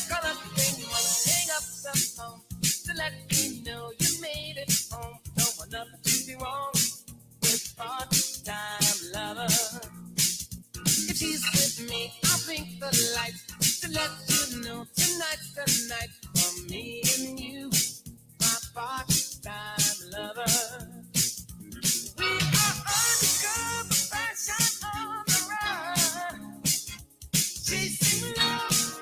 Call up the thing, hang up the phone to let me know you made it home. Don't want nothing to be wrong with part-time lover. If she's with me, I'll blink the lights to let you know tonight's the night for me and you, my part-time lover. We are undercover fashion on the run, chasing love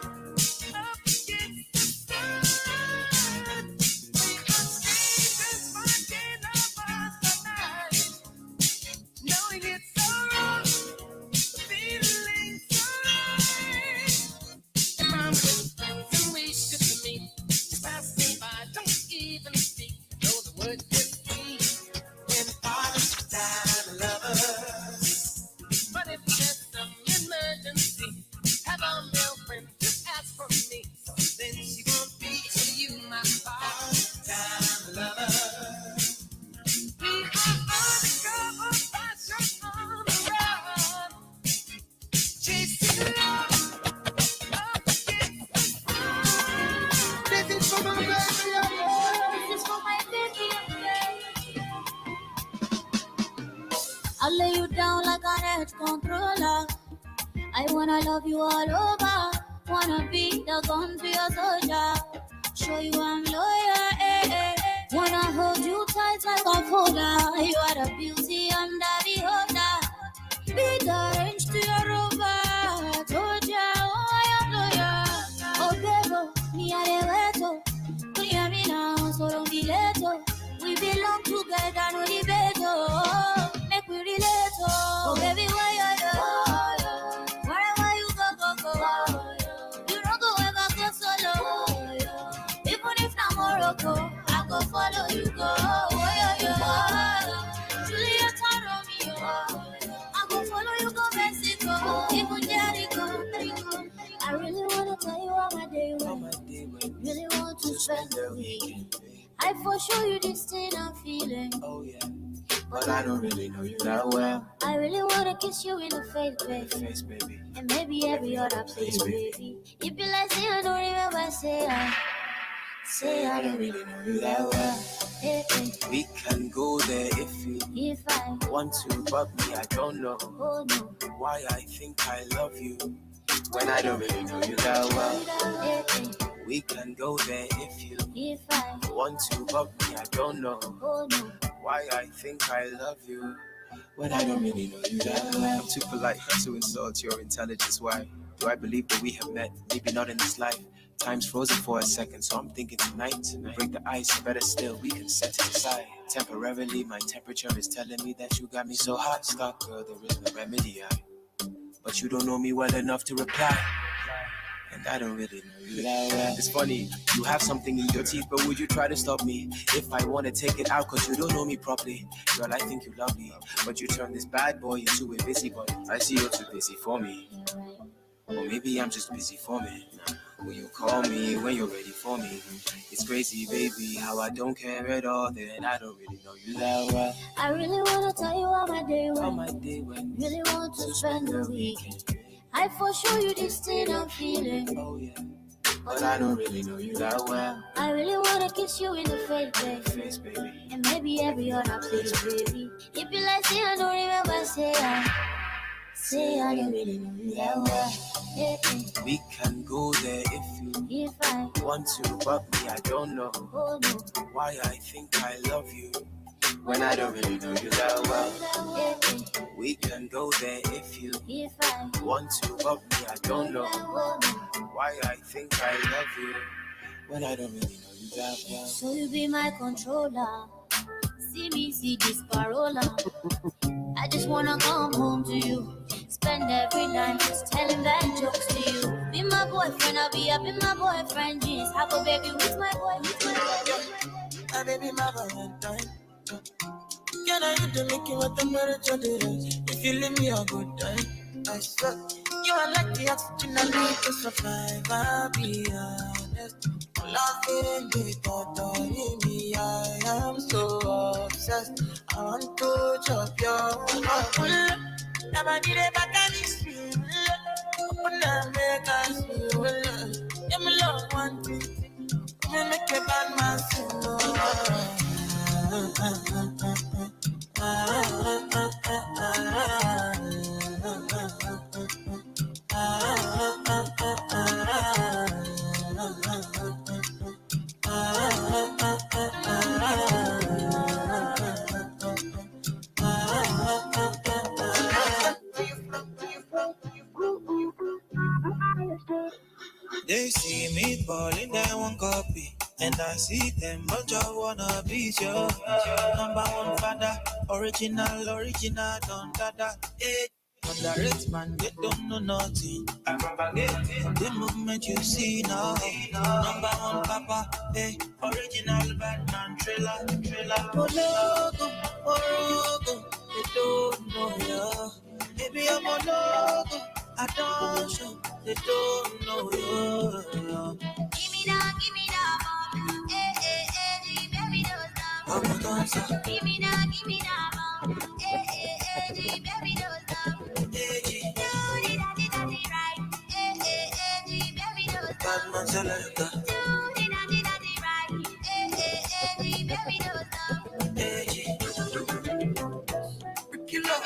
up against the sun. We are strangers finding lovers tonight, knowing it's so wrong, feeling so right. If I'm with friends and we should meet, just pass me by, don't even speak. Know the word is sweet when part-time lovers. But if there's some emergency, have a male friend just ask for me. Then she won't be to you, my part-time lover. We are undercover fashion on the run, chasing love up against the sun. This is for my baby, this is for my baby. I'll lay you down like an edge controller. I wanna love you all over. Wanna be the gun to your soldier. Show you I'm loyal, eh, eh. Wanna hold you tight like a folder. You are the beauty under the holder. Be the range to your rover. Told ya, oh, I am loyal. Oh, baby, me are the weto. Do you hear me now? So don't be late. Oh. We belong together, no debate. Oh. Make we relate. Oh, baby, where you? Wherever you go. You don't go ever go solo. Even if I'm Morocco, I go follow you go. Juliet and Romeo, I go follow you go Mexico. Even Jericho. I really wanna tell you how my day went. Really want to spend the weekend. I for sure you this thing I'm feeling. Oh yeah, but I don't really know you that well. I really wanna kiss you in the Face, baby. and maybe every other place, baby. If you like say I don't remember, say I don't really know you that well. eh, eh. We can go there if you If I want to, but me, I don't know oh no, why I think I love you when I don't really know you that well. eh, eh. We can go there if you If I want to, but me, I don't know oh no, why I think I love you when I don't really know you that well. I'm too polite to insult your intelligence. Why do I believe that we have met? Maybe not in this life. Time's frozen for a second, so I'm thinking tonight. Break the ice, better still, we can set it aside. Temporarily, my temperature is telling me that you got me so hot. Stop, girl, there is no remedy. But you don't know me well enough to reply. And I don't really know you that well. It's funny, you have something in your teeth, but would you try to stop me if I want to take it out? Cause you don't know me properly. Girl, I think you love me, but you turn this bad boy into a busybody. I see you're too busy for me. Or maybe I'm just busy for me. Will you call me when you're ready for me? It's crazy, baby, how I don't care at all. Then I don't really know you that well. I really wanna tell you how my day How went. my day went. Really want to spend the weekend. I for sure you this thing I'm feeling. Oh yeah, but I don't really know you that well. I really wanna kiss you in the Face, baby. and maybe every other place, baby. If you like say I don't remember, say I don't really know you that well. Eh, eh. We can go there if you If I want to, but me, I don't know oh no, why I think I love you when I don't really know you that well. eh, eh. We can go there if you If I want to, but me, I don't know oh no, why I think I love you when I don't really know you that well. so you be my controller. See me, see this parola. I just wanna come home to you. Spend every night just telling bad jokes to you. Be my boyfriend, I'll be my boyfriend. Jeans, have a baby with my boy, My baby, my Valentine. Can I hit the Mickey with the temperature difference? If you leave me a good time, I swear. You are like the oxygen I need to survive. I'll be honest. Loving me, totaling me, I am so obsessed. I want to chop your heart. Never did it back and it's can make us feel love. Yeah, me love one thing. Me make a bad man sing. They see me balling, they want copy. And I see them, but just wanna be your number one father. Original, don't dada. Hey, underrate man, they don't know nothing. I propagate it. The movement you see now. Number one papa, hey, original bad man, trailer. Monogo, they don't know ya. Baby, I'm a logo, I don't show, they don't know ya. Give me that, mom. Baby, don't stop. I'm a dancer. Give me that, mom. Baby, don't stop. Hey, Do the right. Baby, don't stop. bad man selector. Do the right. Baby, don't stop. Hey, killer.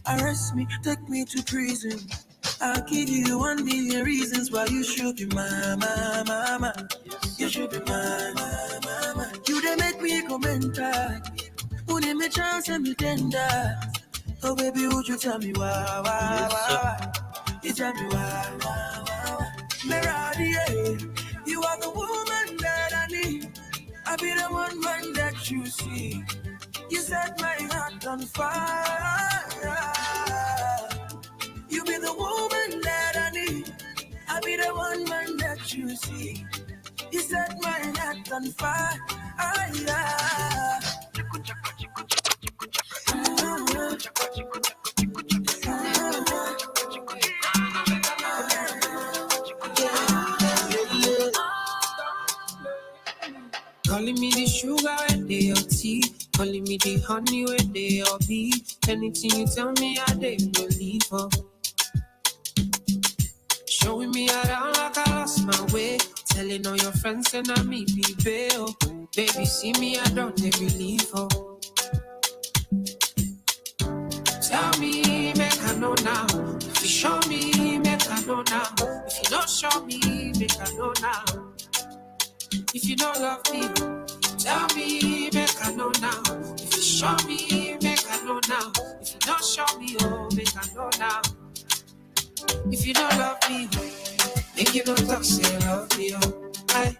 Arrest me, take me to prison. I'll give you 1 million reasons why you should be my mama. You should be my mama. You they make me commenta. Who they me chance and me tender. Oh baby, would you tell me why? You tell me why? Meradi, you are the woman that I need. I'll be the one man that you see. You set my heart on fire. You be the woman that I need. I'll be the one man that you see. You set my heart on fire. Calling me the sugar when they your tea. Calling me the honey when they your bee. Anything you tell me, I don't believe her. Showing me around like I lost my way. Telling all your friends and I me be bail. Baby, see me, I don't believe her. Tell me, make I know now. If you show me, make I know now. If you don't show me, make I know now. If you don't love me, tell me, make I know now. If you show me, make I know now. If you don't show me, oh, make I know now. If you don't love me, make you don't talk, say love me, oh. Aye.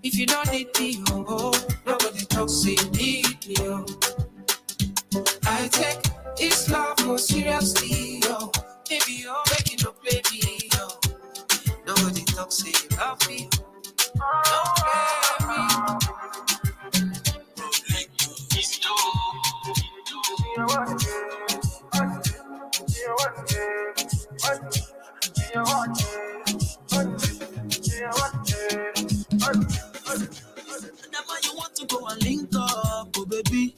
If you don't need me, oh, nobody talk, say need me, oh. I take this love more seriously, oh. Baby, you're making no play me, oh. Nobody talk, say love me, oh. Don't play me. Now you want to go and link up, oh baby.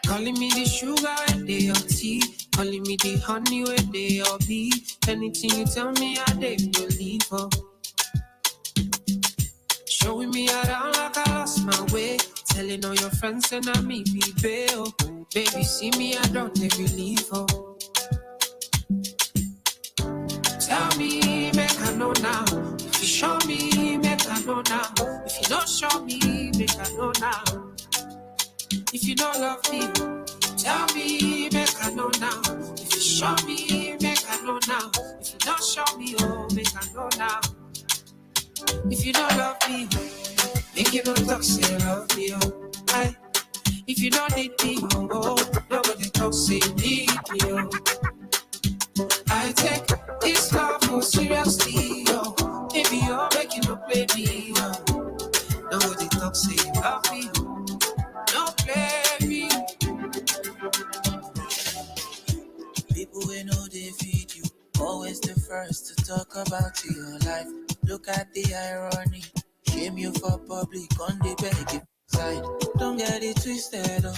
Calling me the sugar when they your tea. Calling me the honey when they your bee. Anything you tell me, I don't believe her. Showing me around like I lost my way. Telling all your friends and I me be bail. Baby, see me, I don't believe her. Tell me, make I know now. If you show me, make I know now. If you don't show me, make I know now. If you don't love me, tell me, make I know now. If you show me, make I know now. If you don't show me, oh, make I know now. If you don't love me, make you don't talk, say love me, oh. Aye. If you don't need me, oh, nobody talk, say need me, oh. I take this love more seriously, oh. Baby, you're making no play me, oh. Nobody talk, say love me, oh. Don't play me. always the first to talk about your life. Look at the irony. Shame you for public on the beg side. Don't get it twisted, oh.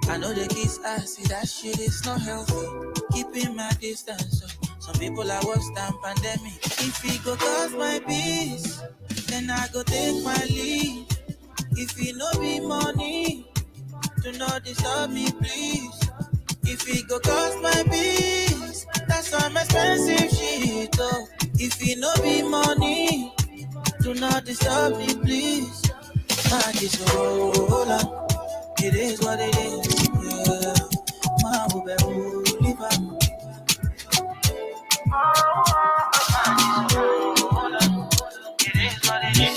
I know the kids I see that shit is not healthy. Keeping my distance, oh. Some people are worse than pandemic. If it go cause my peace, then I go take my leave. If it no be money, do not disturb me, please. If it go cost my peace, that's some expensive shit, oh. If it no be money, do not disturb me, please. I just hold on. It is what it is, yeah. My will live on. It is what it is,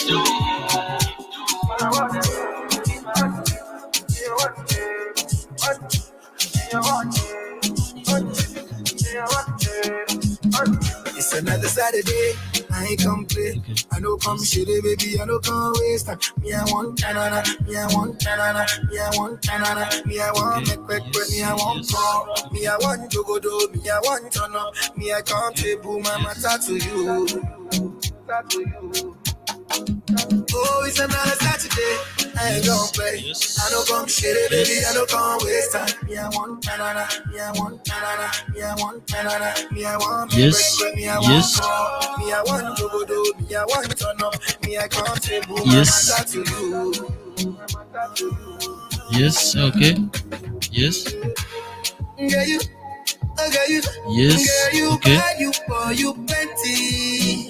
It's another Saturday, I ain't come play. I know come shitty, baby, I know come waste time. Me, I want tanana, me, I want tanana, me, I want tanana, me, I want make quick, me, I want call. Me, I want to go do, me, I want turn up. Me, I come table my matter to you. Oh, it's another Saturday. I ain't gon' play. I don't come shitty, baby. I don't come waste time. Me, I want banana. Me, I want banana. Me, I want banana. Me, I want breakfast. Me, I want call. Me, I want to go do. Me, I want turn up. Me, I can't say boom. Yes. To you. Yes. Okay. Yes. Yeah, you. Okay, you. Yes. Yeah, you. Okay. You for you plenty.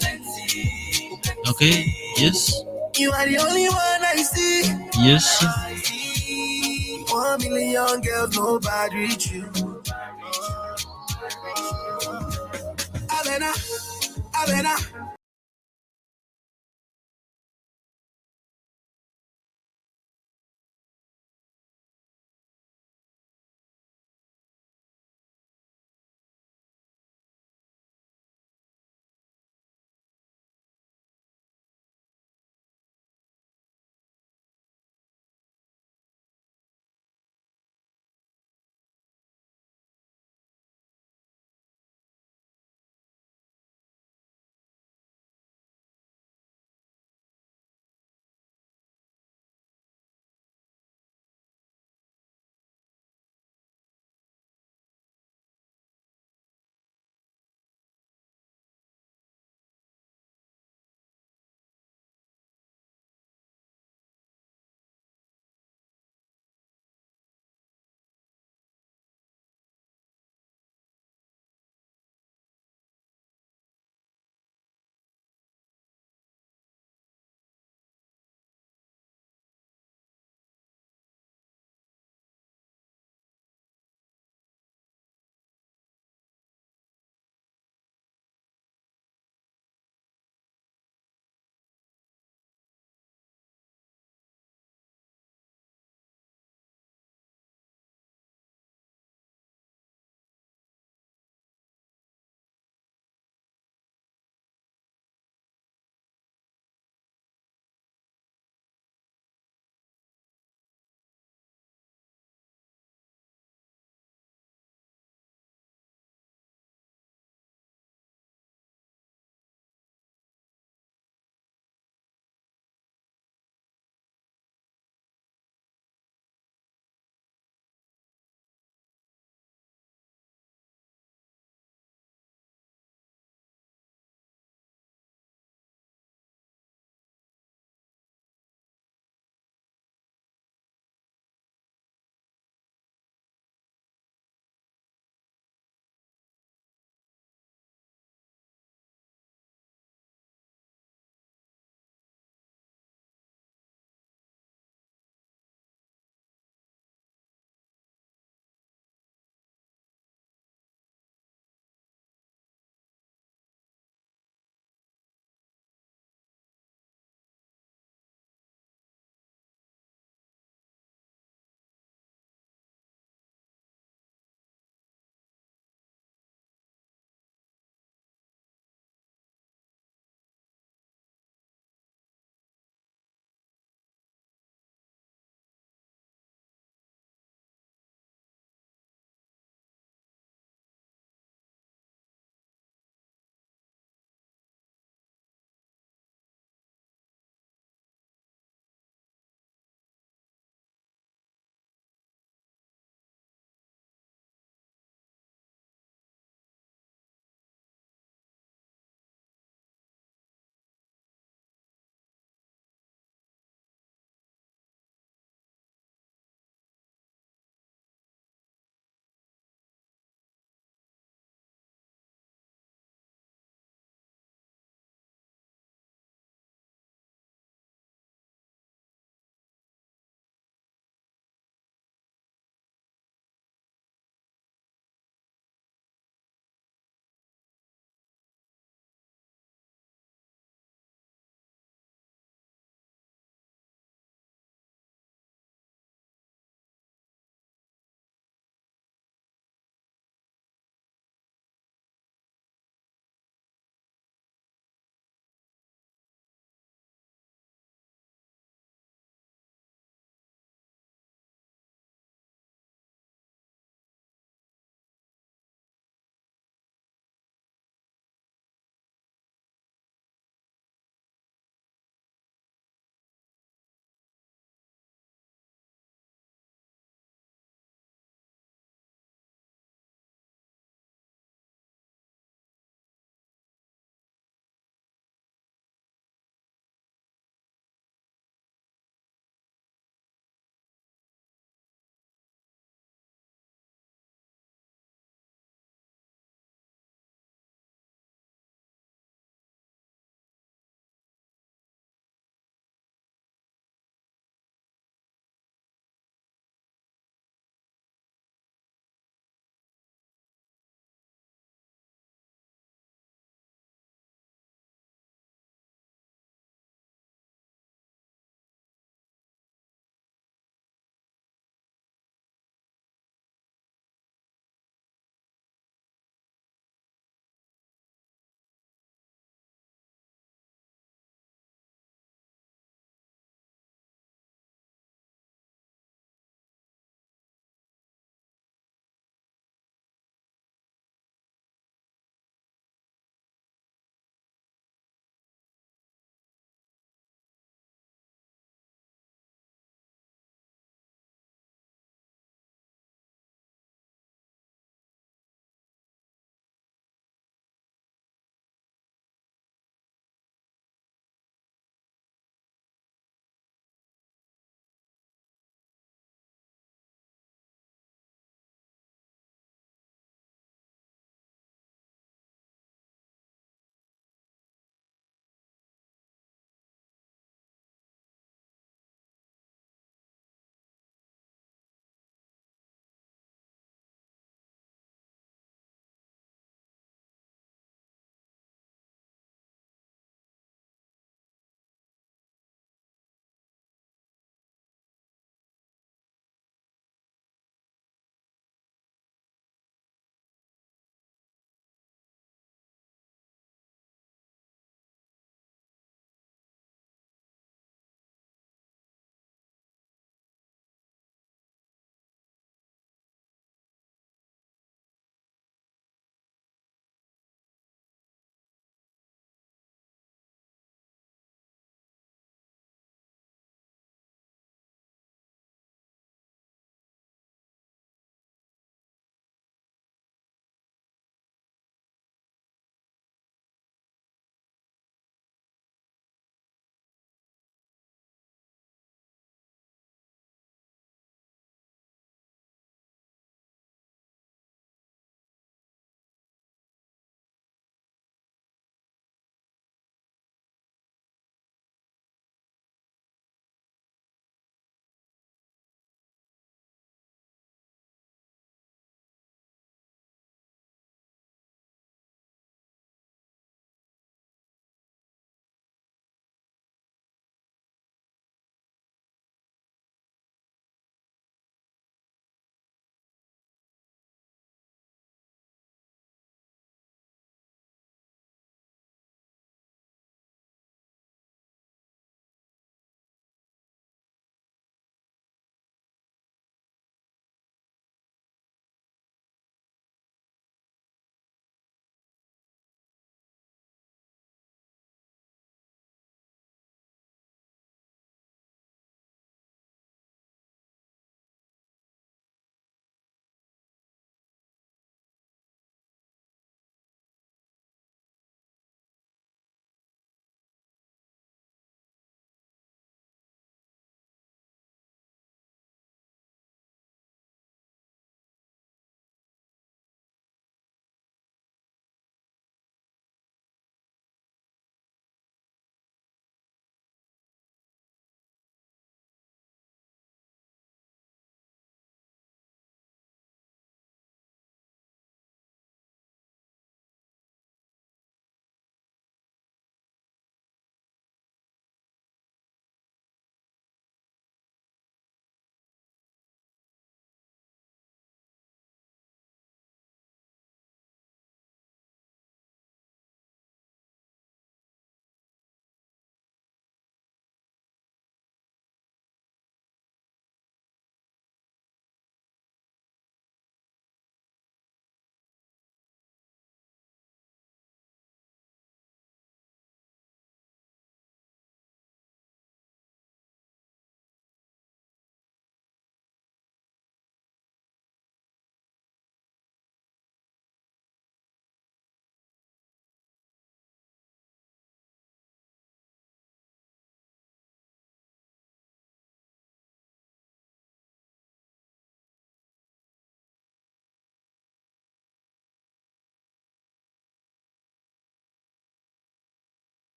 Okay. Yes. You are the only one I see. Yes. 1 million girls, nobody reach you. Avena, Avena.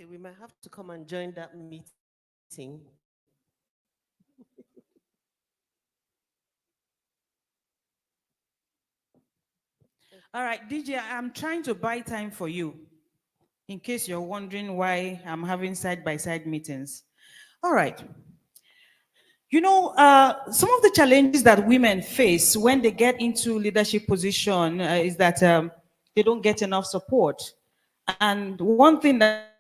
Okay, we might have to come and join that meeting. All right, DJ, I'm trying to buy time for you in case you're wondering why I'm having side by side meetings. All right. Some of the challenges that women face when they get into leadership position is that they don't get enough support. And one thing that I want to say is that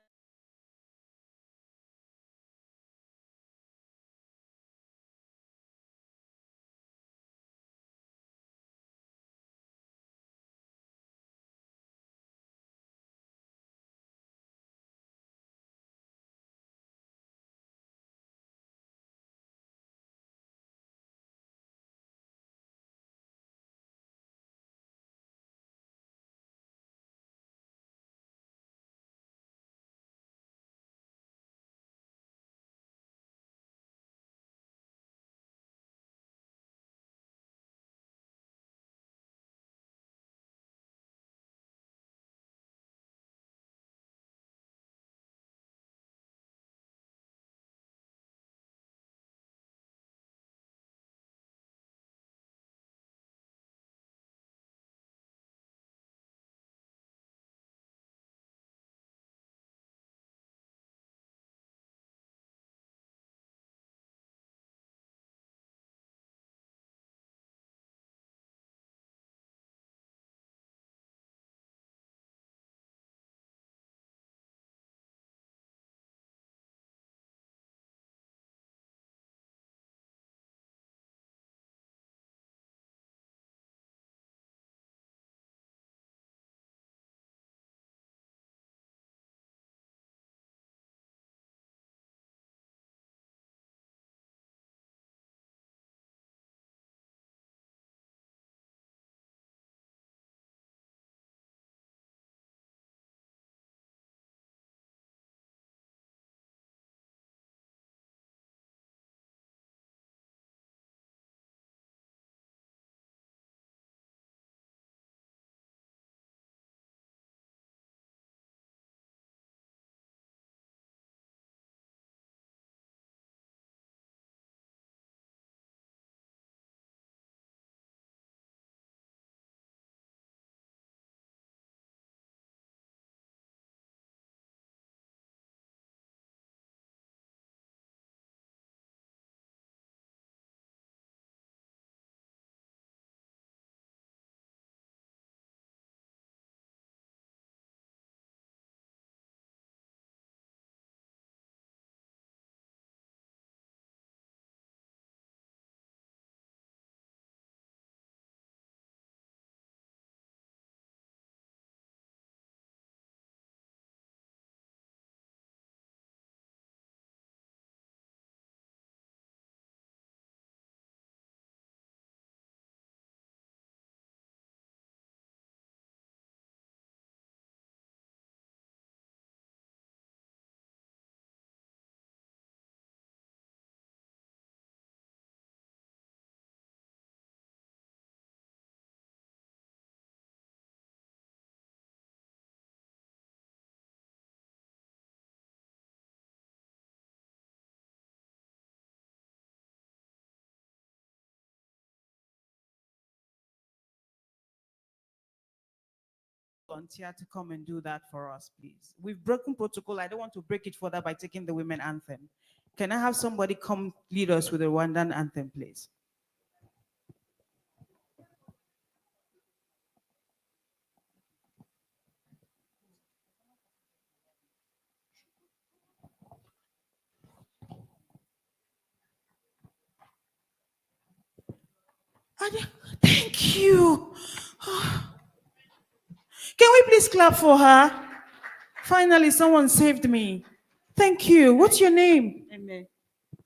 volunteer to come and do that for us, please. We've broken protocol. I don't want to break it further by taking the women anthem. Can I have somebody come lead us with the Rwandan anthem, please? Thank you. Can we please clap for her? Finally, someone saved me. Thank you. What's your name?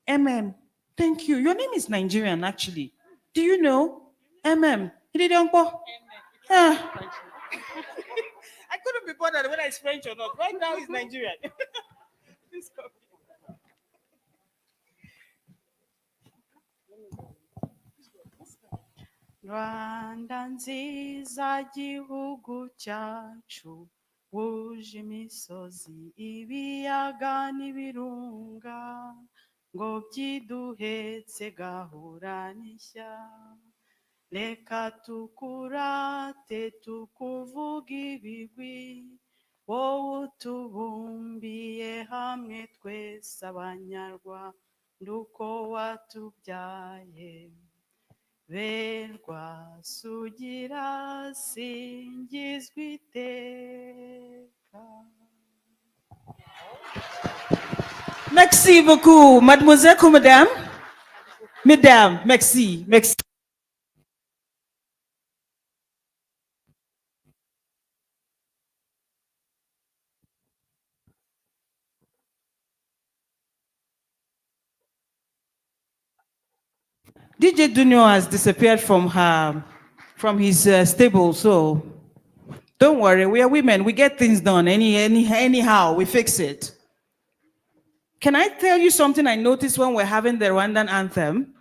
MM. Thank you. Your name is Nigerian, actually. Do you know? MM. Ah. I couldn't be bothered whether it's French or not. Right now, it's Nigerian. Please come. Rwanda nziza gihugu cyacu wuje imisozi ibiyaga n'ibirunga ngo byiduhetse gahura n'ishya reka tukurate tukuvuga ibigwi wowe utubumbiye hamwe twese abanyarwanda uko watubyaye berwa sugira singizwa iteka. Merci beaucoup, mademoiselle ou madame? Mesdames, merci, merci. DJ Dunio has disappeared from his stable, so don't worry. We are women. We get things done anyhow. We fix it. Can I tell you something I noticed when we're having the Rwandan anthem?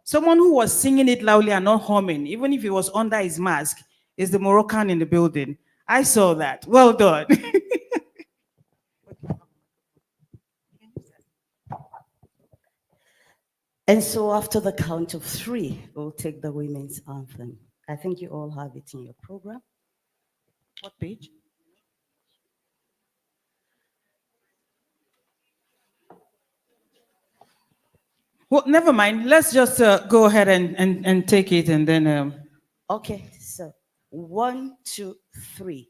Someone who was singing it loudly and not humming, even if he was under his mask, is the Moroccan in the building. I saw that. Well done. And so after the count of 3, we'll take the women's anthem. I think you all have it in your program. What page? Well, never mind. Let's just go ahead and take it and then... Okay, so 1, 2, 3.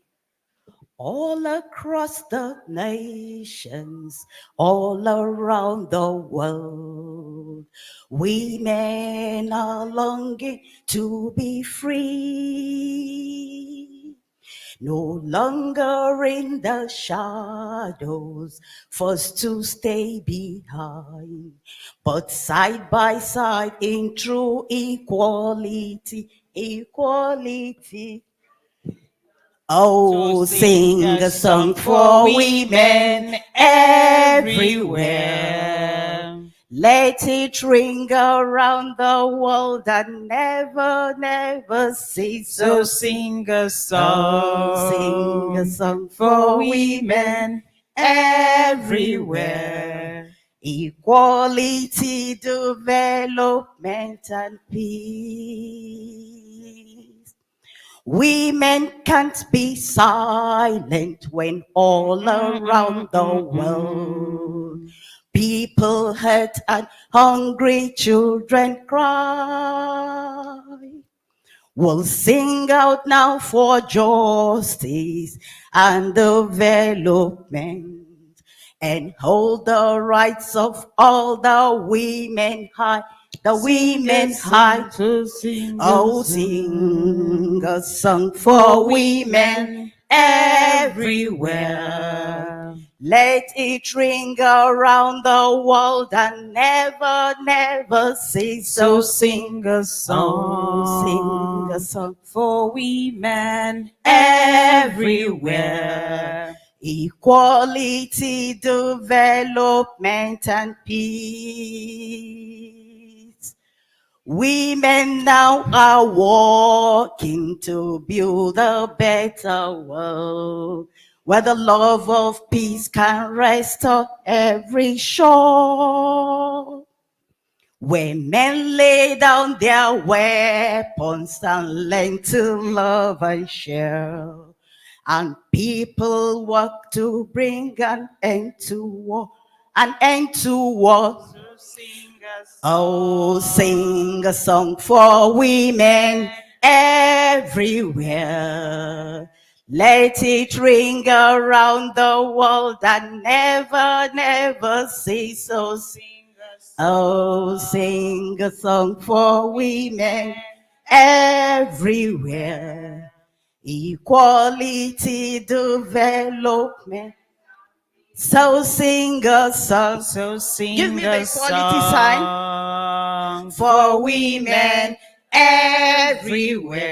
All across the nations, all around the world, women are longing to be free. No longer in the shadows, forced to stay behind, but side by side in true equality, equality. Oh, sing a song for women everywhere. Let it ring around the world and never, never cease. So sing a song, oh, sing a song for women everywhere. Equality, development, and peace. Women can't be silent when all around the world people hurt and hungry children cry. We'll sing out now for justice and development and hold the rights of all the women high. The women high. Oh, sing a song for women everywhere. Let it ring around the world and never, never cease. So sing a song, oh, sing a song for women everywhere. Equality, development, and peace. Women now are working to build a better world where the love of peace can rest on every shore. Where men lay down their weapons and learn to love and share. And people work to bring an end to war, an end to war. Oh, sing a song for women everywhere. Let it ring around the world and never, never cease. Oh, sing a song for women everywhere. Equality, development. So sing a song. So sing Give me the a equality song for women everywhere.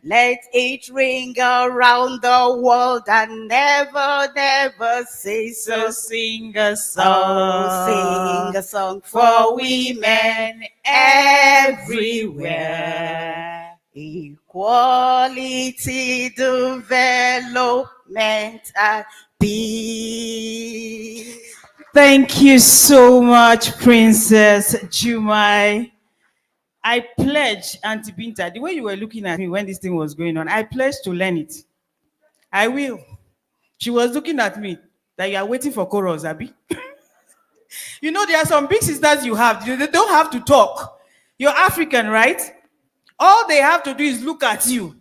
Let it ring around the world and never, never cease. So sing a sing a song for women everywhere. quality development and peace. Thank you so much, Princess Jumai. I pledge, Auntie Binta, the way you were looking at me when this thing was going on, I pledge to learn it. I will. She was looking at me that you are waiting for chorus, Abby. You know, there are some big sisters you have, they don't have to talk. You're African, right? All they have to do is look at you.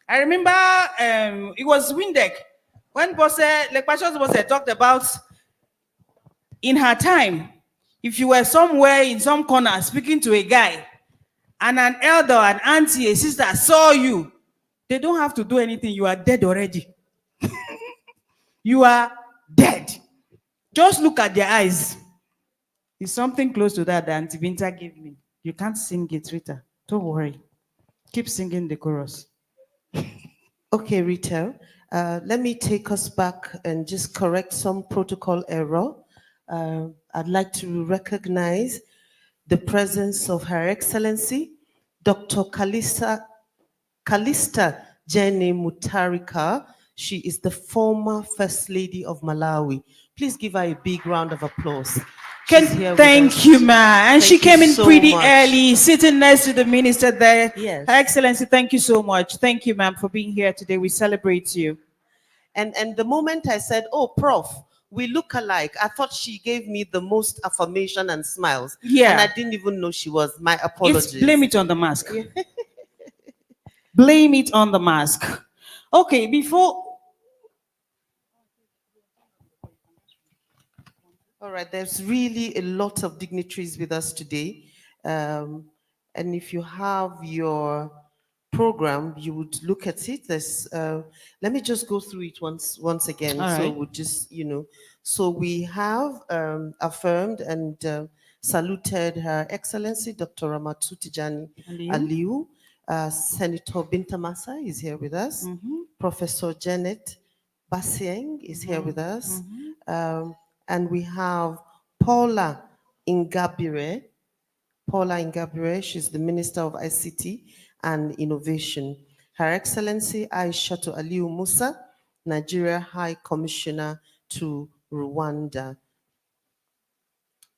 I remember it was Windek when Lekpashos Bose talked about in her time, if you were somewhere in some corner speaking to a guy, and an elder, an auntie, a sister saw you, they don't have to do anything. You are dead already. You are dead. Just look at their eyes. It's something close to that Auntie Binta gave me. You can't sing it, Rita. Don't worry. Keep singing the chorus. Okay, Rita, let me take us back and just correct some protocol error. I'd like to recognize the presence of Her Excellency, Dr. Callista Jenny Mutarika. She is the former First Lady of Malawi. Please give her a big round of applause. She's here with Thank us. you, ma. And Thank she you came in so pretty much. early, sitting next to the minister there. Yes. Her Excellency, thank you so much. Thank you, ma'am, for being here today. We celebrate you. And the moment I said, "Oh, Prof, we look alike," I thought she gave me the most affirmation and smiles. Yeah. And I didn't even know she was. My apologies. Blame it on the mask. Blame it on the mask. Okay, before. All right, there's really a lot of dignitaries with us today. And if you have your program, you would look at it. Let me just go through it once again. All So right. we'll just, so we have affirmed and saluted Her Excellency Dr. Ramatu Tijani Aliu. Senator Binta Massa is here with us. Professor Janet Basieng is here with us. And we have Paula Ingabire. Paula Ingabire, she's the Minister of ICT and Innovation. Her Excellency Aishatu Aliu Musa, Nigeria High Commissioner to Rwanda.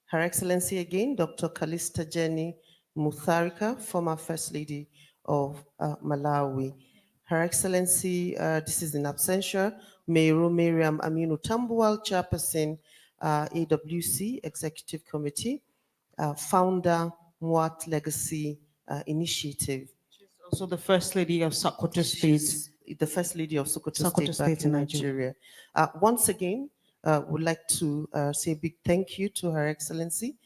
Her Excellency again, Dr. Callista Jenny Mutharika, former First Lady of Malawi. Her Excellency, this is in absentia, Meiro Miriam Aminu Tambuwal, Chairperson, AWC Executive Committee, founder, Mwat Legacy Initiative. Also the First Lady of Sokoto State. She's the First Lady of Sokoto State back in Nigeria. Once again, would like to say a big thank you to Her Excellency,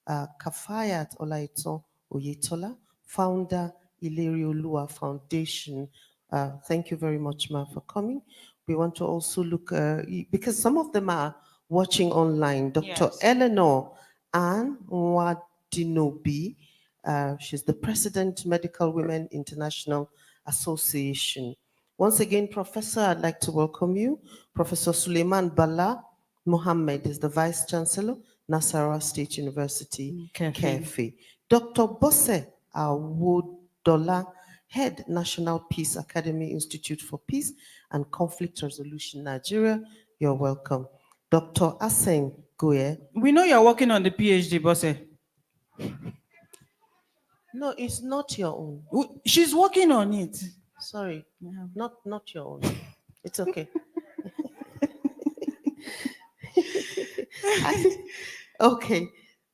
Kafayat Olaito Oyetola, founder, Ileri Olua Foundation. Thank you very much, Ma, for coming. We want to also look, because some of them are watching online. Dr. Yes. Eleanor Ann Wadinobi, she's the President, Medical Women International Association. Once again, Professor, I'd like to welcome you. Professor Suleiman Bala Mohammed is the Vice Chancellor, Nasarawa State University, Kefi. Dr. Bose Awodola, Head, National Peace Academy Institute for Peace and Conflict Resolution, Nigeria. You're welcome. Dr. Asen Goye. We know you're working on the PhD, Bosse. No, it's not your own. She's working on it. Sorry, not your own. It's okay. Okay.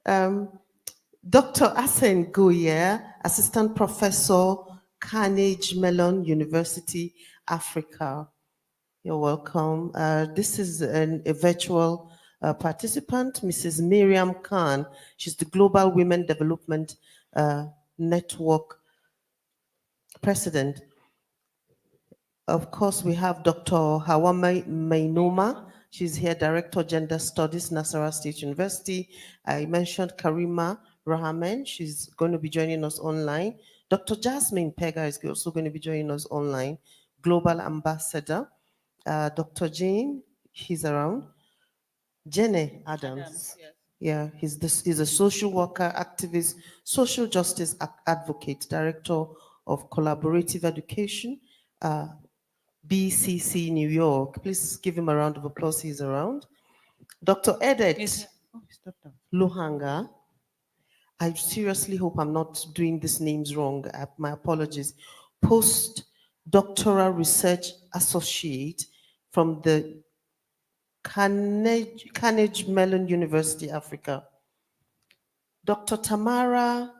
Dr. Asen Goye, Assistant Professor, Carnegie Mellon University, Africa. You're welcome. This is a virtual participant, Mrs. Miriam Khan. She's the Global Women Development Network President. Of course, we have Dr. Hawama Mainoma. She's here, Director Gender Studies, Nasarawa State University. I mentioned Karima Rahaman. She's going to be joining us online. Dr. Jasmine Pega is also going to be joining us online. Global Ambassador. Dr. Jane, he's around. Jenny Adams. Yes. Yeah, he's a social worker, activist, social justice advocate, Director of Collaborative Education, BCC New York. Please give him a round of applause. He's around. Dr. Edet Luhanga. I seriously hope I'm not doing these names wrong. My apologies. Postdoctoral Research Associate from the Carnegie Mellon University, Africa. Dr. Tamara,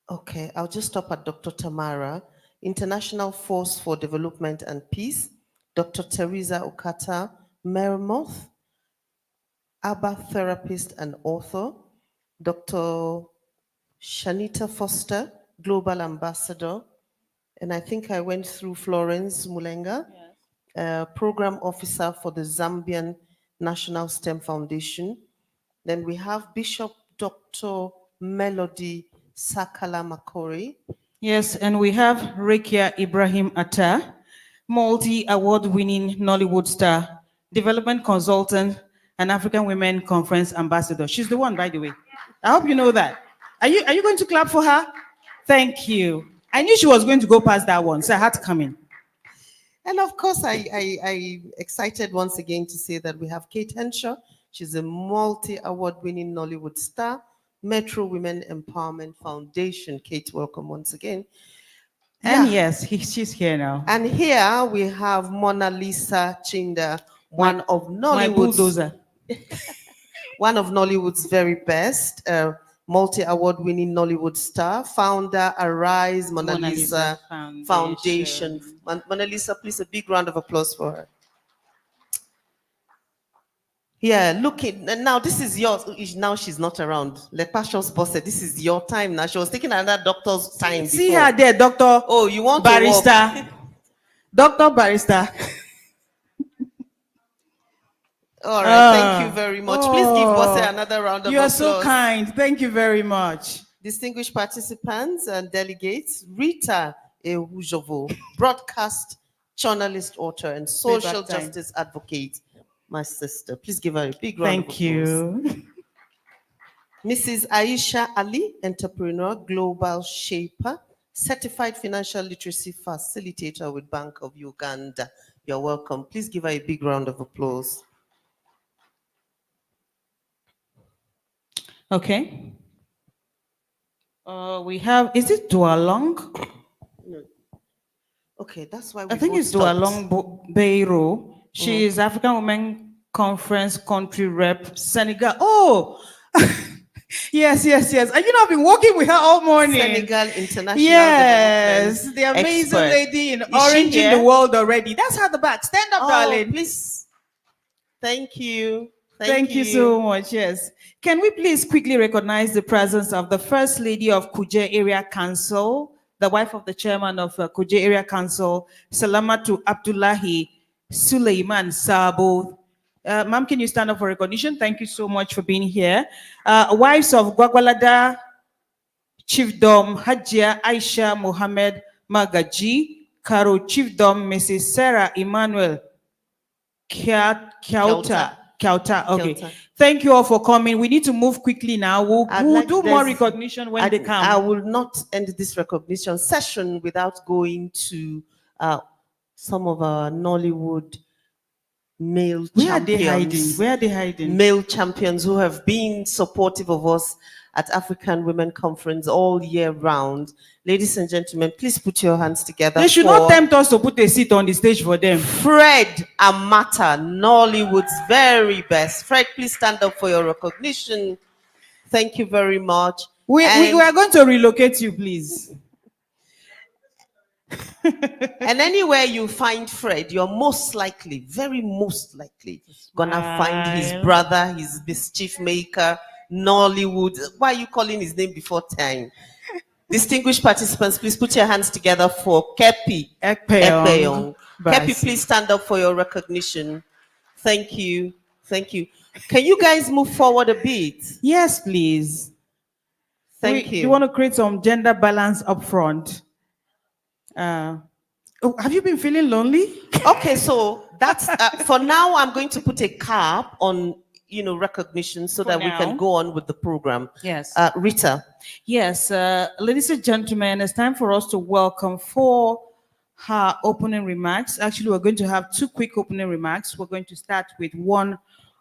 okay, I'll just stop at Dr. Tamara, International Force for Development and Peace. Dr. Teresa Okata Mermoth, ABBA therapist and author. Dr. Shanita Foster, Global Ambassador. And I think I went through Florence Mulenga, Program Officer for the Zambian National STEM Foundation. Then we have Bishop Dr. Melody Sakala Makori. Yes, and we have Rekia Ibrahim Atta, multi-award winning Nollywood star, development consultant, and African Women Conference ambassador. She's the one, by the way. I hope you know that. Are you going to clap for her? Thank you. I knew she was going to go past that one, so I had to come in. And of course, I excited once again to say that we have Kate Henshaw. She's a multi-award winning Nollywood star, Metro Women Empowerment Foundation. Kate, welcome once again. And yes, she's here now. And here we have Mona Lisa Chinda, one of Nollywood's very best, multi-award winning Nollywood star, founder, Arise Mona Lisa Foundation. Mona Lisa, please, a big round of applause for her. Yeah, looking now. This is yours. Now she's not around. Let Passion's boss said, "This is your time now." She was taking another doctor's time. See her there, Doctor. Oh, you want Barrister, Doctor Barrister. All right, thank you very much. Please give Bosse another round of applause. You are so kind. Thank you very much. Distinguished participants and delegates, Rita Ehujovo, broadcast journalist, author, and social justice advocate, my sister. Please give her a big round of applause. Thank you. Mrs. Aisha Ali, entrepreneur, global shaper, certified financial literacy facilitator with Bank of Uganda. You're welcome. Please give her a big round of applause. Okay. We have, is it Dualong? No. Okay, that's why I think it's Dualong Beiro. She is African Women Conference country rep, Senegal. Oh, yes. And you know, I've been working with her all morning. Senegal International. Yes, the amazing lady in orange in the world already. That's her at the back. Stand up, darling. Please. Thank you. Thank you so much. Yes. Can we please quickly recognize the presence of the First Lady of Kuje Area Council, the wife of the chairman of Kuje Area Council, Salamatu Abdullahi Suleiman Sabo. Ma'am, can you stand up for recognition? Thank you so much for being here. Wives of Gwagwalada Chiefdom Hajia Aisha Mohammed Magaji, Karo Chiefdom Mrs. Sarah Emmanuel Kyauta. Okay. Kyauta. Thank you all for coming. We need to move quickly now. We'll do more recognition when they come. I will not end this recognition session without going to some of our Nollywood male champions. Where are they hiding? Male champions who have been supportive of us at African Women Conference all year round. Ladies and gentlemen, please put your hands together. They should not tempt us to put a seat on the stage for them. Fred Amata, Nollywood's very best. Fred, please stand up for your recognition. Thank you very much. We are going to relocate you, please. And anywhere you find Fred, you're most likely, very most likely, gonna find his brother, his mischief maker, Nollywood. Why are you calling his name before time? Distinguished participants, please put your hands together for Kepi Ekpeong. Kepi, please stand up for your recognition. Thank you. Thank you. Can you guys move forward a bit? Yes, please. Thank you. You want to create some gender balance up front. Have you been feeling lonely? Okay, so that's for now. I'm going to put a cap on recognition so For that we can now. go on with the program. Yes. Rita. Yes, ladies and gentlemen, it's time for us to welcome for her opening remarks. Actually, we're going to have two quick opening remarks. We're going to start with one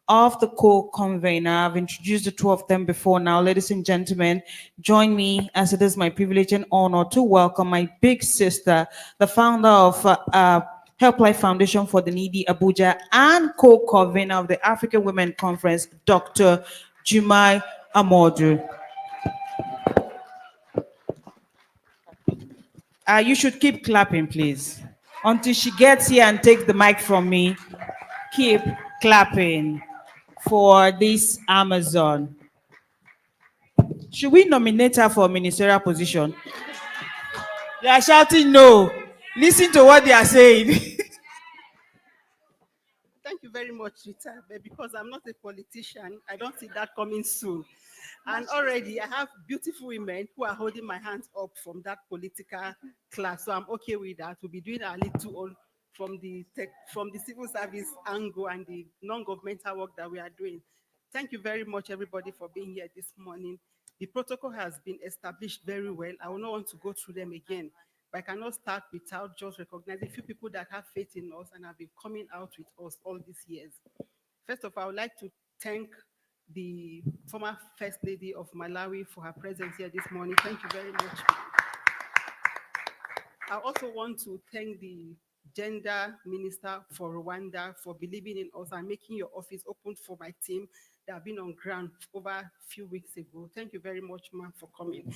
of the co-convener. I've introduced the two of them before now. Ladies and gentlemen, join me as it is my privilege and honor to welcome my big sister, the founder of Help Life Foundation for the Needy Abuja and co-convener of the African Women Conference, Dr. Jumai Amodu. You should keep clapping, please. Until she gets here and takes the mic from me, keep clapping for this Amazon. Should we nominate her for a ministerial position? They are shouting no. Listen to what they are saying. Thank you very much, Rita. But because I'm not a politician, I don't see that coming soon. And already I have beautiful women who are holding my hands up from that political class. So I'm okay with that. We'll be doing our little on from the civil service angle and the non-governmental work that we are doing. Thank you very much, everybody, for being here this morning. The protocol has been established very well. I will not want to go through them again, but I cannot start without just recognizing a few people that have faith in us and have been coming out with us all these years. First of all, I would like to thank the former First Lady of Malawi for her presence here this morning. Thank you very much. I also want to thank the Gender Minister for Rwanda for believing in us and making your office open for my team that have been on ground over a few weeks ago. Thank you very much, ma'am, for coming.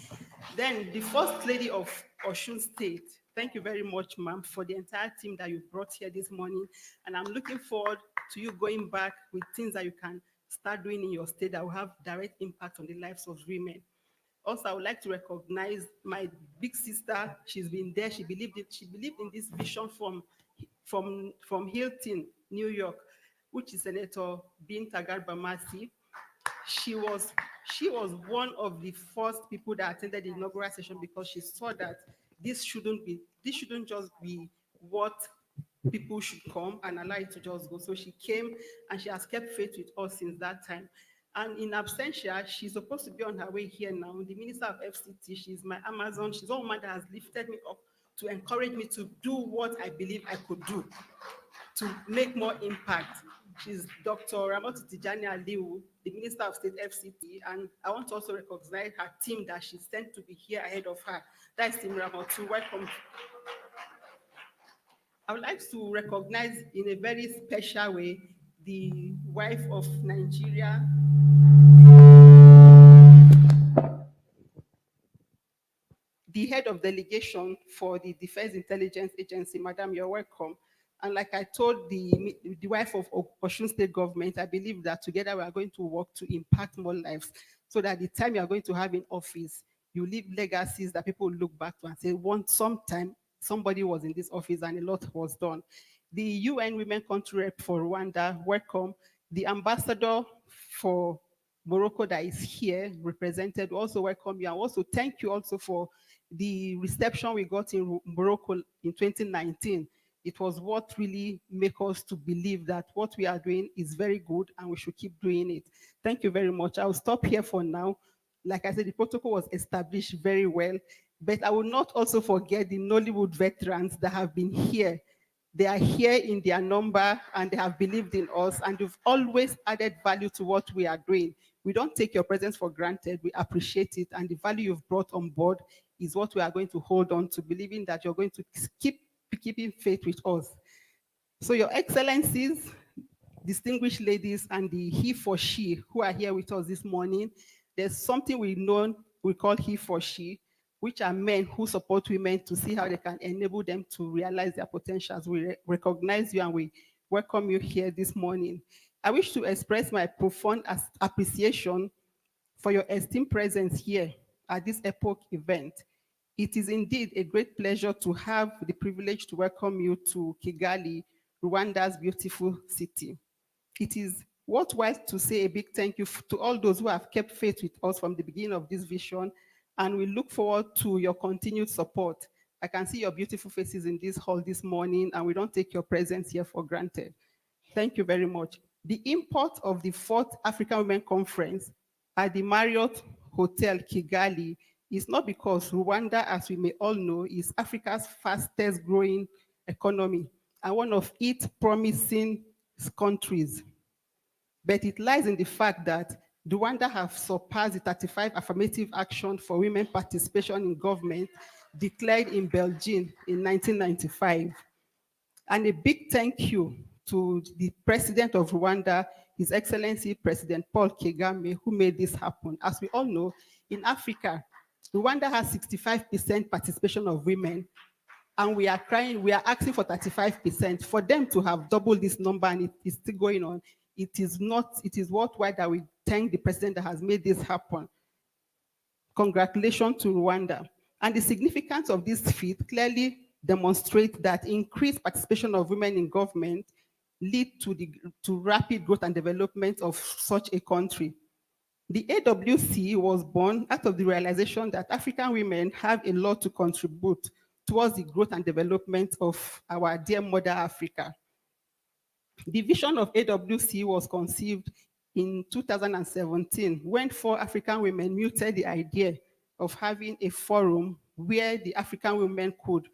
Then the First Lady of Osun State, thank you very much, ma'am, for the entire team that you brought here this morning. And I'm looking forward to you going back with things that you can start doing in your state that will have direct impact on the lives of women. Also, I would like to recognize my big sister. She's been there. She believed in this vision from Hilton, New York, which is Senator Binta Garba Masi. She was one of the first people that attended the inaugural session because she saw that this shouldn't just be what people should come and allow it to just go. So she came and she has kept faith with us since that time. And in absentia, she's supposed to be on her way here now. The Minister of FCT, she's my Amazon. She's one woman that has lifted me up to encourage me to do what I believe I could do to make more impact. She's Dr. Ramatu Tijani Aliu, the Minister of State FCT, and I want to also recognize her team that she sent to be here ahead of her. That is Team Ramatu. Welcome. I would like to recognize in a very special way the wife of Nigeria, the head of delegation for the Defense Intelligence Agency. Madam, you're welcome. And like I told the wife of Osun State government, I believe that together we are going to work to impact more lives so that the time you are going to have in office, you leave legacies that people look back to and say, sometime somebody was in this office and a lot was done. The UN Women Country Rep for Rwanda, welcome. The ambassador for Morocco that is here represented, also welcome you. And also thank you also for the reception we got in Morocco in 2019. It was what really made us to believe that what we are doing is very good and we should keep doing it. Thank you very much. I'll stop here for now. Like I said, the protocol was established very well, but I will not also forget the Nollywood veterans that have been here. They are here in their number and they have believed in us and you've always added value to what we are doing. We don't take your presence for granted. We appreciate it. And the value you've brought on board is what we are going to hold on to, believing that you're going to keep keeping faith with us. So your excellencies, distinguished ladies, and the he for she who are here with us this morning, there's something we call he for she, which are men who support women to see how they can enable them to realize their potentials. We recognize you and we welcome you here this morning. I wish to express my profound appreciation for your esteemed presence here at this epoch event. It is indeed a great pleasure to have the privilege to welcome you to Kigali, Rwanda's beautiful city. It is worthwhile to say a big thank you to all those who have kept faith with us from the beginning of this vision, and we look forward to your continued support. I can see your beautiful faces in this hall this morning, and we don't take your presence here for granted. Thank you very much. The import of the fourth African Women Conference at the Marriott Hotel Kigali is not because Rwanda, as we may all know, is Africa's fastest growing economy and one of its promising countries, but it lies in the fact that Rwanda have surpassed the 35 affirmative action for women participation in government declared in Belgium in 1995. And a big thank you to the president of Rwanda, His Excellency President Paul Kagame, who made this happen. As we all know, in Africa, Rwanda has 65% participation of women, and we are asking for 35%. For them to have doubled this number and it is still going on, it is worthwhile that we thank the president that has made this happen. Congratulations to Rwanda. And the significance of this feat clearly demonstrates that increased participation of women in government lead to rapid growth and development of such a country. The AWC was born out of the realization that African women have a lot to contribute towards the growth and development of our dear mother Africa. The vision of AWC was conceived in 2017 when 4 African women muted the idea of having a forum where the African women could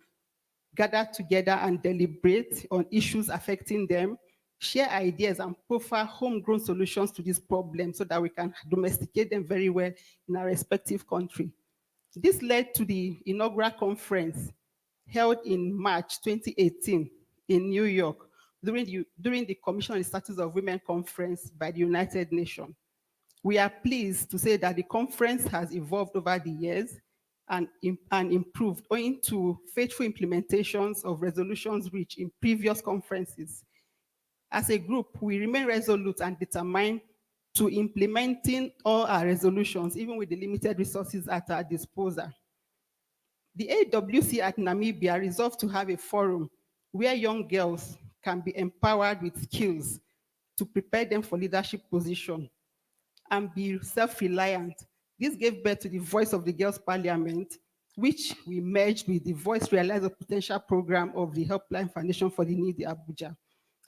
gather together and deliberate on issues affecting them, share ideas, and proffer homegrown solutions to this problem so that we can domesticate them very well in our respective country. This led to the inaugural conference held in March 2018 in New York during the Commission on the Status of Women conference by the United Nations. We are pleased to say that the conference has evolved over the years and improved owing to faithful implementations of resolutions reached in previous conferences. As a group, we remain resolute and determined to implementing all our resolutions, even with the limited resources at our disposal. The AWC at Namibia resolved to have a forum where young girls can be empowered with skills to prepare them for leadership position and be self-reliant. This gave birth to the Voice of the Girls Parliament, which we merged with the Voice Realize the Potential program of the Helpline Foundation for the Needy Abuja.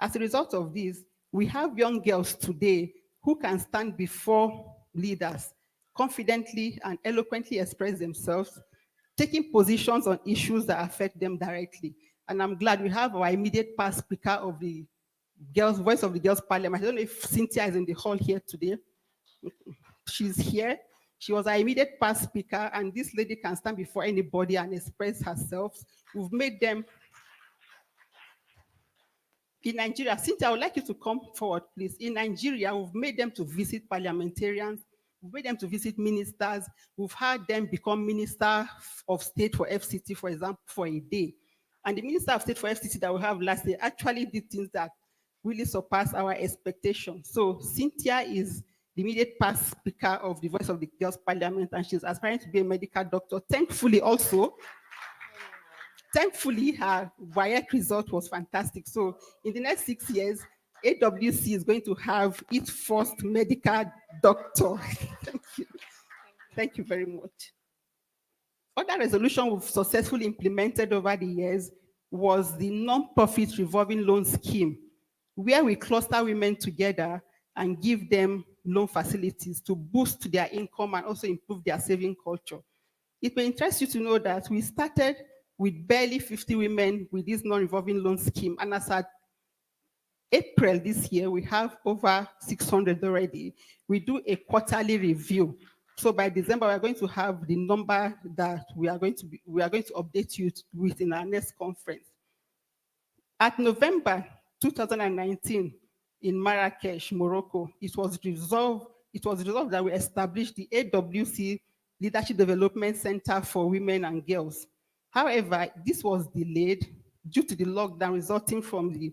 As a result of this, we have young girls today who can stand before leaders, confidently and eloquently express themselves, taking positions on issues that affect them directly. And I'm glad we have our immediate past speaker of the Voice of the Girls Parliament. I don't know if Cynthia is in the hall here today. She's here. She was our immediate past speaker, and this lady can stand before anybody and express herself. We've made them in Nigeria. Cynthia, I would like you to come forward, please. In Nigeria, we've made them to visit parliamentarians. We've made them to visit ministers. We've had them become Minister of State for FCT, for example, for a day. And the Minister of State for FCT that we have last year actually did things that really surpassed our expectations. So Cynthia is the immediate past speaker of the Voice of the Girls Parliament, and she's aspiring to be a medical doctor. Thankfully, her WAEC result was fantastic. So in the next 6 years, AWC is going to have its first medical doctor. Thank you. Thank you very much. Other resolution we've successfully implemented over the years was the non-profit revolving loan scheme, where we cluster women together and give them loan facilities to boost their income and also improve their saving culture. It may interest you to know that we started with barely 50 women with this non-revolving loan scheme, and as at April this year, we have over 600 already. We do a quarterly review. So by December, we are going to have the number that we are going to update you with in our next conference. At November 2019, in Marrakesh, Morocco, it was resolved that we established the AWC Leadership Development Center for Women and Girls. However, this was delayed due to the lockdown resulting from the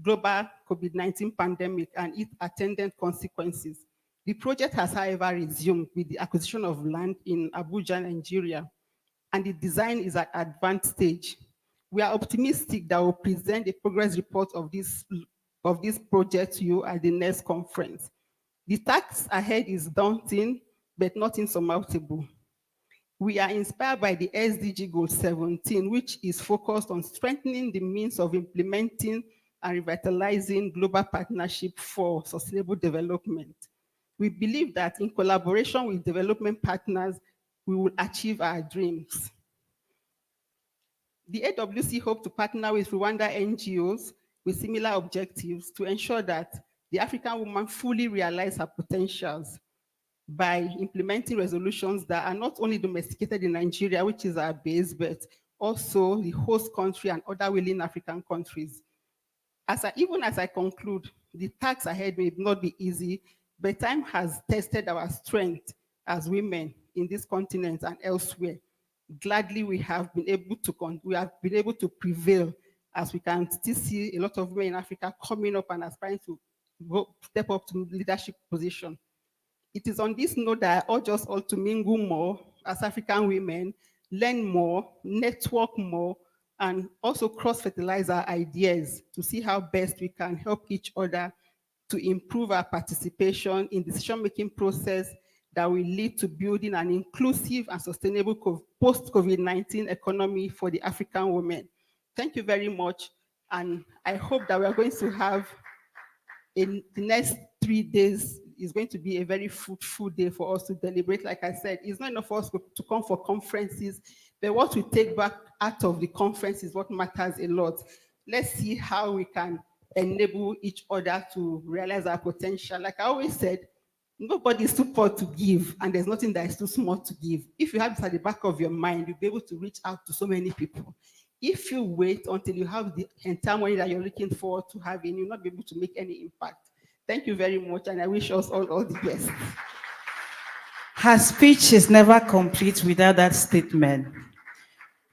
global COVID-19 pandemic and its attendant consequences. The project has, however, resumed with the acquisition of land in Abuja, Nigeria, and the design is at advanced stage. We are optimistic that we'll present a progress report of this project to you at the next conference. The task ahead is daunting, but not insurmountable. We are inspired by the SDG Goal 17, which is focused on strengthening the means of implementing and revitalizing global partnership for sustainable development. We believe that in collaboration with development partners, we will achieve our dreams. The AWC hope to partner with Rwanda NGOs with similar objectives to ensure that the African woman fully realizes her potentials by implementing resolutions that are not only domesticated in Nigeria, which is our base, but also the host country and other willing African countries. Even as I conclude, the task ahead may not be easy, but time has tested our strength as women in this continent and elsewhere. Gladly, we have been able to prevail, as we can still see a lot of women in Africa coming up and aspiring to step up to leadership position. It is on this note that I urge us all to mingle more as African women, learn more, network more, and also cross-fertilize our ideas to see how best we can help each other to improve our participation in the decision-making process that will lead to building an inclusive and sustainable post-COVID-19 economy for the African women. Thank you very much, and I hope that we are going to have in the next 3 days is going to be a very fruitful day for us to deliberate. Like I said, it's not enough for us to come for conferences, but what we take back out of the conference is what matters a lot. Let's see how we can enable each other to realize our potential. Like I always said, nobody is too poor to give, and there's nothing that is too small to give. If you have this at the back of your mind, you'll be able to reach out to so many people. If you wait until you have the entire money that you're looking forward to having, you'll not be able to make any impact. Thank you very much, and I wish us all the best. Her speech is never complete without that statement.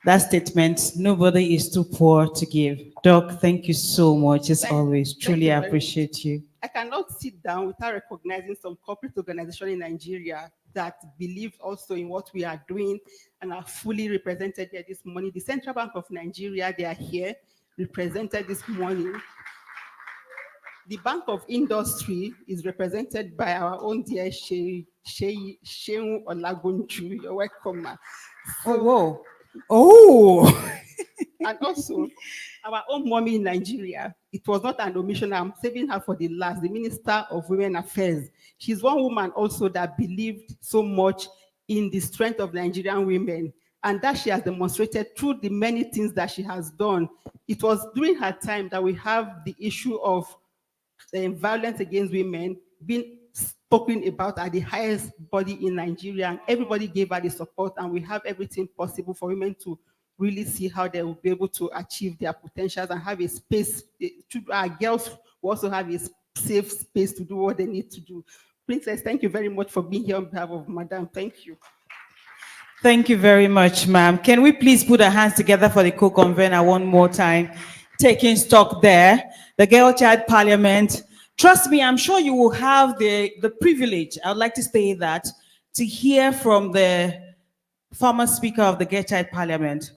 That statement, nobody is too poor to give. Doc, thank you so much, as always. Truly appreciate you. I cannot sit down without recognizing some corporate organization in Nigeria that believe also in what we are doing and are fully represented here this morning. The Central Bank of Nigeria, they are here, represented this morning. The Bank of Industry is represented by our own dear Sheung Olagunju. You're welcome, ma. Oh, whoa. Oh! And also, our own mommy in Nigeria, it was not an omission. I'm saving her for the last, the Minister of Women Affairs. She's one woman also that believed so much in the strength of Nigerian women, and that she has demonstrated through the many things that she has done. It was during her time that we have the issue of violence against women being spoken about at the highest body in Nigeria, and everybody gave her the support, and we have everything possible for women to really see how they will be able to achieve their potentials and have a space. Our girls will also have a safe space to do what they need to do. Princess, thank you very much for being here on behalf of Madam. Thank you. Thank you very much, ma'am. Can we please put our hands together for the co-convener one more time? Taking stock there, the Girl Child Parliament. Trust me, I'm sure you will have the privilege, I would like to say that, to hear from the former speaker of the Girl Child Parliament.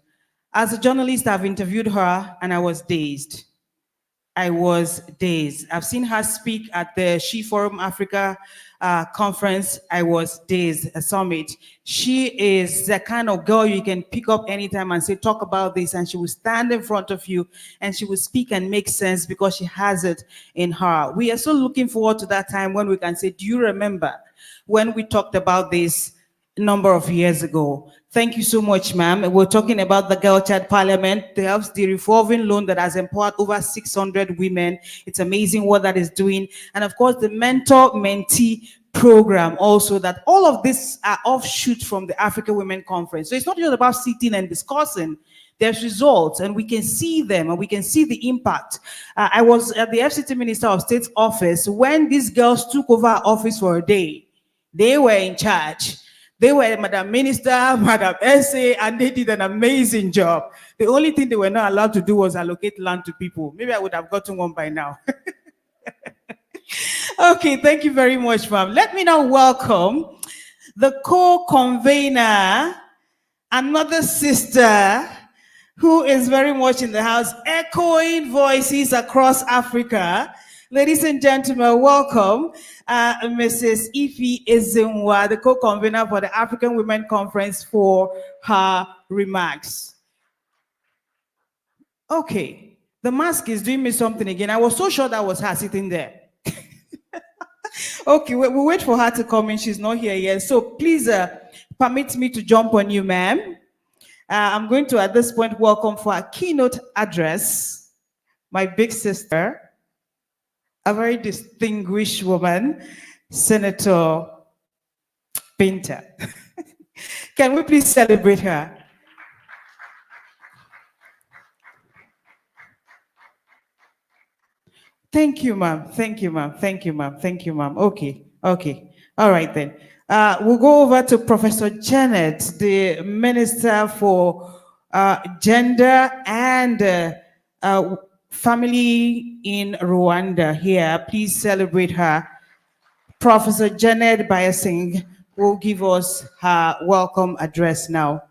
As a journalist, I've interviewed her and I was dazed. I've seen her speak at the She Forum Africa conference. I was dazed, a summit. She is the kind of girl you can pick up anytime and say, talk about this, and she will stand in front of you and she will speak and make sense because she has it in her. We are so looking forward to that time when we can say, do you remember when we talked about this a number of years ago? Thank you so much, ma'am. We're talking about the Girl Child Parliament, the revolving loan that has empowered over 600 women. It's amazing what that is doing. And of course, the mentor-mentee program also, that all of this are offshoots from the African Women Conference. So it's not just about sitting and discussing. There's results, and we can see them, and we can see the impact. I was at the FCT Minister of State's office when these girls took over our office for a day. They were in charge. They were Madam Minister, Madam SA, and they did an amazing job. The only thing they were not allowed to do was allocate land to people. Maybe I would have gotten one by now. Okay, thank you very much, ma'am. Let me now welcome the co-convener, another sister who is very much in the house, echoing voices across Africa. Ladies and gentlemen, welcome Mrs. Ife Ezenwa, the co-convener for the African Women Conference, for her remarks. Okay, The mask is doing me something again. I was so sure that was her sitting there. Okay, we'll wait for her to come in. She's not here yet. So please permit me to jump on you, ma'am. I'm going to, at this point, welcome for a keynote address, my big sister, a very distinguished woman, Senator Binta. Can we please celebrate her? Thank you, ma'am. Thank you, ma'am. Thank you, ma'am. Thank you, ma'am. Okay. Okay. All right then. We'll go over to Professor Janet, the Minister for Gender and Family in Rwanda here. Please celebrate her. Professor Janet Bayasingh will give us her welcome address now.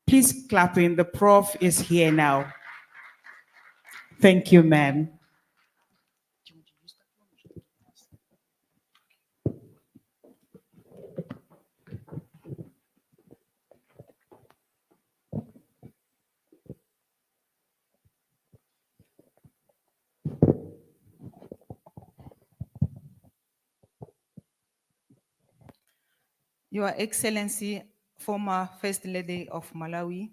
Please clap in. The prof is here now. Thank you, ma'am. Your Excellency, former First Lady of Malawi,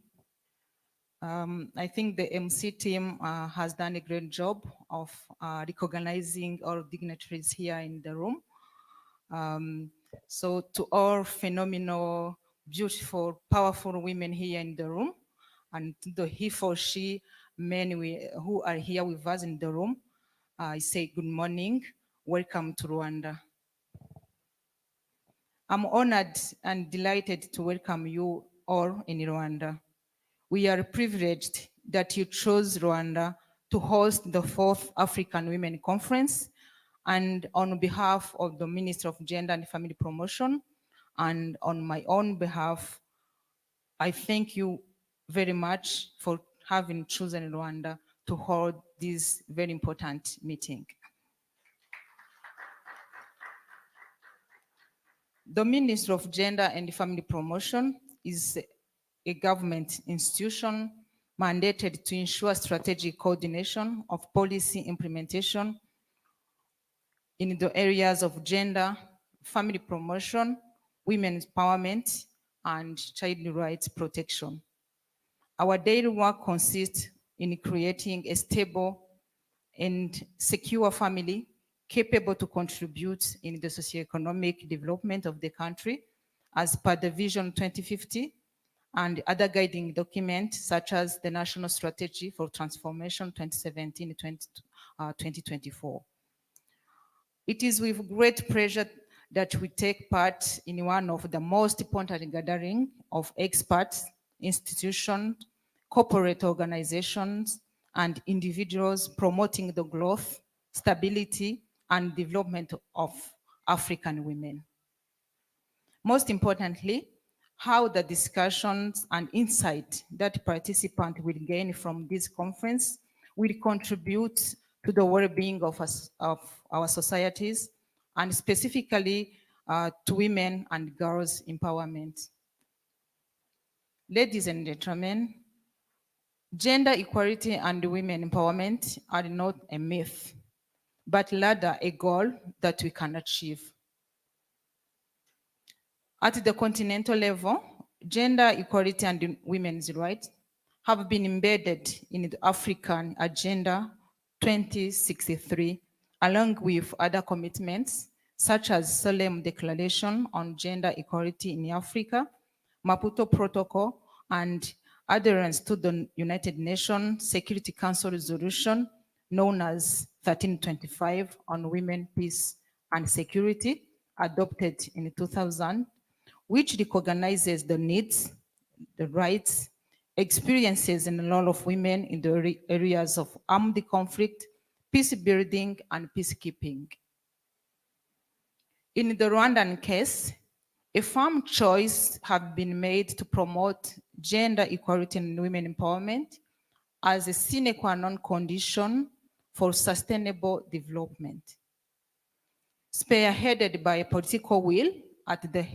I think the MC team has done a great job of recognizing all dignitaries here in the room. So to all phenomenal, beautiful, powerful women here in the room, and to the he for she men who are here with us in the room, I say good morning, welcome to Rwanda. I'm honored and delighted to welcome you all in Rwanda. We are privileged that you chose Rwanda to host the 4th African Women Conference, and on behalf of the Minister of Gender and Family Promotion and on my own behalf, I thank you very much for having chosen Rwanda to hold this very important meeting. The Ministry of Gender and Family Promotion is a government institution mandated to ensure strategic coordination of policy implementation in the areas of gender, family promotion, women's empowerment, and child rights protection. Our daily work consists in creating a stable and secure family capable to contribute in the socioeconomic development of the country as per the Vision 2050 and other guiding documents such as the National Strategy for Transformation 2017-2024. It is with great pleasure that we take part in one of the most important gatherings of experts, institutions, corporate organizations, and individuals promoting the growth, stability, and development of African women. Most importantly, how the discussions and insight that participants will gain from this conference will contribute to the well-being of our societies, and specifically to women and girls' empowerment. Ladies and gentlemen, gender equality and women empowerment are not a myth, but rather a goal that we can achieve. At the continental level, gender equality and women's rights have been embedded in the African Agenda 2063, along with other commitments such as Solemn Declaration on Gender Equality in Africa, Maputo Protocol, and adherence to the United Nations Security Council resolution known as 1325 on women, peace, and security, adopted in 2000, which recognizes the needs, the rights, experiences, and the role of women in the areas of armed conflict, peace building, and peacekeeping. In the Rwandan case, a firm choice has been made to promote gender equality and women empowerment as a sine qua non condition for sustainable development. Spearheaded by a political will at the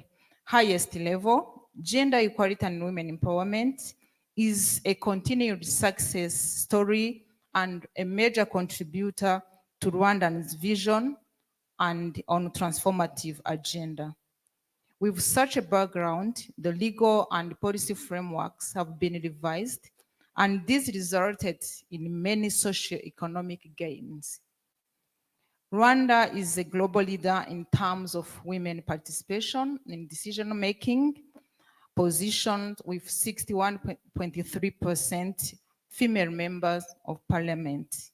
highest level, gender equality and women empowerment is a continued success story and a major contributor to Rwandan's vision and on transformative agenda. With such a background, the legal and policy frameworks have been revised, and this resulted in many socio-economic gains. Rwanda is a global leader in terms of women participation in decision-making, positioned with 61.3% female members of parliament,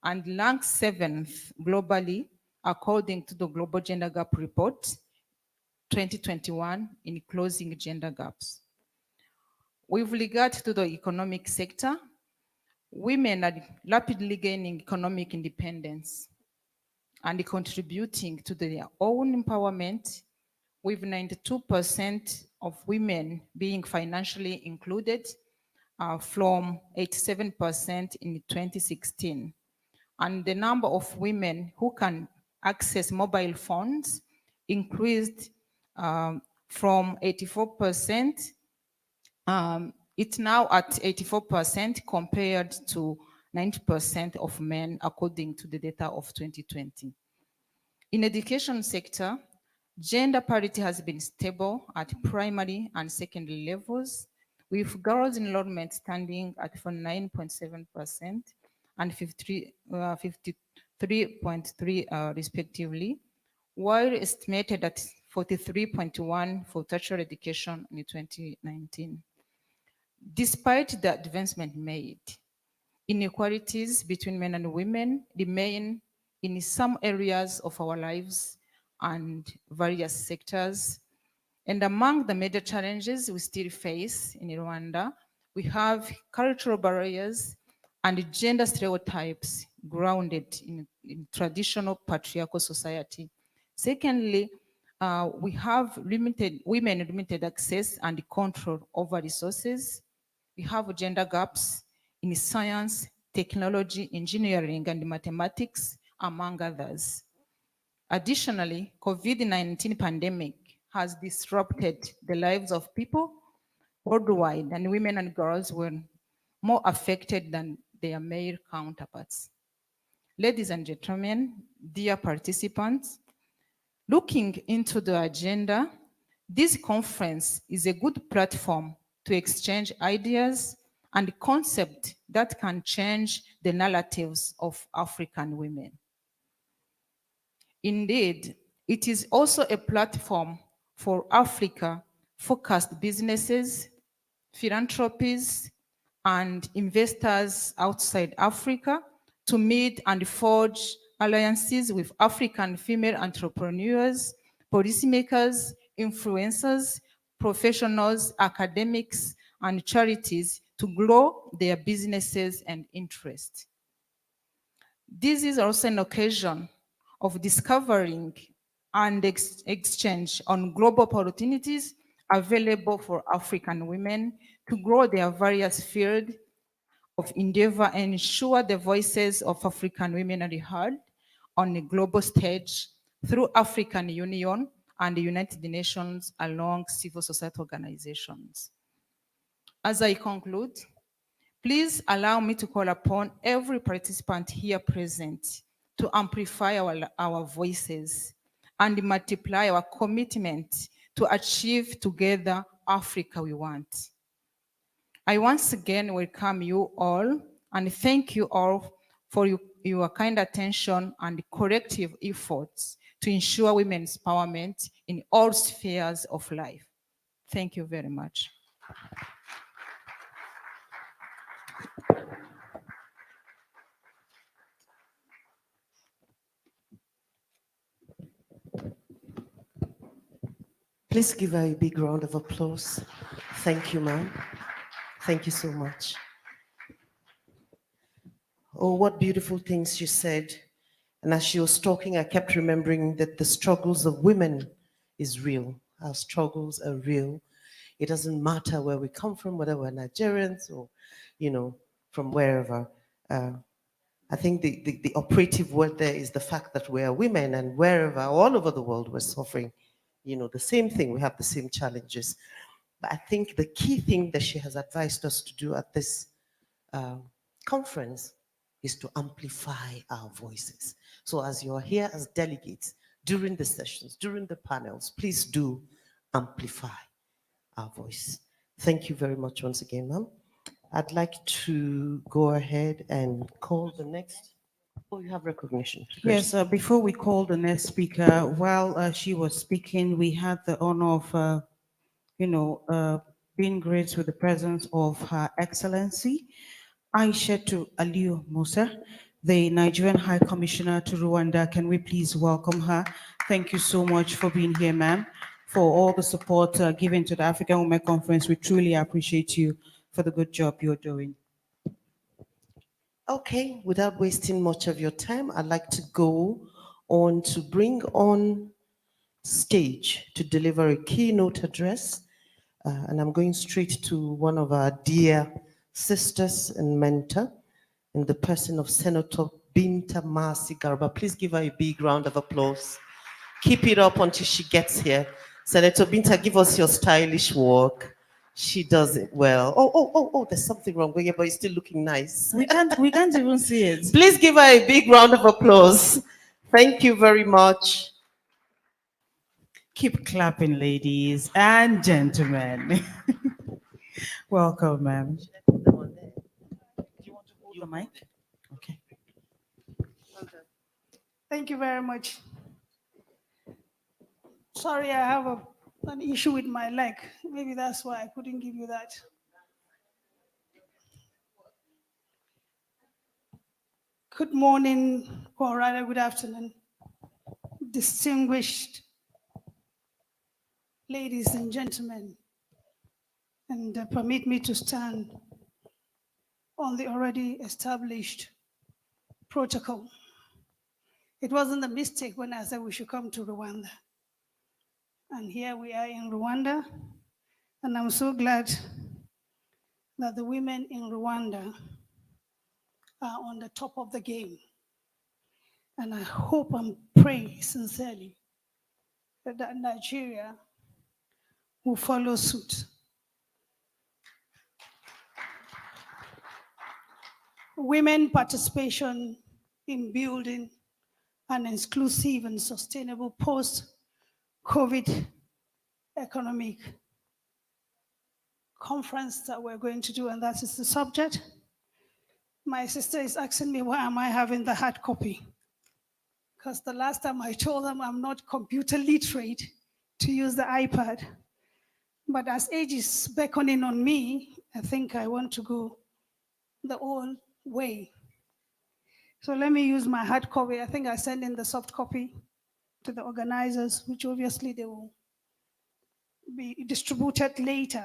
and ranks 7th globally according to the Global Gender Gap Report 2021 in closing gender gaps. With regard to the economic sector, women are rapidly gaining economic independence and contributing to their own empowerment, with 92% of women being financially included from 87% in 2016. And the number of women who can access mobile phones increased from 84%. It's now at 84% compared to 90% of men, according to the data of 2020. In education sector, gender parity has been stable at primary and secondary levels, with girls' enrollment standing at 49.7% and 53.3% respectively, while estimated at 43.1% for tertiary education in 2019. Despite the advancement made, inequalities between men and women remain in some areas of our lives and various sectors. And among the major challenges we still face in Rwanda, we have cultural barriers and gender stereotypes grounded in traditional patriarchal society. Secondly, we have limited access and control over resources. We have gender gaps in science, technology, engineering, and mathematics, among others. Additionally, COVID-19 pandemic has disrupted the lives of people worldwide, and women and girls were more affected than their male counterparts. Ladies and gentlemen, dear participants, looking into the agenda, this conference is a good platform to exchange ideas and concepts that can change the narratives of African women. Indeed, it is also a platform for Africa-focused businesses, philanthropies, and investors outside Africa to meet and forge alliances with African female entrepreneurs, policymakers, influencers, professionals, academics, and charities to grow their businesses and interests. This is also an occasion of discovering and exchange on global opportunities available for African women to grow their various fields of endeavor and ensure the voices of African women are heard on a global stage through African Union and the United Nations along civil society organizations. As I conclude, please allow me to call upon every participant here present to amplify our voices and multiply our commitment to achieve together Africa we want. I once again welcome you all and thank you all for your kind attention and collective efforts to ensure women's empowerment in all spheres of life. Thank you very much. Please give her a big round of applause. Thank you, ma'am. Thank you so much. Oh, what beautiful things she said. And as she was talking, I kept remembering that the struggles of women is real. Our struggles are real. It doesn't matter where we come from, whether we're Nigerians or, from wherever. I think the operative word there is the fact that we are women, and wherever, all over the world, we're suffering, the same thing. We have the same challenges. But I think the key thing that she has advised us to do at this conference is to amplify our voices. So as you're here as delegates during the sessions, during the panels, please do amplify our voice. Thank you very much once again, ma'am. I'd like to go ahead and call the next. Oh, you have recognition. Great. Yes, before we call the next speaker, while she was speaking, we had the honor of, being graced with the presence of Her Excellency Aishatu Aliu Musa, the Nigerian High Commissioner to Rwanda. Can we please welcome her? Thank you so much for being here, ma'am, for all the support given to the African Women Conference. We truly appreciate you for the good job you're doing. Okay, without wasting much of your time, I'd like to go on to bring on stage to deliver a keynote address. And I'm going straight to one of our dear sisters and mentor in the person of Senator Binta Masi Garba. Please give her a big round of applause. Keep it up until she gets here. Senator Binta, give us your stylish walk. She does it well. Oh, there's something wrong with you, but you're still looking nice. We can't even see it. Please give her a big round of applause. Thank you very much. Keep clapping, ladies and gentlemen. Welcome, ma'am. Do you want to hold the mic? Okay. Thank you very much. Sorry, I have an issue with my leg. Maybe that's why I couldn't give you that. Good morning, or rather good afternoon, distinguished ladies and gentlemen, and permit me to stand on the already established protocol. It wasn't a mistake when I said we should come to Rwanda. And here we are in Rwanda, and I'm so glad that the women in Rwanda are on the top of the game. And I hope and pray sincerely that Nigeria will follow suit. Women participation in building an inclusive and sustainable post-COVID economic conference that we're going to do, and that is the subject. My sister is asking me, why am I having the hard copy? Because the last time I told them I'm not computer literate to use the iPad. But as age is beckoning on me, I think I want to go the old way. So let me use my hard copy. I think I sent in the soft copy to the organizers, which obviously they will be distributed later.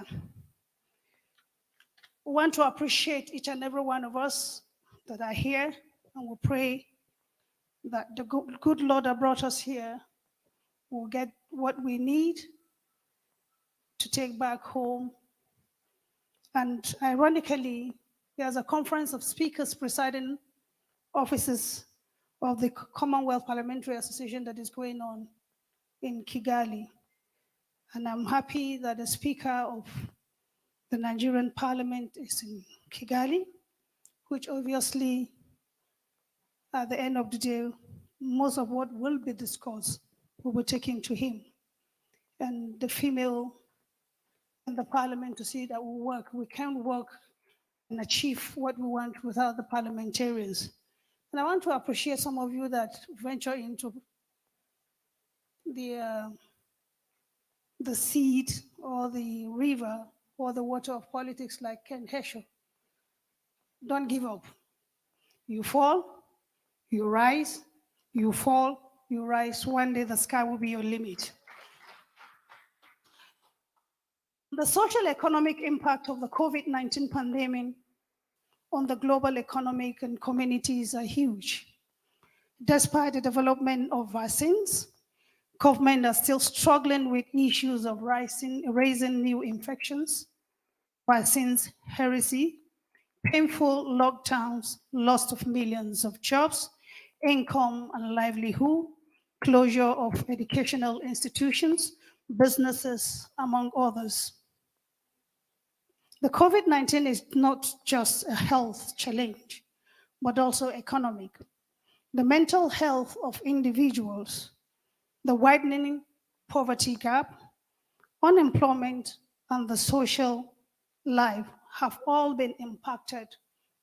We want to appreciate each and every one of us that are here, and we pray that the good Lord that brought us here will get what we need to take back home. And ironically, there's a conference of speakers presiding officers of the Commonwealth Parliamentary Association that is going on in Kigali. And I'm happy that the Speaker of the Nigerian Parliament is in Kigali, which obviously, at the end of the day, most of what will be discussed will be taken to him. And the female in the parliament to see that we can work and achieve what we want without the parliamentarians. And I want to appreciate some of you that venture into the seed or the river or the water of politics like Ken Hesher. Don't give up. You fall, you rise, you fall, you rise. One day the sky will be your limit. The social economic impact of the COVID-19 pandemic on the global economic and communities are huge. Despite the development of vaccines, government are still struggling with issues of raising new infections, vaccines heresy, painful lockdowns, loss of millions of jobs, income and livelihood, closure of educational institutions, businesses, among others. The COVID-19 is not just a health challenge, but also economic. The mental health of individuals, the widening poverty gap, unemployment, and the social life have all been impacted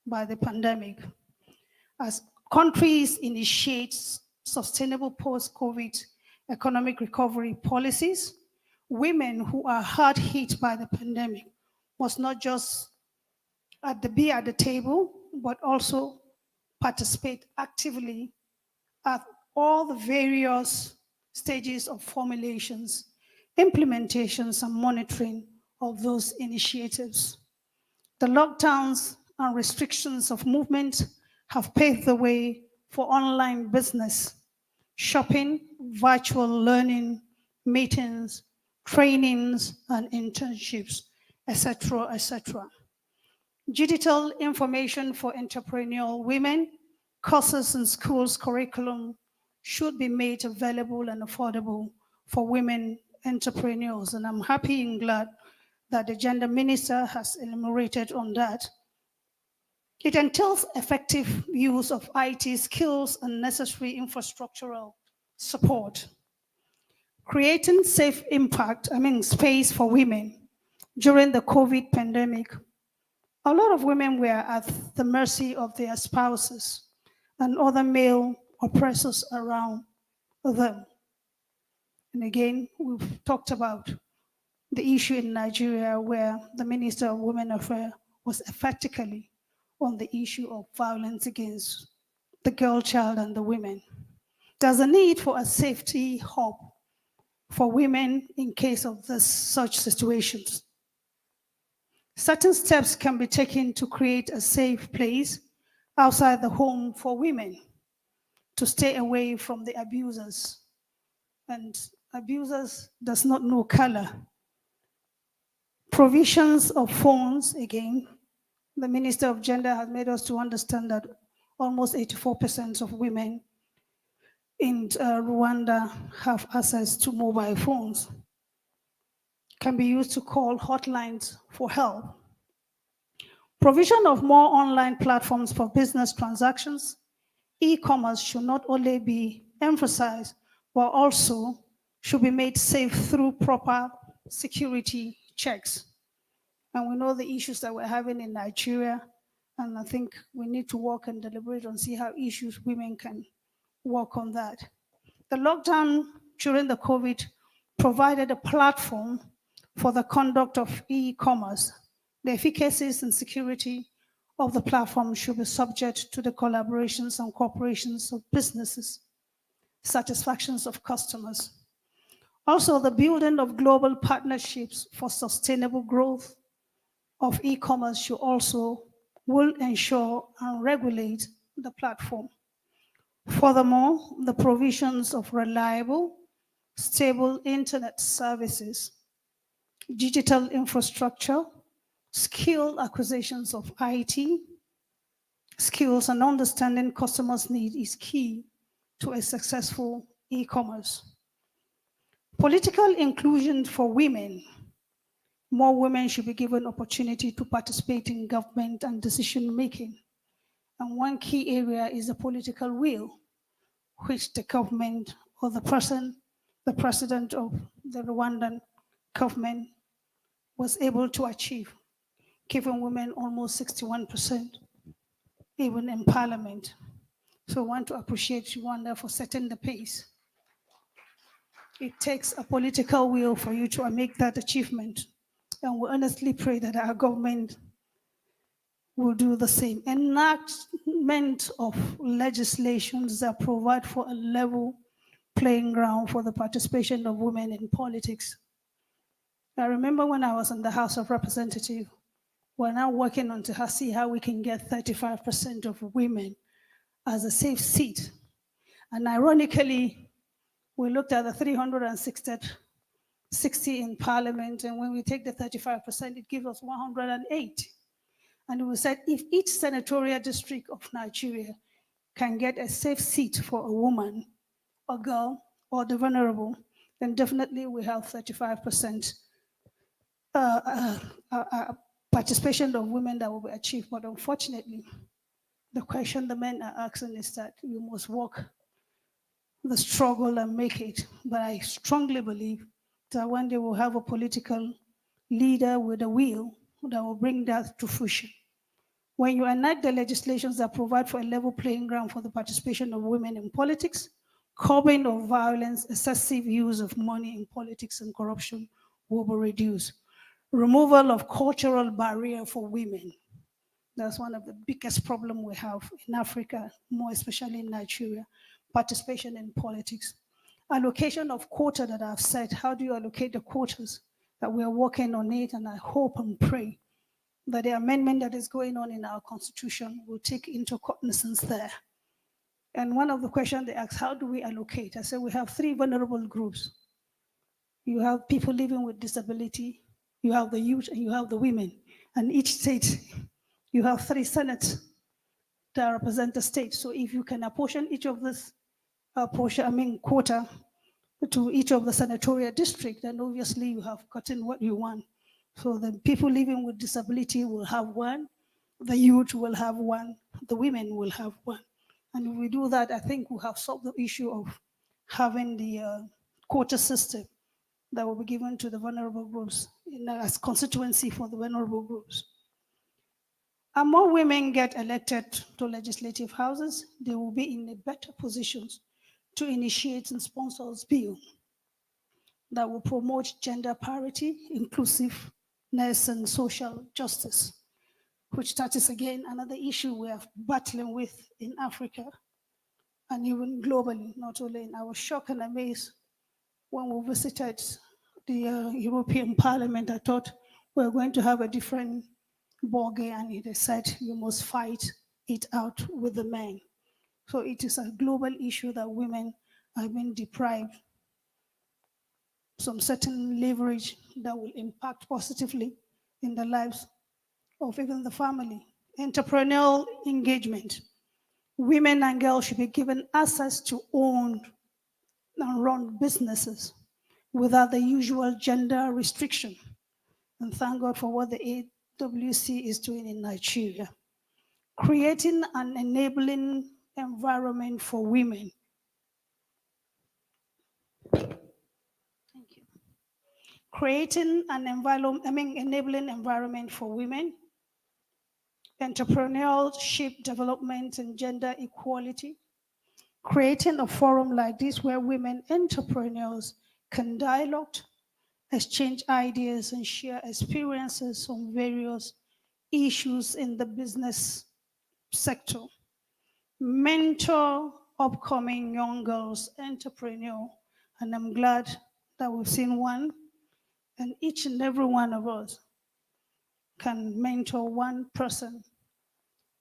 by the pandemic. As countries initiate sustainable post-COVID economic recovery policies, women who are hard hit by the pandemic must not just be at the table, but also participate actively at all the various stages of formulations, implementations, and monitoring of those initiatives. The lockdowns and restrictions of movement have paved the way for online business, shopping, virtual learning, meetings, trainings, and internships, etc., etc. Digital information for entrepreneurial women, courses in schools curriculum should be made available and affordable for women entrepreneurs. And I'm happy and glad that the gender minister has enumerated on that. It entails effective use of IT skills and necessary infrastructural support. Creating safe space for women during the COVID pandemic. A lot of women were at the mercy of their spouses and other male oppressors around them. And again, we've talked about the issue in Nigeria where the Minister of Women Affairs was emphatically on the issue of violence against the girl child and the women. There's a need for a safety hub for women in case of such situations. Certain steps can be taken to create a safe place outside the home for women to stay away from the abusers. And abusers does not know color. Provisions of phones, again, the Minister of Gender has made us to understand that almost 84% of women in Rwanda have access to mobile phones, can be used to call hotlines for help. Provision of more online platforms for business transactions, e-commerce should not only be emphasized, but also should be made safe through proper security checks. And we know the issues that we're having in Nigeria, and I think we need to work and deliberate and see how issues women can work on that. The lockdown during the COVID provided a platform for the conduct of e-commerce. The efficacies and security of the platform should be subject to the collaborations and cooperations of businesses, satisfactions of customers. Also, the building of global partnerships for sustainable growth of e-commerce will ensure and regulate the platform. Furthermore, the provisions of reliable, stable internet services, digital infrastructure, skill acquisitions of IT, skills and understanding customers' need is key to a successful e-commerce. Political inclusion for women. More women should be given opportunity to participate in government and decision making. And one key area is the political will, which the government or the president of the Rwandan government was able to achieve, giving women almost 61%, even in parliament. So I want to appreciate Rwanda for setting the pace. It takes a political will for you to make that achievement. And we honestly pray that our government will do the same. Enactment of legislations that provide for a level playing ground for the participation of women in politics. I remember when I was in the House of Representatives, we're now working on to see how we can get 35% of women as a safe seat. And ironically, we looked at the 360 in parliament, and when we take the 35%, it gives us 108. And we said if each senatorial district of Nigeria can get a safe seat for a woman, a girl, or the vulnerable, then definitely we have 35% participation of women that will be achieved. But unfortunately, The question the men are asking is that you must walk the struggle and make it. But I strongly believe that one day we'll have a political leader with a will that will bring that to fruition. When you enact the legislations that provide for a level playing ground for the participation of women in politics, curbing of violence, excessive use of money in politics, and corruption will be reduced. Removal of cultural barrier for women. That's one of the biggest problems we have in Africa, more especially in Nigeria. Participation in politics. Allocation of quota that I've said. How do you allocate the quotas? That we are working on it, and I hope and pray that the amendment that is going on in our constitution will take into cognizance there. And one of the questions they ask, how do we allocate? I said we have three vulnerable groups. You have people living with disability, you have the youth, and you have the women. And each state, you have three senates that represent the state. So if you can apportion each of this quota to each of the senatorial district, then obviously you have gotten what you want. So the people living with disability will have one, the youth will have one, the women will have one. And if we do that, I think we have solved the issue of having the quota system that will be given to the vulnerable groups as constituency for the vulnerable groups. And more women get elected to legislative houses, they will be in a better positions to initiate and sponsor bills that will promote gender parity, inclusiveness, and social justice, which that is again another issue we are battling with in Africa and even globally, not only in. I was shocked and amazed when we visited the European Parliament. I thought we were going to have a different ballgame, and they said you must fight it out with the men. So it is a global issue that women have been deprived some certain leverage that will impact positively in the lives of even the family. Entrepreneurial engagement. Women and girls should be given access to own and run businesses without the usual gender restriction. And thank God for what the AWC is doing in Nigeria. Creating an enabling environment for women. Thank you. Creating an enabling environment for women, entrepreneurship development and gender equality, creating a forum like this where women entrepreneurs can dialogue, exchange ideas, and share experiences on various issues in the business sector, mentor upcoming young girls entrepreneur, and I'm glad that we've seen one, and each and every one of us can mentor one person.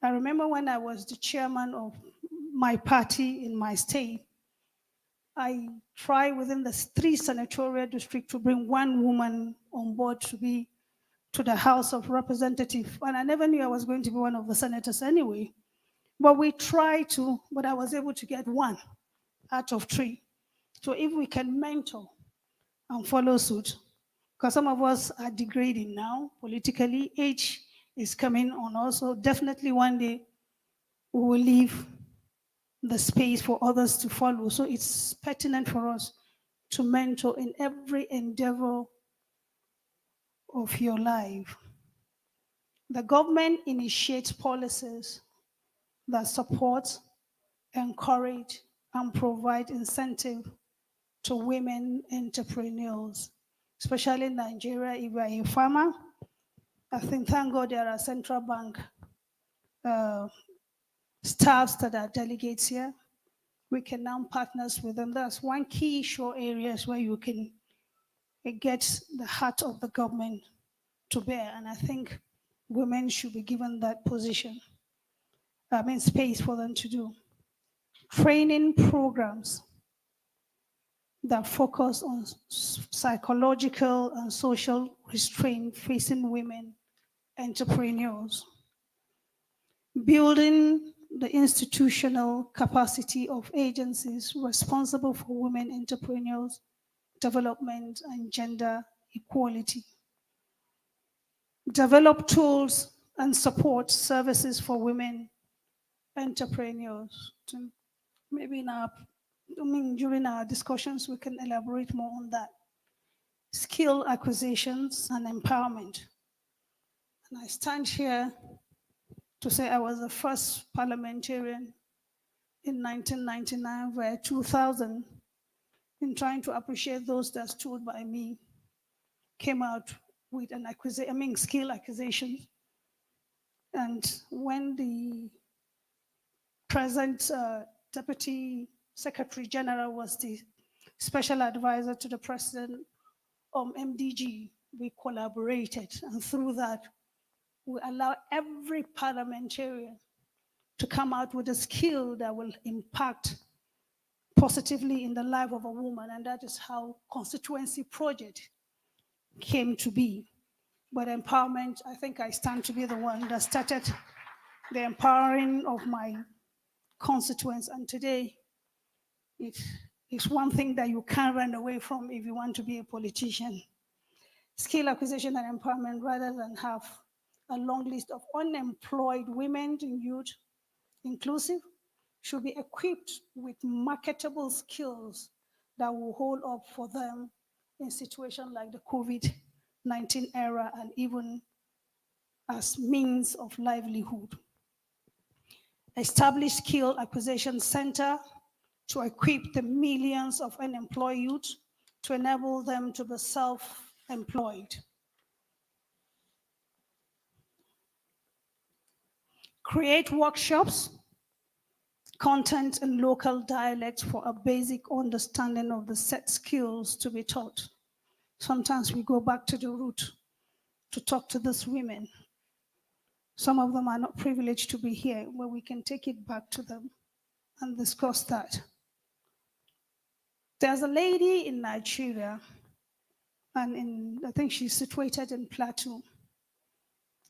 I remember when I was the chairman of my party in my state, I tried within the 3 senatorial districts to bring one woman on board to be to the House of Representatives. And I never knew I was going to be one of the senators anyway. But we tried to, but I was able to get 1 out of 3. So if we can mentor and follow suit, because some of us are degrading now politically, age is coming on also. Definitely one day we will leave the space for others to follow. So it's pertinent for us to mentor in every endeavor of your life. The government initiates policies that support, encourage, and provide incentive to women entrepreneurs, especially in Nigeria. If you are a farmer, I think, thank God, there are central bank staffs that are delegates here. We can now partners with them. That's one key issue areas where you can get the heart of the government to bear. And I think women should be given that position. Space for them to do. Training programs that focus on psychological and social restraint facing women entrepreneurs. Building the institutional capacity of agencies responsible for women entrepreneurs, development, and gender equality. Develop tools and support services for women entrepreneurs. Maybe during our discussions, we can elaborate more on that. Skill acquisitions and empowerment. And I stand here to say I was the first parliamentarian in 1999, where 2000, in trying to appreciate those that stood by me, came out with an skill acquisition. And when the present Deputy Secretary General was the special advisor to the President MDG, we collaborated. And through that, we allow every parliamentarian to come out with a skill that will impact positively in the life of a woman. And that is how constituency project came to be. But empowerment, I think I stand to be the one that started the empowering of my constituents. And today, it's one thing that you can't run away from if you want to be a politician. Skill acquisition and empowerment, rather than have a long list of unemployed women and youth, inclusive, should be equipped with marketable skills that will hold up for them in situations like the COVID-19 era, and even as means of livelihood. Establish skill acquisition center to equip the millions of unemployed youth to enable them to be self-employed. Create workshops, content in local dialects for a basic understanding of the set skills to be taught. Sometimes we go back to the root to talk to these women. Some of them are not privileged to be here, where we can take it back to them and discuss that. There's a lady in Nigeria, and I think she's situated in Plateau,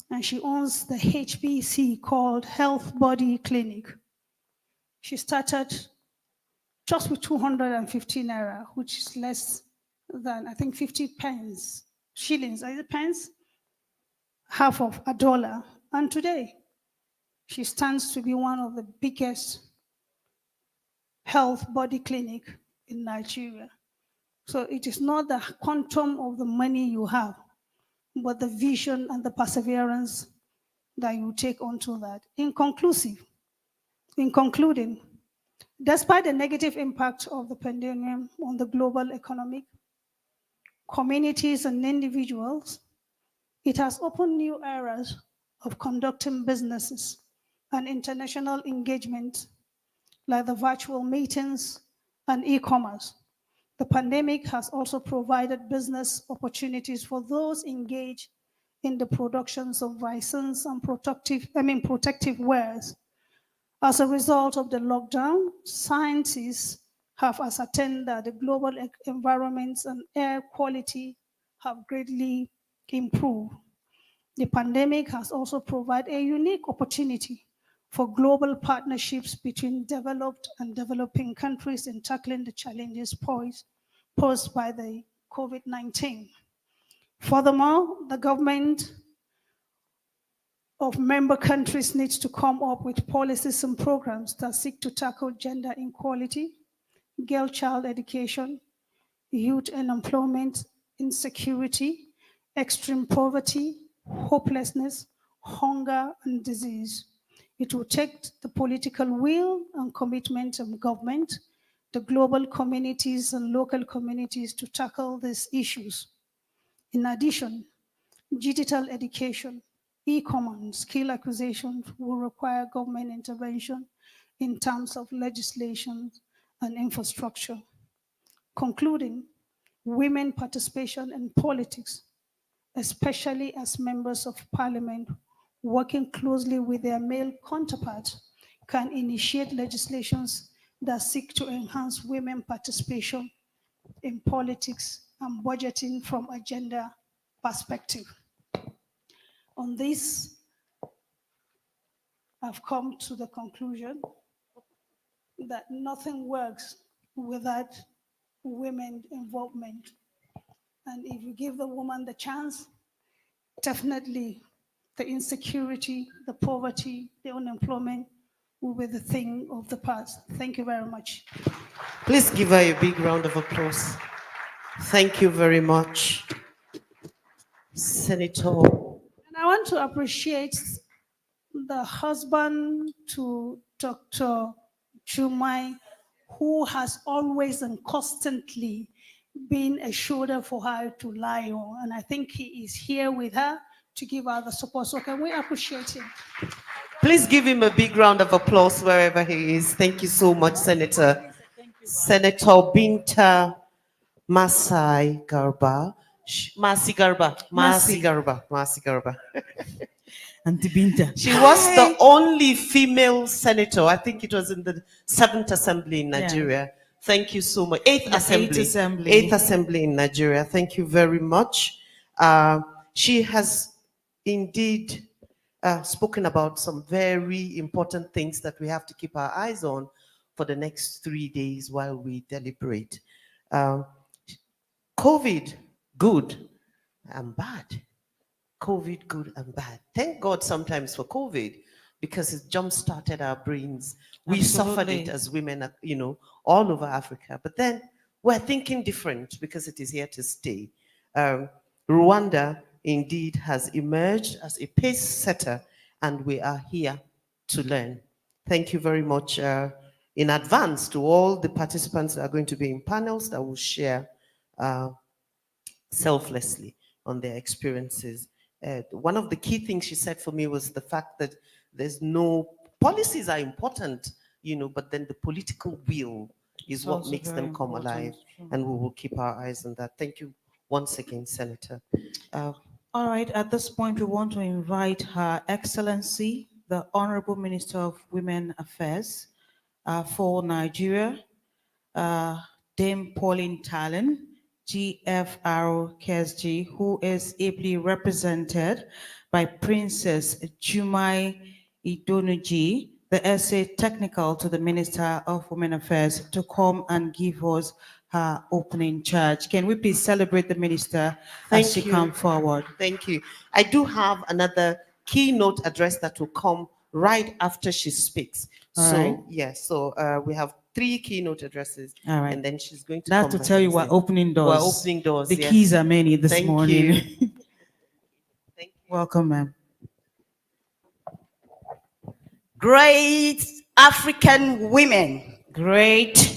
and she owns the HBC called Health Body Clinic. She started just with 250 naira, which is less than, I think, 50 pence, shillings, is it pence? Half of a dollar. And today, she stands to be one of the biggest health body clinic in Nigeria. So it is not the quantum of the money you have, but the vision and the perseverance that you take onto that. In concluding, despite the negative impact of the pandemic on the global economic, communities and individuals, it has opened new eras of conducting businesses and international engagement, like the virtual meetings and e-commerce. The pandemic has also provided business opportunities for those engaged in the productions of vaccines and protective wares. As a result of the lockdown, scientists have ascertained that the global environments and air quality have greatly improved. The pandemic has also provided a unique opportunity for global partnerships between developed and developing countries in tackling the challenges posed by the COVID-19. Furthermore, the government of member countries needs to come up with policies and programs that seek to tackle gender inequality, girl-child education, youth unemployment, insecurity, extreme poverty, hopelessness, hunger, and disease. It will take the political will and commitment of government, the global communities and local communities to tackle these issues. In addition, digital education, e-commerce, skill acquisition will require government intervention in terms of legislation and infrastructure. Concluding, women participation in politics, especially as members of parliament, working closely with their male counterparts, can initiate legislations that seek to enhance women participation in politics and budgeting from a gender perspective. On this, I've come to the conclusion that nothing works without women involvement. And if you give the woman the chance, definitely the insecurity, the poverty, the unemployment will be the thing of the past. Thank you very much. Please give her a big round of applause. Thank you very much, Senator. And I want to appreciate the husband to Dr. Jumai, who has always and constantly been a shoulder for her to lie on. And I think he is here with her to give her the support. So can we appreciate him? Please give him a big round of applause wherever he is. Thank you so much, Senator. Senator Binta Masai Garba. Masi Garba. Masi Garba. Masi Garba. Auntie Binta. She was the only female senator. I think it was in the 7th Assembly in Nigeria. Thank you so much. 8th Assembly. 8th Assembly. 8th Assembly in Nigeria. Thank you very much. She has indeed spoken about some very important things that we have to keep our eyes on for the next 3 days while we deliberate. COVID, good and bad. COVID, good and bad. Thank God sometimes for COVID because it jump-started our brains. We suffered it as women, all over Africa. But then we're thinking different because it is here to stay. Rwanda indeed has emerged as a pace setter, and we are here to learn. Thank you very much in advance to all the participants that are going to be in panels that will share selflessly on their experiences. One of the key things she said for me was the fact that there's no policies are important, but then the political will is what makes them come alive, and we will keep our eyes on that. Thank you once again, Senator. All right, at this point, we want to invite Her Excellency, the Honorable Minister of Women Affairs for Nigeria, Dame Pauline Talon, GFR KSG, who is ably represented by Princess Jumai Idonuji, the SA Technical to the Minister of Women Affairs, to come and give us her opening charge. Can we please celebrate the Minister as she comes forward? Thank you. I do have another keynote address that will come right after she speaks. So we have 3 keynote addresses, and then she's going to come. That's to tell you we're opening doors. We're opening doors. The keys are many this morning. You. Thank you. Welcome, ma'am. Great African women. Great.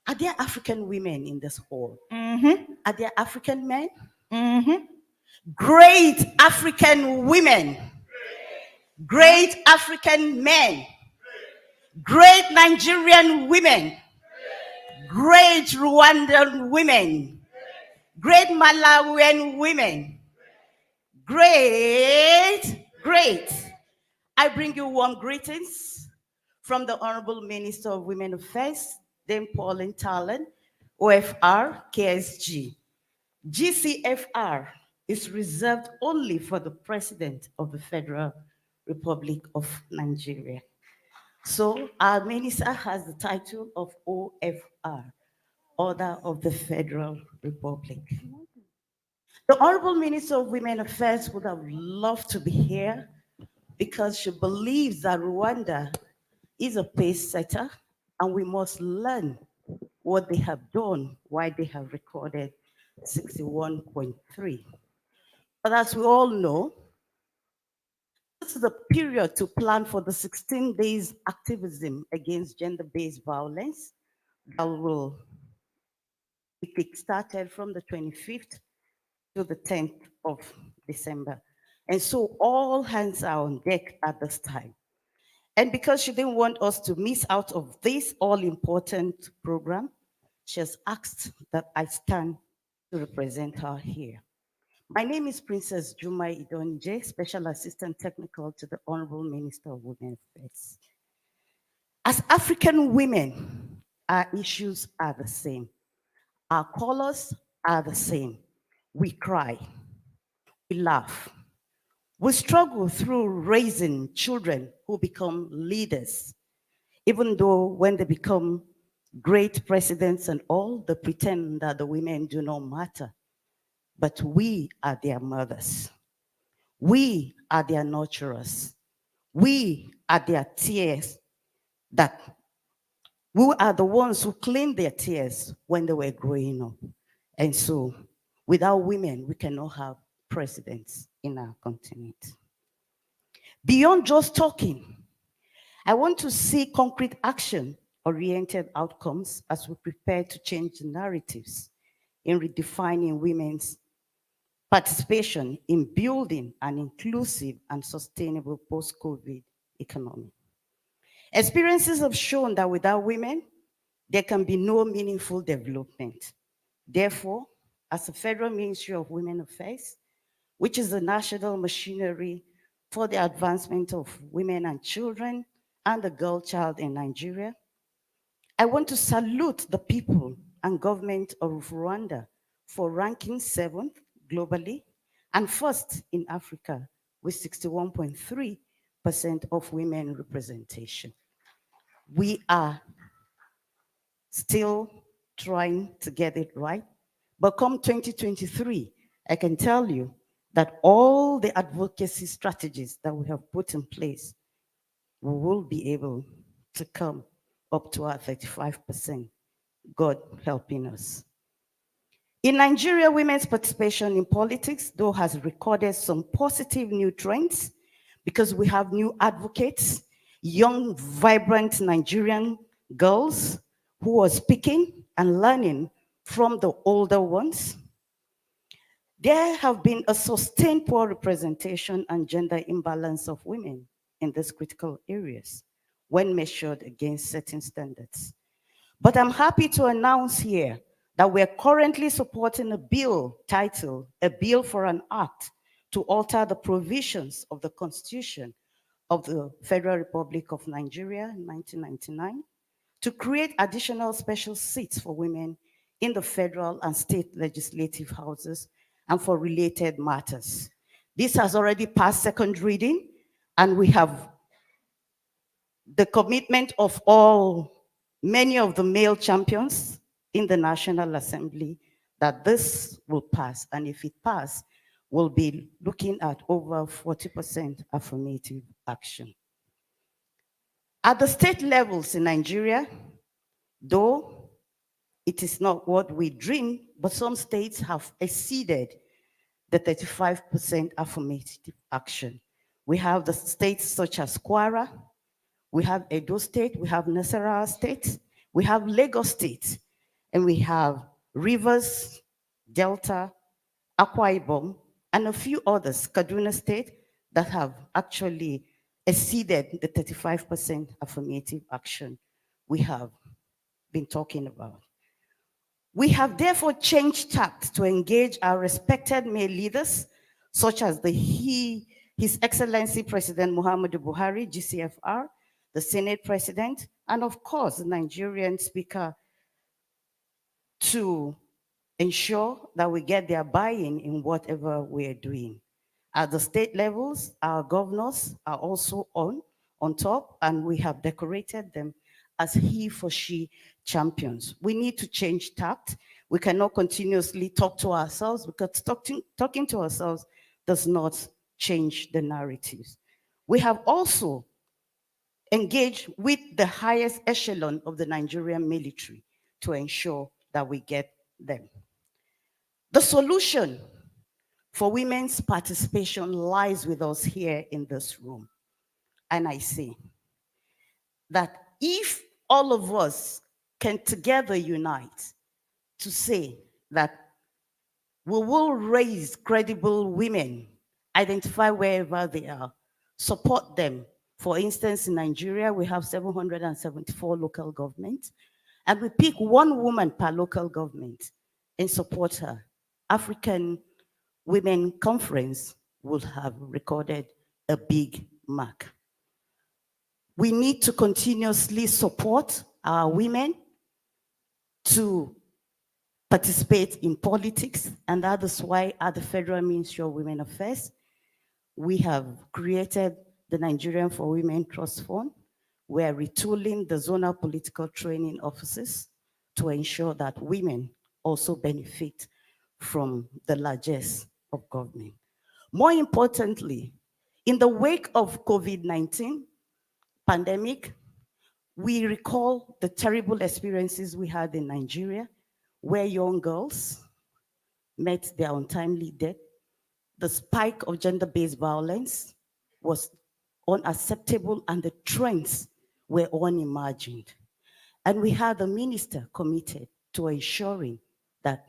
Are there African women in this hall? Mm-hmm. Are there African men? Mm-hmm. Great African women. Great African men. Great Nigerian women. Great Rwandan women. Great Malawian women. Great. I bring you warm greetings from the Honorable Minister of Women Affairs, Dame Pauline Talon, OFR, KSG. GCFR is reserved only for the President of the Federal Republic of Nigeria. So our minister has the title of OFR, Order of the Federal Republic. The Honorable Minister of Women Affairs would have loved to be here because she believes that Rwanda is a pace setter and we must learn what they have done, why they have recorded 61.3. But as we all know, this is a period to plan for the 16 days activism against gender-based violence that will be kick-started from the 25th to the 10th of December. And so all hands are on deck at this time. And because she didn't want us to miss out of this all-important program, she has asked that I stand to represent her here. My name is Princess Jumai Idonje, Special Assistant Technical to the Honorable Minister of Women Affairs. As African women, our issues are the same. Our colors are the same. We cry, we laugh. We struggle through raising children who become leaders, even though when they become great presidents and all, they pretend that the women do not matter. But we are their mothers. We are their nurturers. We are their tears that we are the ones who cleaned their tears when they were growing up. And so without women, we cannot have presidents in our continent. Beyond just talking, I want to see concrete action-oriented outcomes as we prepare to change the narratives in redefining women's participation in building an inclusive and sustainable post-COVID economy. Experiences have shown that without women, there can be no meaningful development. Therefore, as the Federal Ministry of Women Affairs, which is the national machinery for the advancement of women and children and the girl child in Nigeria, I want to salute the people and government of Rwanda for ranking 7th globally and first in Africa with 61.3% of women representation. We are still trying to get it right, but come 2023, I can tell you that all the advocacy strategies that we have put in place, we will be able to come up to our 35%, God helping us. In Nigeria, women's participation in politics, though, has recorded some positive new trends because we have new advocates, young, vibrant Nigerian girls who are speaking and learning from the older ones. There have been a sustained poor representation and gender imbalance of women in these critical areas when measured against certain standards. But I'm happy to announce here that we're currently supporting a bill titled, A Bill for an Act to Alter the Provisions of the Constitution of the Federal Republic of Nigeria in 1999 to create additional special seats for women in the federal and state legislative houses and for related matters. This has already passed second reading, and we have the commitment of many of the male champions in the National Assembly that this will pass. And if it passes, we'll be looking at over 40% affirmative action. At the state levels in Nigeria, though it is not what we dream, but some states have exceeded the 35% affirmative action. We have the states such as Kwara, we have Edo State, we have Nasarawa State, we have Lagos State, and we have Rivers, Delta, Akwa Ibom, and a few others, Kaduna State, that have actually exceeded the 35% affirmative action we have been talking about. We have therefore changed tact to engage our respected male leaders, such as His Excellency President Muhammadu Buhari, GCFR, the Senate President, and of course, the Nigerian Speaker, to ensure that we get their buy-in in whatever we are doing. At the state levels, our governors are also on top, and we have decorated them as he for she champions. We need to change tact. We cannot continuously talk to ourselves because talking to ourselves does not change the narratives. We have also engaged with the highest echelon of the Nigerian military to ensure that we get them. The solution for women's participation lies with us here in this room. And I say that if all of us can together unite to say that we will raise credible women, identify wherever they are, support them. For instance, in Nigeria, we have 774 local governments, and we pick one woman per local government and support her. African Women Conference will have recorded a big mark. We need to continuously support our women to participate in politics, and that is why at the Federal Ministry of Women Affairs, we have created the Nigerian for Women Trust Fund. We are retooling the zonal political training offices to ensure that women also benefit from the largesse of government. More importantly, in the wake of COVID-19 pandemic, We recall the terrible experiences we had in Nigeria, where young girls met their untimely death. The spike of gender-based violence was unacceptable and the trends were unimagined. And we had a minister committed to ensuring that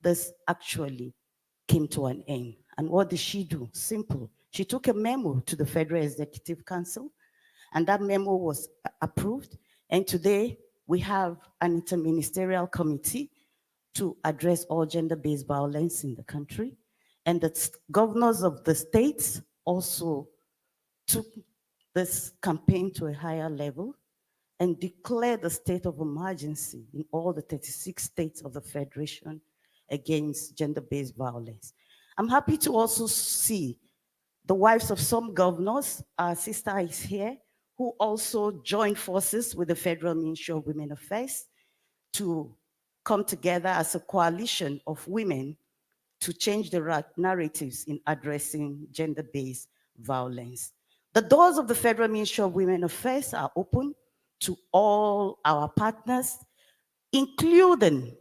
this actually came to an end. And what did she do? Simple. She took a memo to the Federal Executive Council, and that memo was approved. And today we have an interministerial committee to address all gender-based violence in the country. And the governors of the states also took this campaign to a higher level and declared the state of emergency in all the 36 states of the Federation against gender-based violence. I'm happy to also see the wives of some governors, our sister is here, who also joined forces with the Federal Ministry of Women Affairs to come together as a coalition of women to change the narratives in addressing gender-based violence. The doors of the Federal Ministry of Women Affairs are open to all our partners, including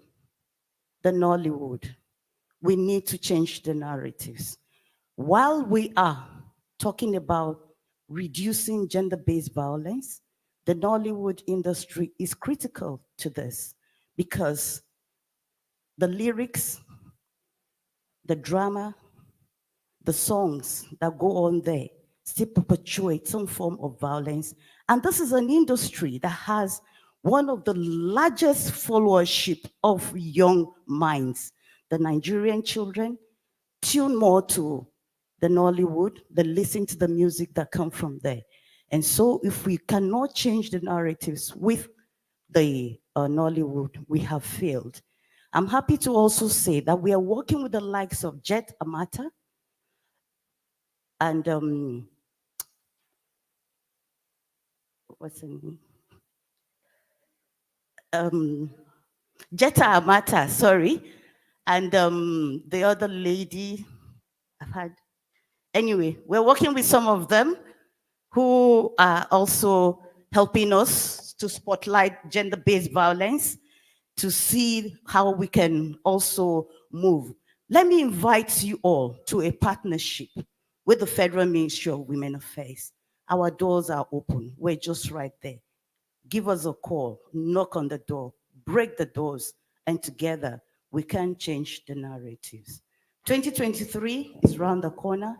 the Nollywood. We need to change the narratives. While we are talking about reducing gender-based violence, the Nollywood industry is critical to this because the lyrics, the drama, the songs that go on there still perpetuate some form of violence. And this is an industry that has one of the largest followership of young minds. The Nigerian children tune more to the Nollywood, they listen to the music that come from there. And so if we cannot change the narratives with the Nollywood, we have failed. I'm happy to also say that we are working with the likes of Jet Amata and what's her name? Jetta Amata, sorry, and the other lady, I've had, anyway, we're working with some of them who are also helping us to spotlight gender-based violence, to see how we can also move. Let me invite you all to a partnership with the Federal Ministry of Women Affairs. Our doors are open. We're just right there. Give us a call, knock on the door, break the doors, and together we can change the narratives. 2023 is round the corner.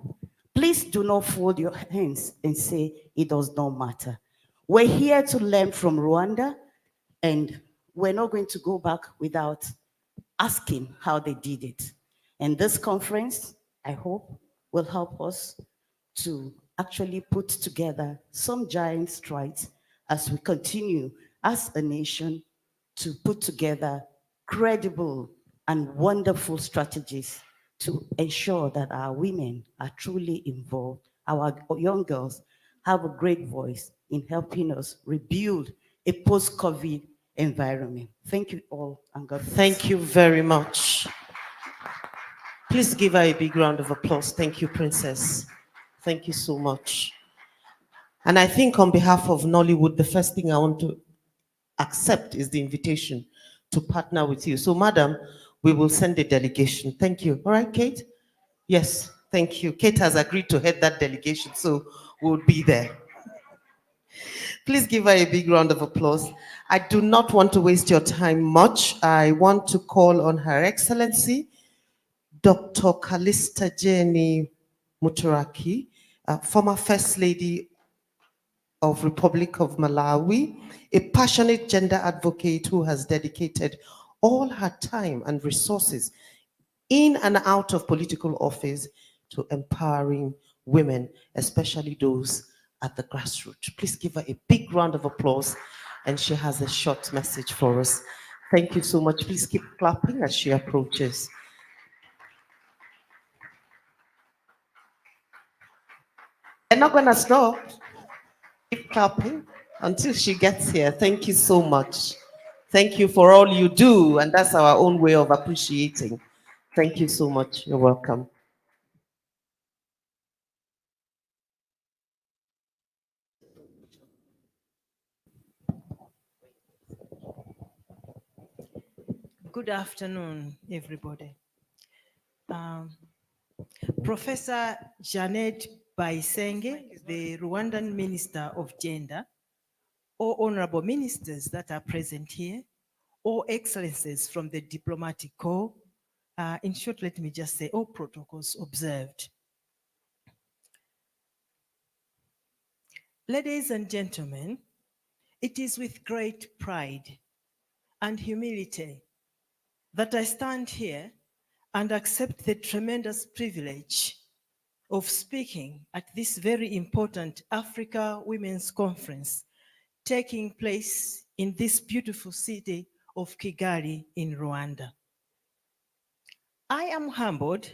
Please do not fold your hands and say it does not matter. We're here to learn from Rwanda, and we're not going to go back without asking how they did it. And this conference, I hope, will help us to actually put together some giant strides as we continue as a nation to put together credible and wonderful strategies to ensure that our women are truly involved, our young girls have a great voice in helping us rebuild a post-COVID environment. Thank you all, and God bless. Thank you very much. Please give her a big round of applause. Thank you, Princess. Thank you so much. And I think on behalf of Nollywood, the first thing I want to accept is the invitation to partner with you. So, madam, we will send a delegation. Thank you. All right, Kate? Yes, thank you. Kate has agreed to head that delegation, so we'll be there. Please give her a big round of applause. I do not want to waste your time much. I want to call on Her Excellency, Dr. Callista Jenny Muturaki, former First Lady of Republic of Malawi, a passionate gender advocate who has dedicated all her time and resources in and out of political office to empowering women, especially those at the grassroots. Please give her a big round of applause, and she has a short message for us. Thank you so much. Please keep clapping as she approaches. They're not going to stop. Keep clapping until she gets here. Thank you so much. Thank you for all you do, and that's our own way of appreciating. Thank you so much. You're welcome. Good afternoon, everybody. Professor Janet Baisenge, the Rwandan Minister of Gender, all honorable ministers that are present here, all excellencies from the diplomatic corps. In short, let me just say all protocols observed. Ladies and gentlemen, it is with great pride and humility that I stand here and accept the tremendous privilege of speaking at this very important Africa Women's Conference taking place in this beautiful city of Kigali in Rwanda. I am humbled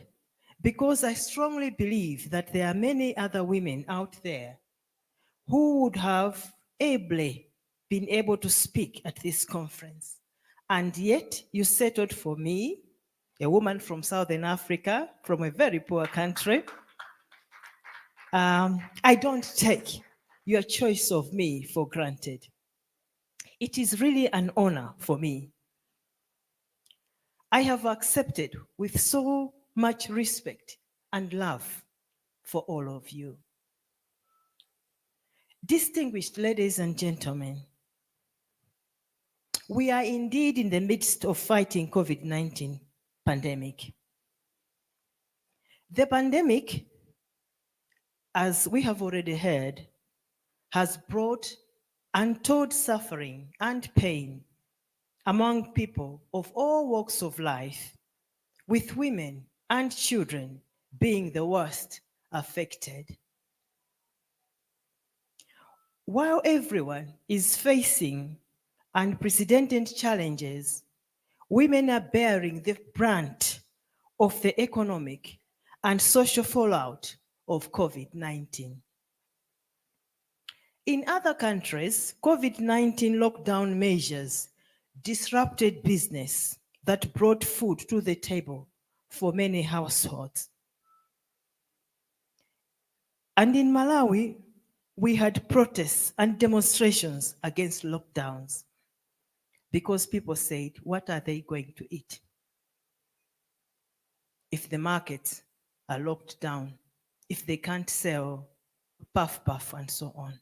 because I strongly believe that there are many other women out there who would have ably been able to speak at this conference. And yet you settled for me, a woman from Southern Africa, from a very poor country. I don't take your choice of me for granted. It is really an honor for me. I have accepted with so much respect and love for all of you. Distinguished ladies and gentlemen, we are indeed in the midst of fighting COVID-19 pandemic. The pandemic, as we have already heard, has brought untold suffering and pain among people of all walks of life, with women and children being the worst affected. While everyone is facing unprecedented challenges, women are bearing the brunt of the economic and social fallout of COVID-19. In other countries, COVID-19 lockdown measures disrupted business that brought food to the table for many households. And in Malawi, we had protests and demonstrations against lockdowns because people said, what are they going to eat if the markets are locked down, if they can't sell puff and so on?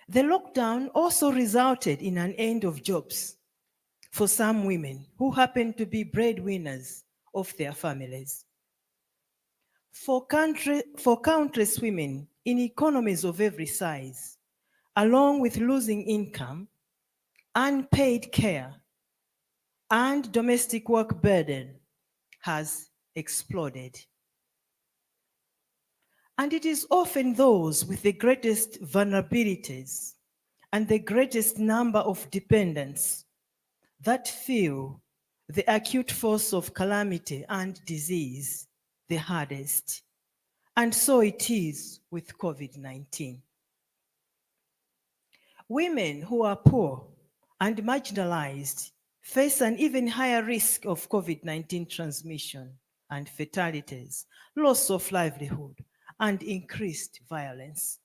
The lockdown also resulted in an end of jobs for some women who happen to be breadwinners of their families. For countless women in economies of every size, along with losing income, unpaid care, and domestic work burden has exploded. And it is often those with the greatest vulnerabilities and the greatest number of dependents that feel the acute force of calamity and disease the hardest. And so it is with COVID-19. Women who are poor and marginalized face an even higher risk of COVID-19 transmission and fatalities, loss of livelihood, and increased violence.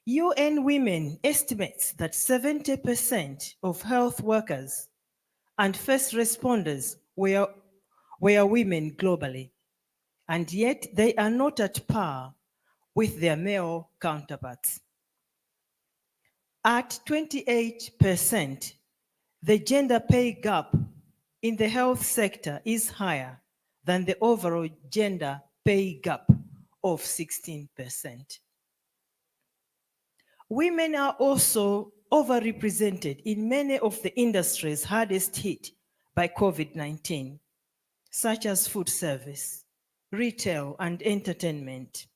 UN Women estimates that 70% of health workers and first responders were women globally, and yet they are not at par with their male counterparts. At 28%, the gender pay gap in the health sector is higher than the overall gender pay gap of 16%. Women are also overrepresented in many of the industries hardest hit by COVID-19, such as food service, retail, and entertainment.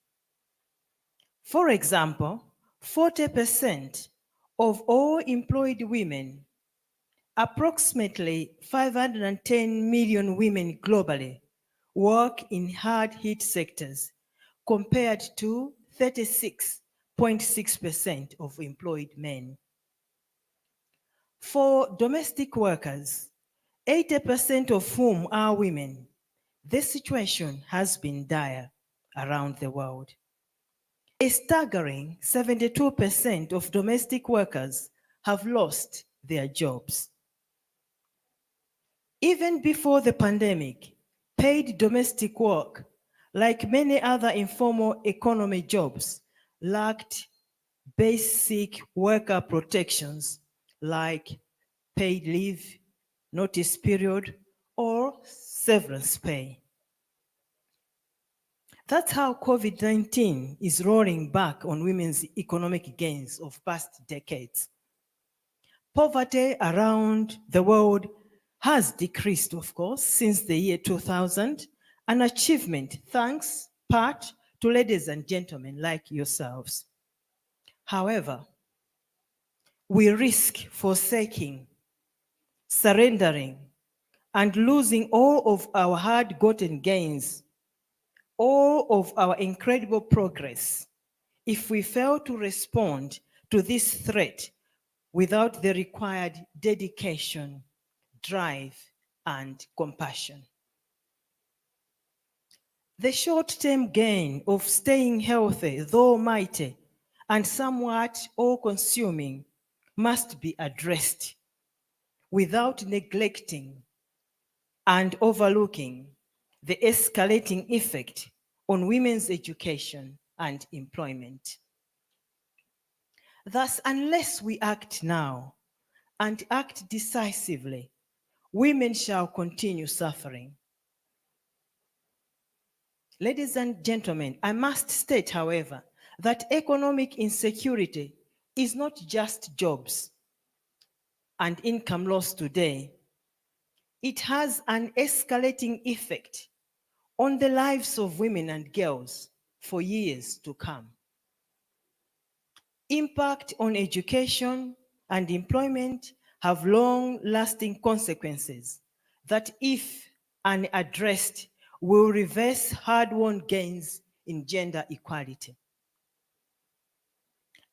For example, 40% of all employed women, approximately 510 million women globally, work in hard-hit sectors, compared to 36.6% of employed men. For domestic workers, 80% of whom are women, the situation has been dire around the world. A staggering 72% of domestic workers have lost their jobs. Even before the pandemic, paid domestic work, like many other informal economy jobs, lacked basic worker protections like paid leave, notice period, or severance pay. That's how COVID-19 is rolling back on women's economic gains of past decades. Poverty around the world has decreased, of course, since the year 2000, an achievement thanks part to ladies and gentlemen like yourselves. However, we risk forsaking, surrendering, and losing all of our hard-gotten gains, all of our incredible progress, if we fail to respond to this threat without the required dedication, drive, and compassion. The short-term gain of staying healthy, though mighty, and somewhat all-consuming, must be addressed without neglecting and overlooking the escalating effect on women's education and employment. Thus, unless we act now and act decisively, women shall continue suffering. Ladies and gentlemen, I must state, however, that economic insecurity is not just jobs and income loss today. It has an escalating effect on the lives of women and girls for years to come. Impact on education and employment have long-lasting consequences that, if unaddressed, will reverse hard-won gains in gender equality.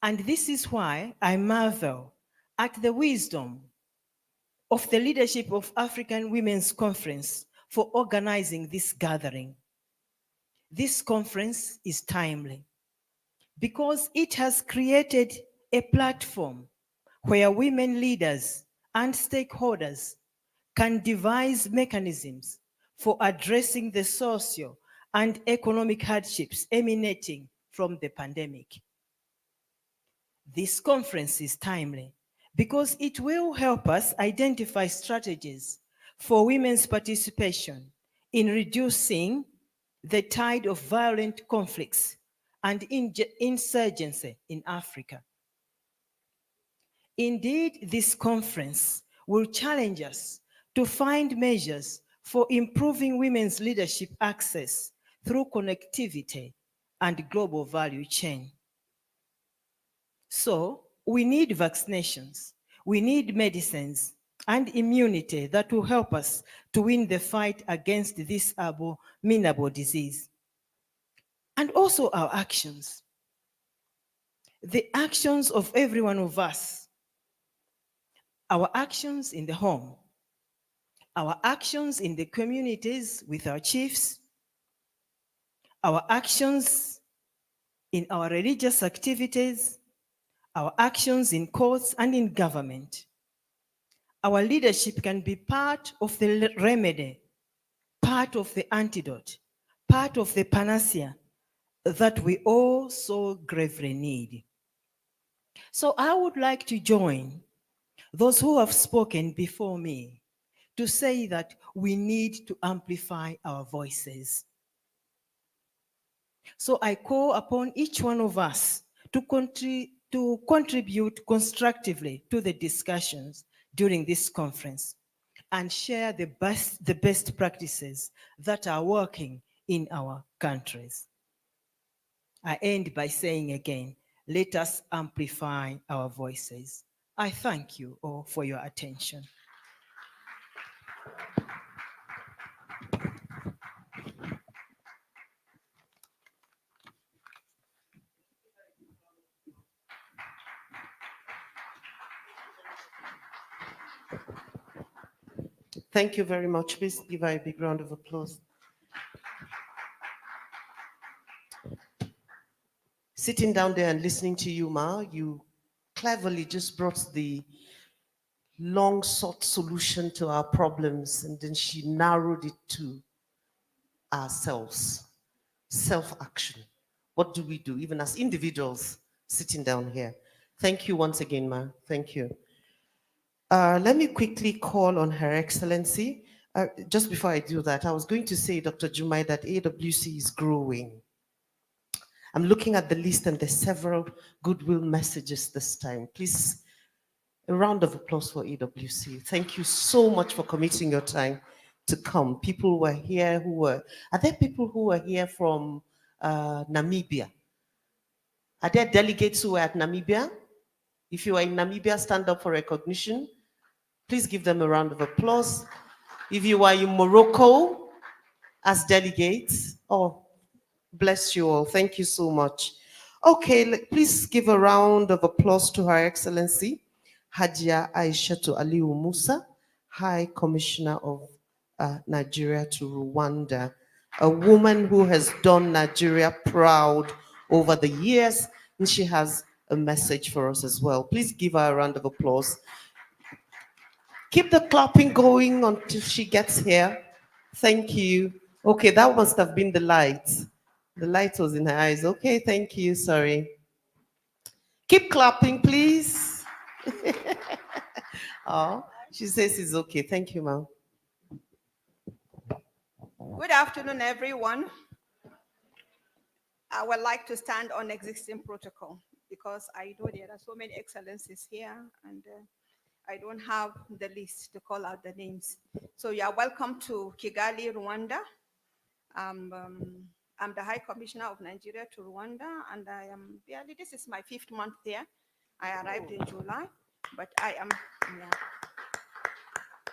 And this is why I marvel at the wisdom of the leadership of African Women's Conference for organizing this gathering. This conference is timely because it has created a platform where women leaders and stakeholders can devise mechanisms for addressing the social and economic hardships emanating from the pandemic. This conference is timely because it will help us identify strategies for women's participation in reducing the tide of violent conflicts and insurgency in Africa. Indeed, this conference will challenge us to find measures for improving women's leadership access through connectivity and global value chain. So, we need vaccinations, we need medicines and immunity that will help us to win the fight against this abominable disease. And also our actions. The actions of every one of us. Our actions in the home, our actions in the communities with our chiefs, our actions in our religious activities, our actions in courts and in government. Our leadership can be part of the remedy, part of the antidote, part of the panacea that we all so gravely need. So I would like to join those who have spoken before me to say that we need to amplify our voices. So I call upon each one of us to contribute constructively to the discussions during this conference and share the best practices that are working in our countries. I end by saying again, let us amplify our voices. I thank you all for your attention. Thank you very much. Please give her a big round of applause. Sitting down there and listening to you, Ma, you cleverly just brought the long sought solution to our problems, and then she narrowed it to ourselves. Self-action. What do we do, even as individuals sitting down here? Thank you once again, Ma. Thank you. Let me quickly call on Her Excellency. Just before I do that, I was going to say, Dr. Jumai, that AWC is growing. I'm looking at the list and there's several goodwill messages this time. Please, a round of applause for AWC. Thank you so much for committing your time to come. People were here are there people who were here from Namibia? Are there delegates who were at Namibia? If you are in Namibia, stand up for recognition. Please give them a round of applause. If you are in Morocco as delegates, oh, bless you all. Thank you so much. Okay, please give a round of applause to Her Excellency Hajia Aishatu Aliu Musa, High Commissioner of Nigeria to Rwanda, a woman who has done Nigeria proud over the years, and she has a message for us as well. Please give her a round of applause. Keep the clapping going until she gets here. Thank you. Okay, that must have been the light. The light was in her eyes. Okay, thank you. Sorry. Keep clapping, please. Oh, she says it's okay. Thank you, ma'am. Good afternoon, everyone. I would like to stand on existing protocol because I know there are so many excellencies here and I don't have the list to call out the names. So you are welcome to Kigali, Rwanda. I'm the High Commissioner of Nigeria to Rwanda, and this is my 5th month there. I arrived in July, but I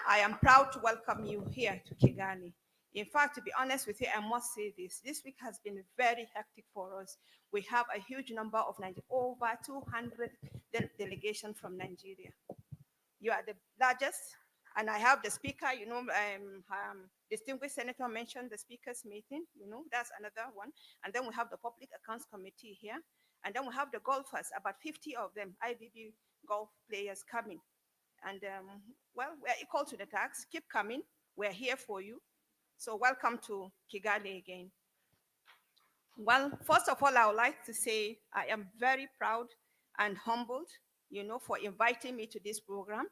am proud to welcome you here to Kigali. In fact, to be honest with you, I must say this week has been very hectic for us. We have a huge number of over 200 delegations from Nigeria. You are the largest, and I have the speaker, distinguished senator mentioned the speakers meeting, that's another one. And then we have the Public Accounts Committee here. And then we have the golfers, about 50 of them, IBB golf players coming. And we're equal to the task. Keep coming. We're here for you. So welcome to Kigali again. Well, first of all, I would like to say I am very proud and humbled, for inviting me to this program,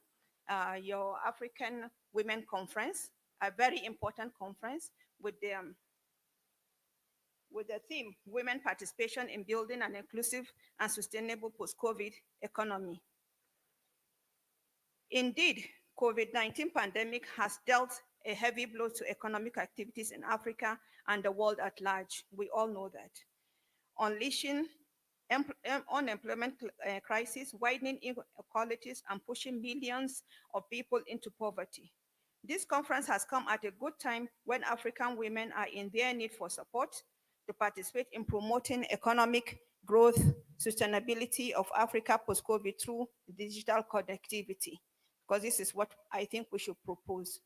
your African Women Conference, a very important conference with the theme, Women Participation in Building an Inclusive and Sustainable Post-COVID Economy. Indeed, COVID-19 pandemic has dealt a heavy blow to economic activities in Africa and the world at large. We all know that. Unleashing unemployment crisis, widening inequalities, and pushing millions of people into poverty. This conference has come at a good time when African women are in their need for support to participate in promoting economic growth, sustainability of Africa post-COVID through digital connectivity, because this is what I think we should propose.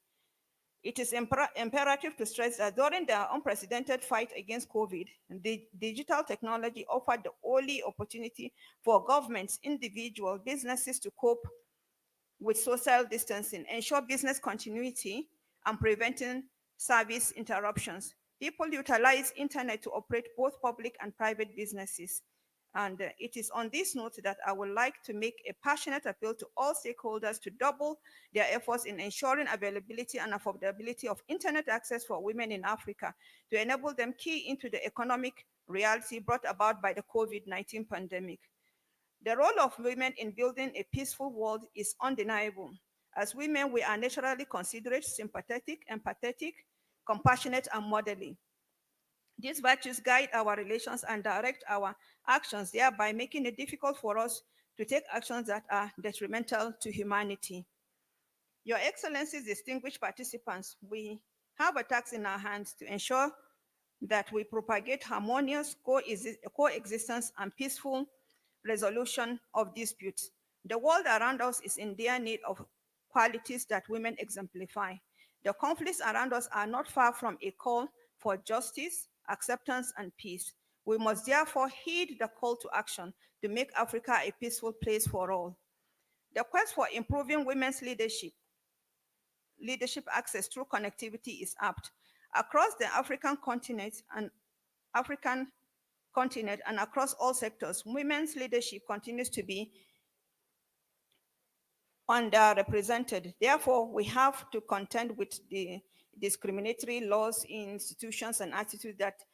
It is imperative to stress that during the unprecedented fight against COVID, the digital technology offered the only opportunity for governments, individuals, businesses to cope with social distancing, ensure business continuity, and preventing service interruptions. People utilize internet to operate both public and private businesses. And it is on this note that I would like to make a passionate appeal to all stakeholders to double their efforts in ensuring availability and affordability of internet access for women in Africa to enable them key into the economic reality brought about by the COVID-19 pandemic. The role of women in building a peaceful world is undeniable. As women, we are naturally considerate, sympathetic, empathetic, compassionate, and modeling. These virtues guide our relations and direct our actions, thereby making it difficult for us to take actions that are detrimental to humanity. Your Excellencies, distinguished participants, we have a task in our hands to ensure that we propagate harmonious coexistence and peaceful resolution of disputes. The world around us is in dire need of qualities that women exemplify. The conflicts around us are not far from a call for justice, acceptance, and peace. We must therefore heed the call to action to make Africa a peaceful place for all. The quest for improving women's leadership access through connectivity is apt. Across the African continent and across all sectors, women's leadership continues to be underrepresented. Therefore, we have to contend with the discriminatory laws, institutions, and attitudes that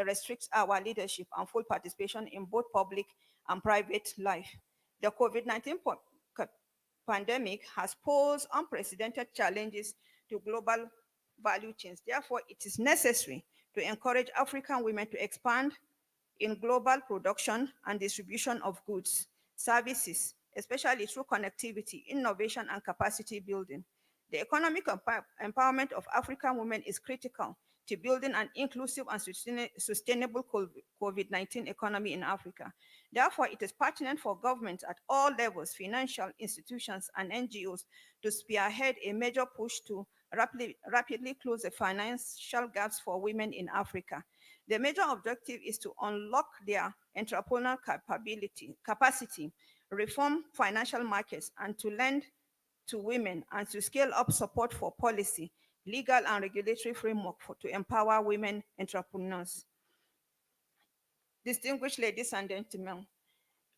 restrict our leadership and full participation in both public and private life. The COVID-19 pandemic has posed unprecedented challenges to global value chains. Therefore, it is necessary to encourage African women to expand in global production and distribution of goods, services, especially through connectivity, innovation, and capacity building. The economic empowerment of African women is critical to building an inclusive and sustainable COVID-19 economy in Africa. Therefore, it is pertinent for governments at all levels, financial institutions, and NGOs to spearhead a major push to rapidly close the financial gaps for women in Africa. The major objective is to unlock their entrepreneurial capacity, reform financial markets, and to lend to women and to scale up support for policy, legal and regulatory framework to empower women entrepreneurs. Distinguished ladies and gentlemen,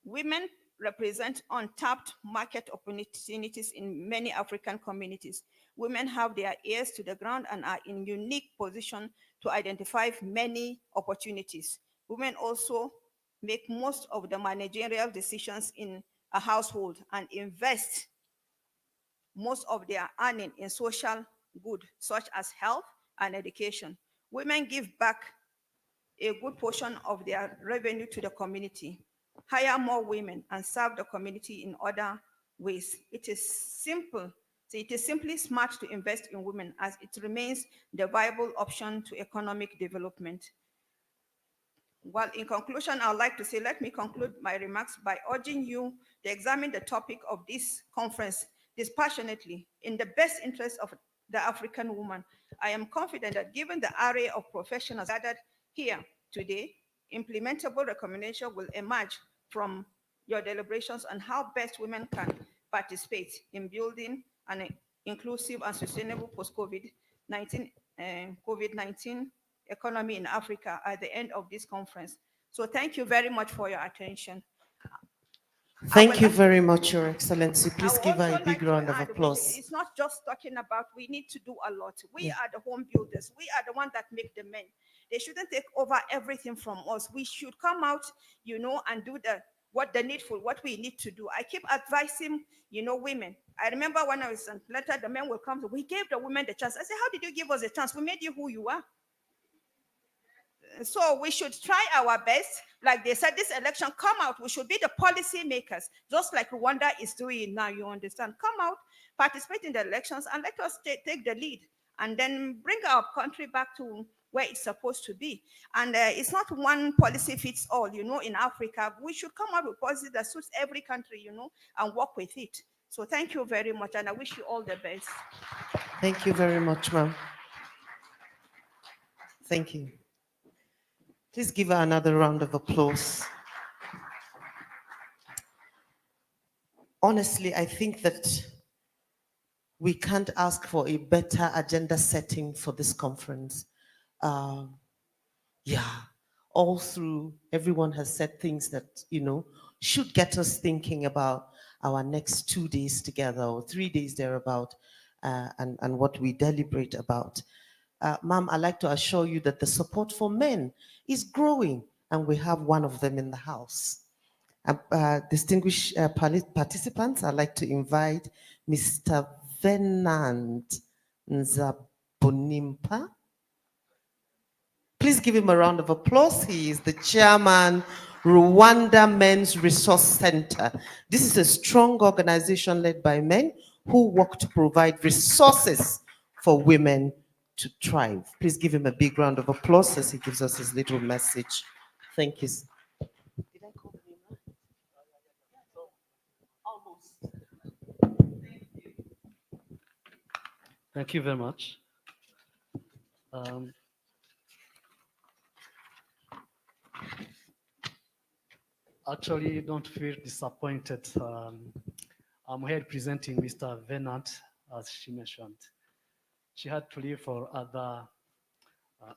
women represent untapped market opportunities in many African communities. Women have their ears to the ground and are in unique position to identify many opportunities. Women also make most of the managerial decisions in a household and invest most of their earning in social good, such as health and education. Women give back a good portion of their revenue to the community, hire more women, and serve the community in other ways. It is simple. So it is simply smart to invest in women as it remains the viable option to economic development. Well, in conclusion, I would like to say, let me conclude my remarks by urging you to examine the topic of this conference dispassionately in the best interest of the African woman. I am confident that given the array of professionals gathered here today, implementable recommendation will emerge from your deliberations on how best women can participate in building an inclusive and sustainable post-COVID-19 COVID-19 economy in Africa at the end of this conference. So thank you very much for your attention. Thank you very much, Your Excellency. I Please would give her also a big like to round of add, applause. it's not just talking about, we need to do a lot. We Yeah. are the home builders. We are the ones that make the men. They shouldn't take over everything from us. We should come out, and do the needful, what we need to do. I keep advising, women. I remember when I was in letter, the men will come. We gave the women the chance. I said, how did you give us a chance? We made you who you are. So we should try our best. Like they said, this election, come out. We should be the policy makers, just like Rwanda is doing now. You understand? Come out, participate in the elections, and let us take the lead, and then bring our country back to where it's supposed to be. And it's not one policy fits all. In Africa, we should come out with policy that suits every country, and work with it. So thank you very much, and I wish you all the best. Thank you very much, ma'am. Thank you. Please give her another round of applause. Honestly, I think that we can't ask for a better agenda setting for this conference. Yeah, all through, everyone has said things that, should get us thinking about our next 2 days together or 3 days thereabout, and what we deliberate about. Ma'am, I'd like to assure you that the support for men is growing, and we have one of them in the house. Distinguished participants, I'd like to invite Mr. Venant Nzabonimpa. Please give him a round of applause. He is the chairman, Rwanda Men's Resource Center. This is a strong organization led by men who work to provide resources for women to thrive. Please give him a big round of applause as he gives us his little message. Thank you. Did I call him? Almost. Thank you very much. Actually, don't feel disappointed. I'm here representing Mr. Venant, as she mentioned. She had to leave for other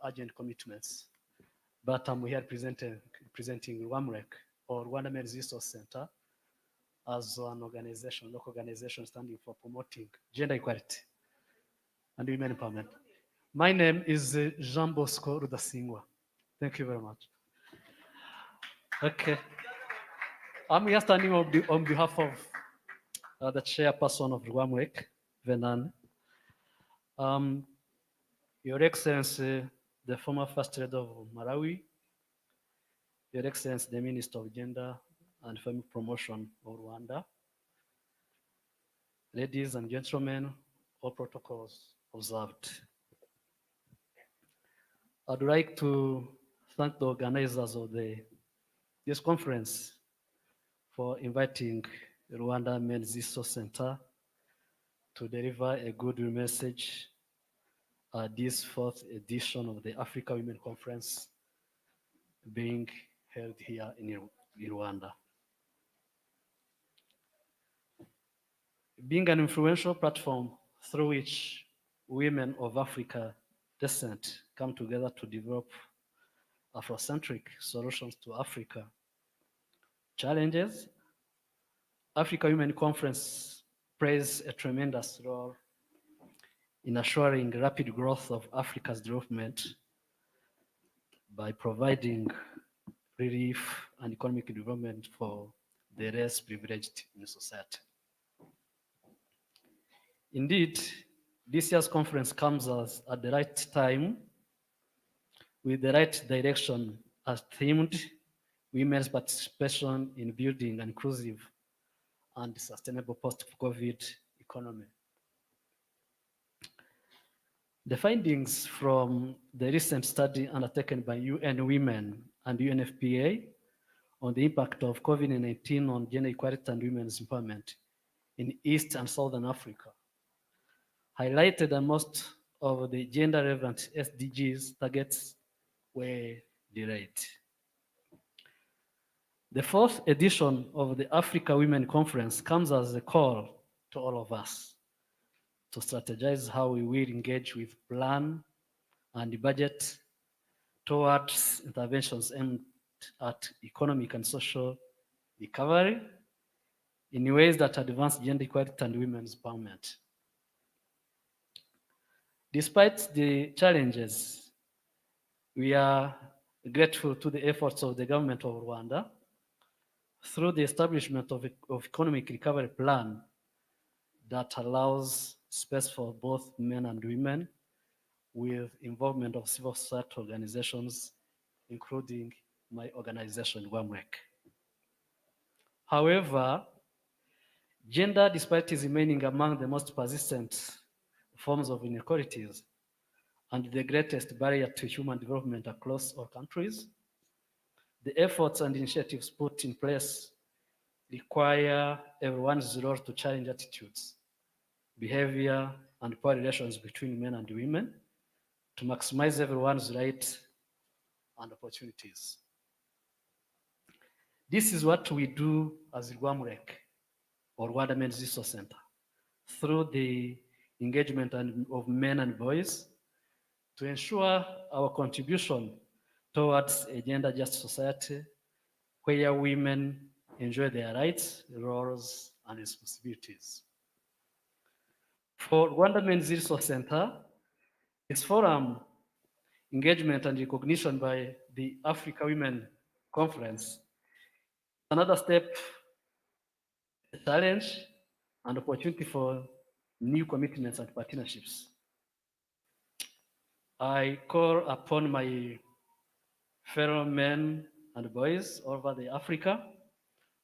urgent commitments, but I'm here representing RWAMREC, or Rwanda Men's Resource Center, as an organization, local organization standing for promoting gender equality and women empowerment. My name is Jean Bosco Rudasingwa. Thank you very much. Okay. I'm here standing on behalf of the chairperson of RWAMREC, Venan. Your Excellency, the former First Lady of Malawi, Your Excellency, the Minister of Gender and Family Promotion of Rwanda, ladies and gentlemen, all protocols observed. I'd like to thank the organizers of this conference for inviting Rwanda Men's Resource Center to deliver a good message at this fourth edition of the Africa Women Conference being held here in Rwanda. Being an influential platform through which women of Africa descent come together to develop Afrocentric solutions to Africa challenges, Africa Women Conference plays a tremendous role in assuring rapid growth of Africa's development by providing relief and economic development for the less privileged in society. Indeed, this year's conference comes at the right time with the right direction as themed women's participation in building an inclusive and sustainable post-COVID economy. The findings from the recent study undertaken by UN Women and UNFPA on the impact of COVID-19 on gender equality and women's empowerment in East and Southern Africa highlighted that most of the gender-relevant SDGs targets were delayed. The fourth edition of the Africa Women Conference comes as a call to all of us to strategize how we will engage with plan and budget towards interventions aimed at economic and social recovery in ways that advance gender equality and women's empowerment. Despite the challenges, we are grateful to the efforts of the government of Rwanda through the establishment of economic recovery plan that allows space for both men and women with involvement of civil society organizations, including my organization, RWAMREC. However, gender disparities remaining among the most persistent forms of inequalities and the greatest barrier to human development across all countries. The efforts and initiatives put in place require everyone's role to challenge attitudes, behavior, and power relations between men and women to maximize everyone's rights and opportunities. This is what we do as RWAMREC, or Rwanda Men's Resource Center, through the engagement of men and boys to ensure our contribution towards a gender-just society where women enjoy their rights, roles, and responsibilities. For Rwanda Men's Resource Center, this forum, engagement and recognition by the Africa Women Conference, another step, a challenge, and opportunity for new commitments and partnerships. I call upon my fellow men and boys all over the Africa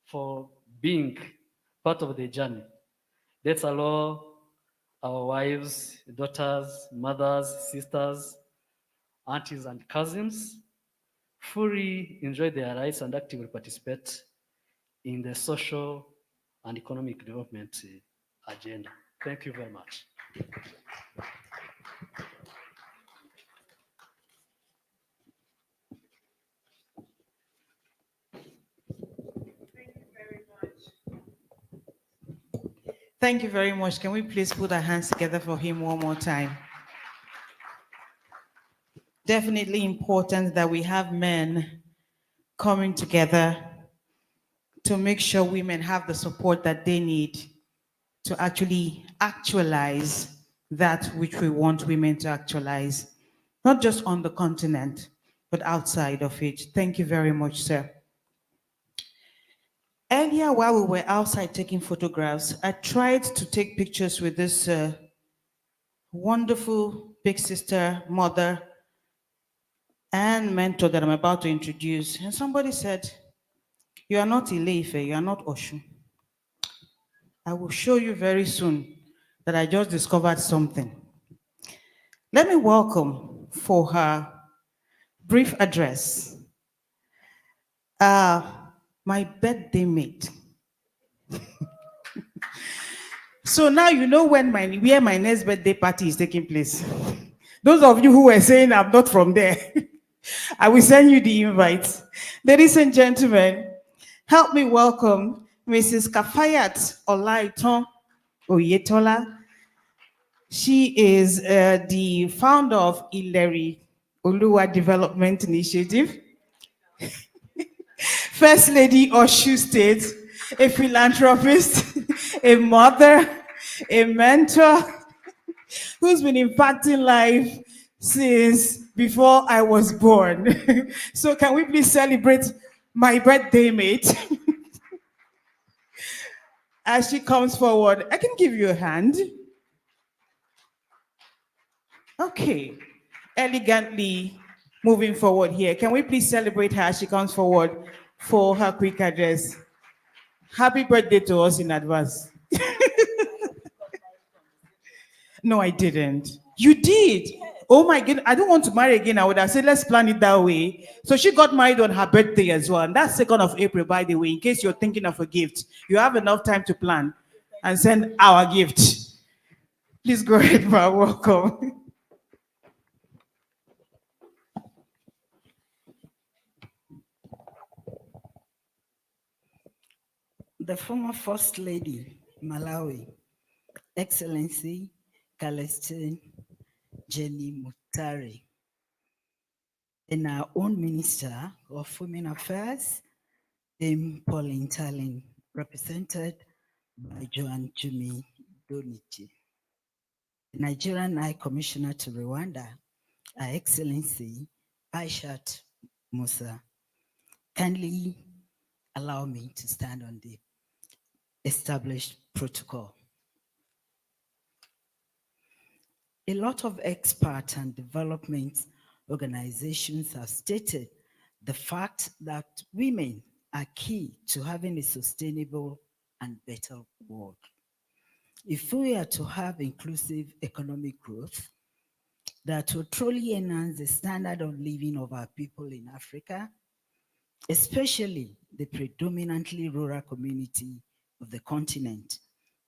for being part of the journey. Let's allow our wives, daughters, mothers, sisters, aunties, and cousins fully enjoy their rights and actively participate in the social and economic development agenda. Thank you very much. Thank you very much. Can we please put our hands together for him one more time? Definitely important that we have men coming together to make sure women have the support that they need to actually actualize that which we want women to actualize, not just on the continent, but outside of it. Thank you very much, sir. Earlier, while we were outside taking photographs, I tried to take pictures with this wonderful big sister, mother, and mentor that I'm about to introduce. And somebody said, "You are not Ileife, you are not Oshun." I will show you very soon that I just discovered something. Let me welcome for her brief address my birthday mate. So now you know where my next birthday party is taking place. Those of you who were saying I'm not from there, I will send you the invite. Ladies and gentlemen, help me welcome Mrs. Kafayat Olaiton Oyetola. She is the founder of Ileri Oluwa Development Initiative, First Lady Oshu State, a philanthropist, a mother, a mentor, who's been impacting life since before I was born. So can we please celebrate my birthday mate as she comes forward? I can give you a hand. Okay, elegantly moving forward here. Can we please celebrate her as she comes forward for her quick address? Happy birthday to us in advance. No, I didn't. You did. Oh my goodness, I don't want to marry again. I would have said, let's plan it that way. So she got married on her birthday as well. And that's 2nd of April, by the way, in case you're thinking of a gift. You have enough time to plan and send our gift. Please go ahead, ma. Welcome. The former First Lady, Malawi, Excellency Celestine Jenny Mutari, and our own Minister of Women Affairs, Dame Pauline Tallinn, represented by Joan Jumi Donichi. The Nigerian High Commissioner to Rwanda, Her Excellency Aishat Musa. Kindly allow me to stand on the established protocol. A lot of experts and development organizations have stated the fact that women are key to having a sustainable and better world. If we are to have inclusive economic growth that will truly enhance the standard of living of our people in Africa, especially the predominantly rural community of the continent,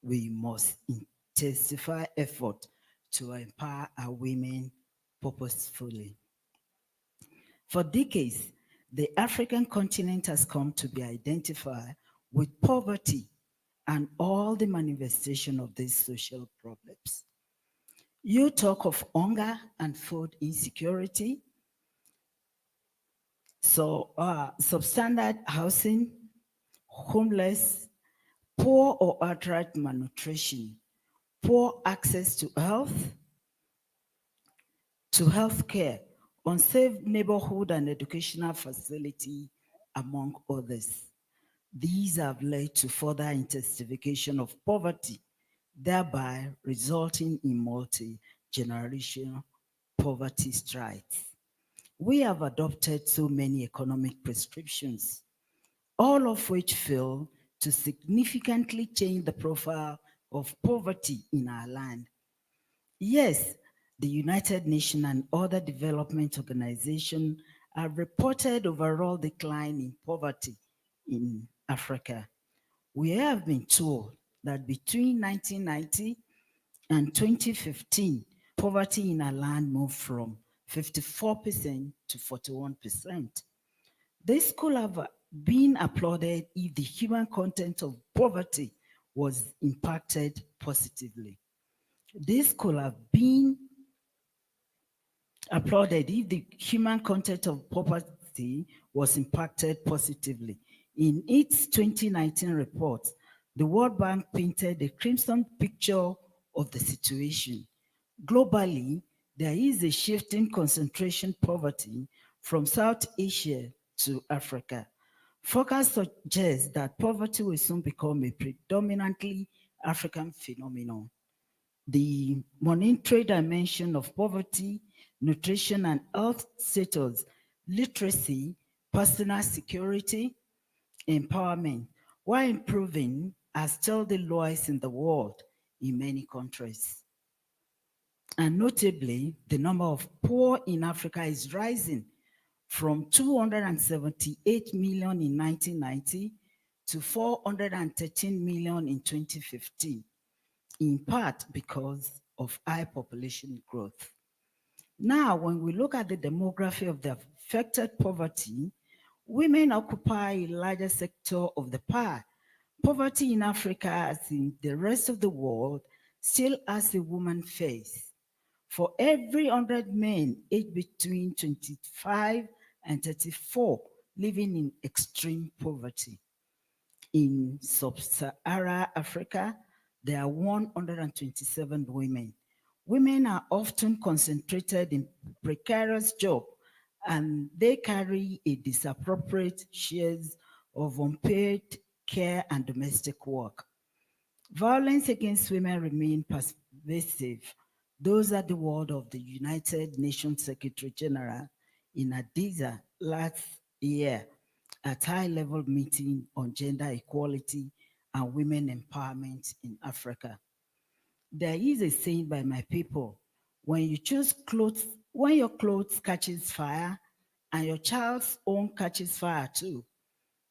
we must intensify effort to empower our women purposefully. For decades, the African continent has come to be identified with poverty and all the manifestation of these social problems. You talk of hunger and food insecurity, so substandard housing, homeless, poor or outright malnutrition, poor access to health care, unsafe neighborhood and educational facility, among others. These have led to further intensification of poverty, thereby resulting in multi-generational poverty strides. We have adopted so many economic prescriptions, all of which fail to significantly change the profile of poverty in our land. Yes, the United Nations and other development organizations have reported overall decline in poverty in Africa. We have been told that between 1990 and 2015, poverty in our land moved from 54% to 41%. This could have been applauded if the human content of poverty was impacted positively. This could have been applauded if the human content of poverty was impacted positively. In its 2019 report, the World Bank painted a crimson picture of the situation. Globally, there is a shift in concentration poverty from South Asia to Africa. Forecasts suggest that poverty will soon become a predominantly African phenomenon. The monetary dimension of poverty, nutrition and health status, literacy, personal security, empowerment, while improving, are still the lowest in the world in many countries. And notably, the number of poor in Africa is rising from 278 million in 1990 to 413 million in 2015, in part because of high population growth. Now, when we look at the demography of the affected poverty, women occupy a larger sector of the pie. Poverty in Africa, as in the rest of the world, still has a woman face. For every 100 men aged between 25 and 34 living in extreme poverty. In sub-Saharan Africa, there are 127 women. Women are often concentrated in precarious jobs and they carry a disappropriate shares of unpaid care and domestic work. Violence against women remain pervasive. Those are the word of the United Nations Secretary General in Addis last year at high-level meeting on gender equality and women empowerment in Africa. There is a saying by my people, when you choose clothes, when your clothes catches fire and your child's own catches fire too,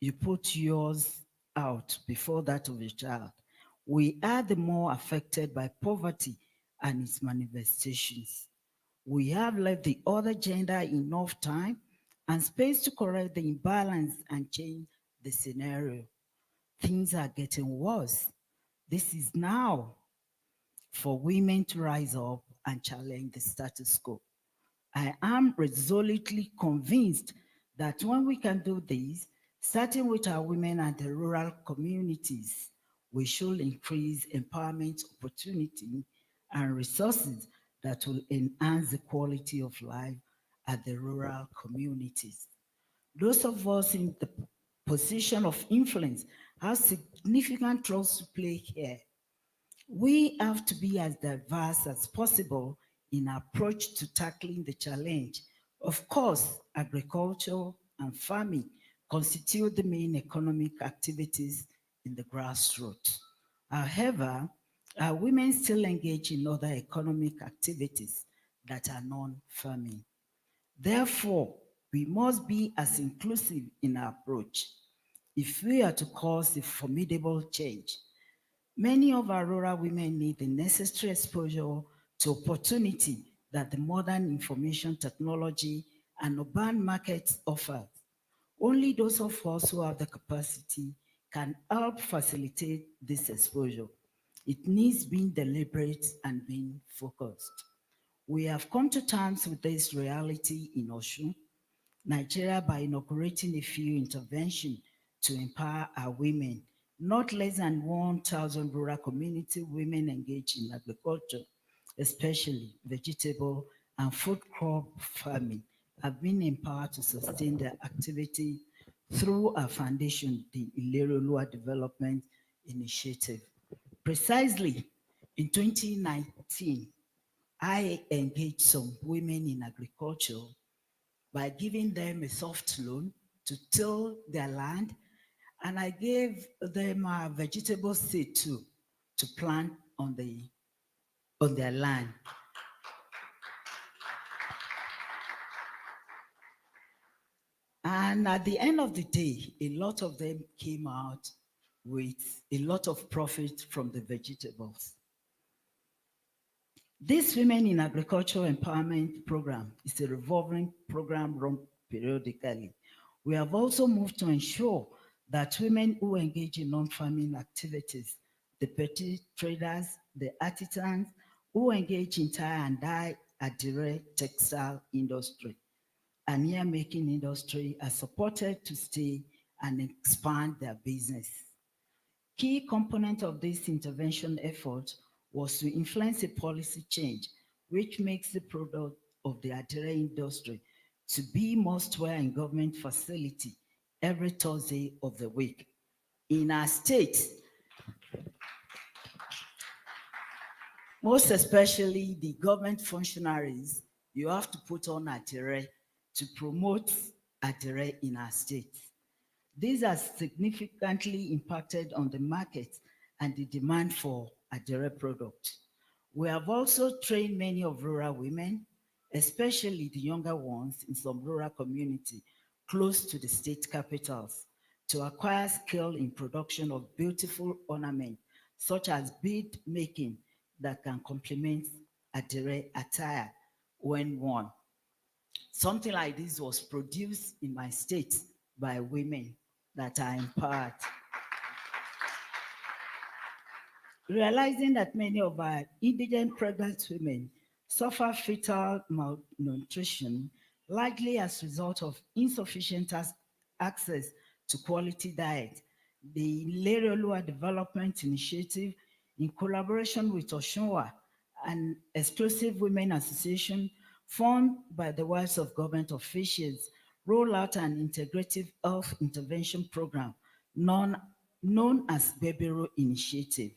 you put yours out before that of your child. We are the more affected by poverty and its manifestations. We have left the other gender enough time and space to correct the imbalance and change the scenario. Things are getting worse. This is now for women to rise up and challenge the status quo. I am resolutely convinced that when we can do this, starting with our women and the rural communities, we should increase empowerment opportunity and resources that will enhance the quality of life at the rural communities. Those of us in the position of influence have significant roles to play here. We have to be as diverse as possible in our approach to tackling the challenge. Of course, agriculture and farming constitute the main economic activities in the grassroots. However, our women still engage in other economic activities that are non-farming. Therefore, we must be as inclusive in our approach if we are to cause a formidable change. Many of our rural women need the necessary exposure to opportunity that the modern information technology and urban markets offer. Only those of us who have the capacity can help facilitate this exposure. It needs being deliberate and being focused. We have come to terms with this reality in Osun, Nigeria, by inaugurating a few interventions to empower our women. Not less than 1,000 rural community women engaged in agriculture, especially vegetable and food crop farming, have been empowered to sustain their activity through our foundation, the Ilerolua Development Initiative. Precisely in 2019, I engaged some women in agriculture by giving them a soft loan to till their land, and I gave them a vegetable seed too to plant on their land. And at the end of the day, a lot of them came out with a lot of profit from the vegetables. This Women in Agriculture Empowerment Program is a revolving program run periodically. We have also moved to ensure that women who engage in non-farming activities, the petty traders, the artisans who engage in tie and dye adire textile industry and ear making industry are supported to stay and expand their business. Key component of this intervention effort was to influence a policy change which makes the product of the adire industry to be must wear in government facility every Thursday of the week. In our state, most especially the government functionaries, you have to put on adire to promote adire in our state. These has significantly impacted on the market and the demand for adire product. We have also trained many of rural women, especially the younger ones in some rural community close to the state capitals, to acquire skill in production of beautiful ornament, such as bead making that can complement adire attire when worn. Something like this was produced in my state by women that are empowered. Realizing that many of our indigent pregnant women suffer fetal malnutrition, likely as a result of insufficient access to quality diet, the Lerolua Development Initiative, in collaboration with Oshunwa, an exclusive women association formed by the wives of government officials, roll out an integrative health intervention program known as Bebero Initiative.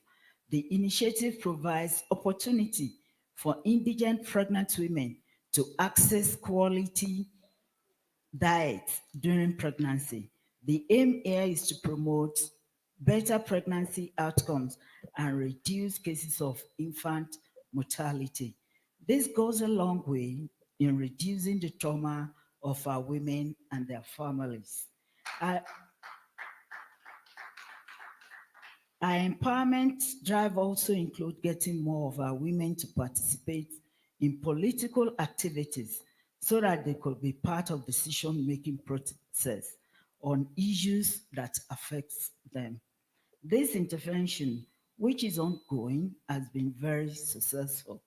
The initiative provides opportunity for indigent pregnant women to access quality diet during pregnancy. The aim here is to promote better pregnancy outcomes and reduce cases of infant mortality. This goes a long way in reducing the trauma of our women and their families. Our empowerment drive also include getting more of our women to participate in political activities so that they could be part of decision-making process on issues that affect them. This intervention, which is ongoing, has been very successful.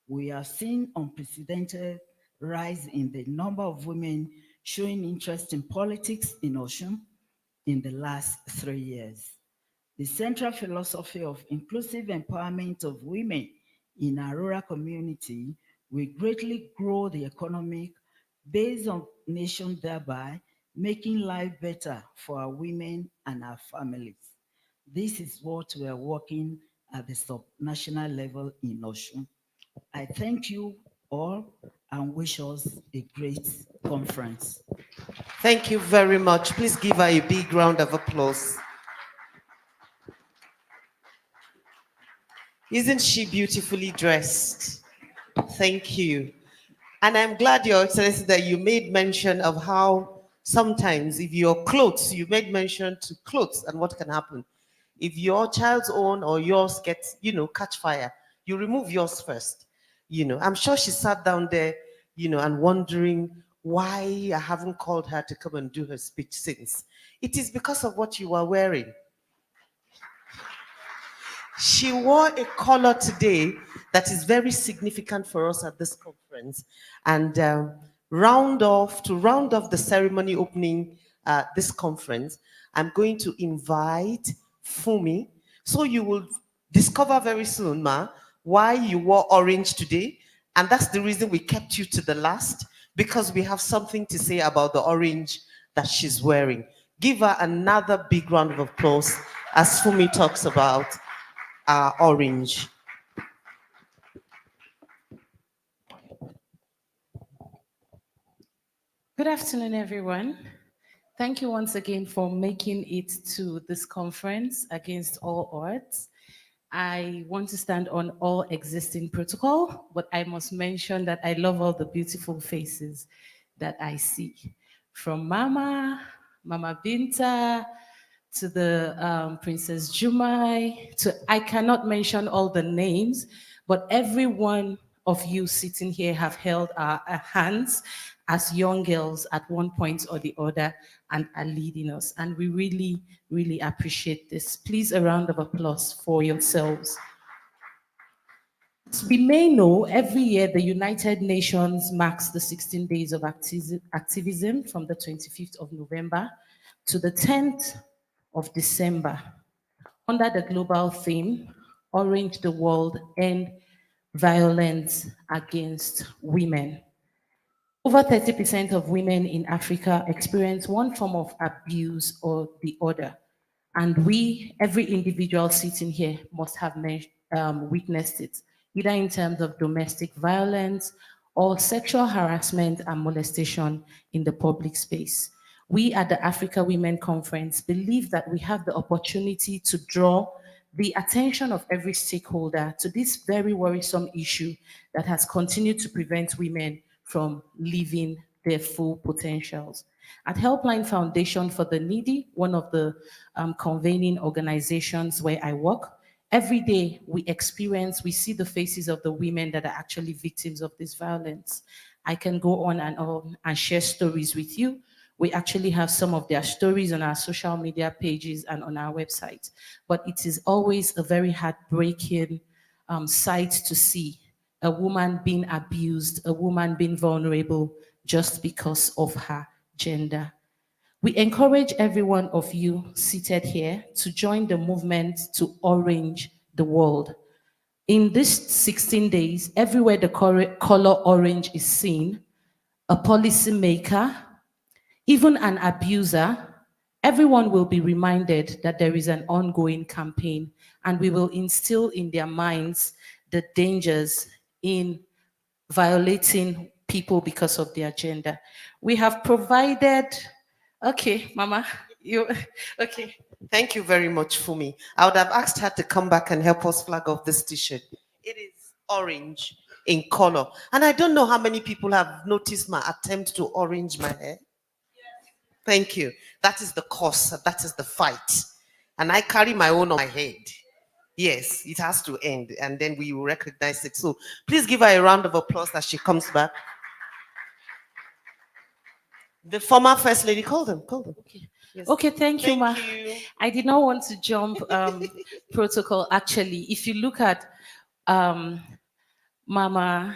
We have seen unprecedented rise in the number of women showing interest in politics in Osun in the last 3 years. The central philosophy of inclusive empowerment of women in our rural community will greatly grow the economic base of nation, thereby making life better for our women and our families. This is what we are working at the sub-national level in Osun. I thank you all and wish us a great conference. Thank you very much. Please give her a big round of applause. Isn't she beautifully dressed? Thank you. And I'm glad, Your Excellency, that you made mention of how sometimes if your clothes, you made mention to clothes and what can happen. If your child's own or yours gets, catch fire, you remove yours first. I'm sure she sat down there, and wondering why I haven't called her to come and do her speech since. It is because of what you are wearing. She wore a color today that is very significant for us at this conference. And to round off the ceremony opening this conference, I'm going to invite Fumi. So you will discover very soon, Ma, why you wore orange today. And that's the reason we kept you to the last, because we have something to say about the orange that she's wearing. Give her another big round of applause as Fumi talks about orange. Good afternoon, everyone. Thank you once again for making it to this conference against all odds. I want to stand on all existing protocol, but I must mention that I love all the beautiful faces that I see. From Mama Binta, to the Princess Jumai, I cannot mention all the names, but every one of you sitting here have held our hands as young girls at one point or the other and are leading us. And we really, really appreciate this. Please, a round of applause for yourselves. As we may know, every year the United Nations marks the 16 days of activism from the 25th of November to the 10th of December under the global theme, Orange the World, End Violence Against Women. Over 30% of women in Africa experience one form of abuse or the other. And we, every individual sitting here, must have witnessed it, either in terms of domestic violence or sexual harassment and molestation in the public space. We at the Africa Women Conference believe that we have the opportunity to draw the attention of every stakeholder to this very worrisome issue that has continued to prevent women from living their full potentials. At Helpline Foundation for the Needy, one of the convening organizations where I work, every day we see the faces of the women that are actually victims of this violence. I can go on and share stories with you. We actually have some of their stories on our social media pages and on our website. But it is always a very heartbreaking sight to see a woman being abused, a woman being vulnerable just because of her gender. We encourage every one of you seated here to join the movement to orange the world. In these 16 days, everywhere the color orange is seen, a policymaker, even an abuser, everyone will be reminded that there is an ongoing campaign, and we will instill in their minds the dangers in violating people because of their gender. We have provided, okay, Mama, okay. Thank you very much, Fumi. I would have asked her to come back and help us flag off this t-shirt. It is orange in color. And I don't know how many people have noticed my attempt to orange my hair. Thank you. That is the cause. That is the fight. And I carry my own on my head. Yes, it has to end. And then we will recognize it. So please give her a round of applause as she comes back. The former First Lady, call them. Okay. Yes. Okay, thank you, Ma. I did not want to jump protocol, actually. If you look at Mama,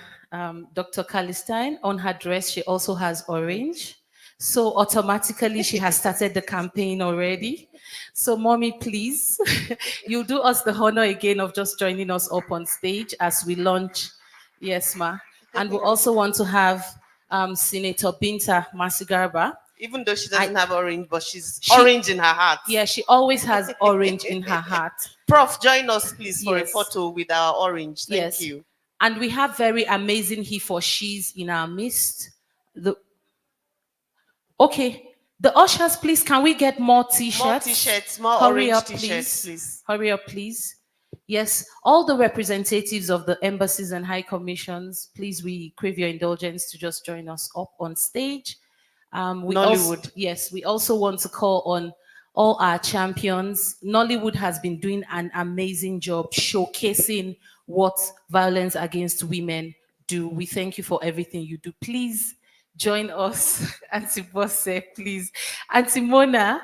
Dr. Kalistine, on her dress, she also has orange. So automatically, she has started the campaign already. So, Mommy, please, you do us the honor again of just joining us up on stage as we launch. Yes, Ma. And we also want to have Senator Binta Masigarba. Even though she doesn't have orange, but she's orange in her heart. Yeah, she always has orange in her heart. Prof, join us, please, for a photo with our orange. Thank you. And we have very amazing he for she's in our midst. Okay, the ushers, please, can we get more t-shirts? More t-shirts, more Hurry orange up, t-shirts, please. Hurry up, please. Yes, all the representatives of the embassies and high commissions, please, we crave your indulgence to just join us up on stage. Nollywood. We also want to call on all our champions. Nollywood has been doing an amazing job showcasing what violence against women do. We thank you for everything you do. Please join us. Auntie Bosse, please. Auntie Mona.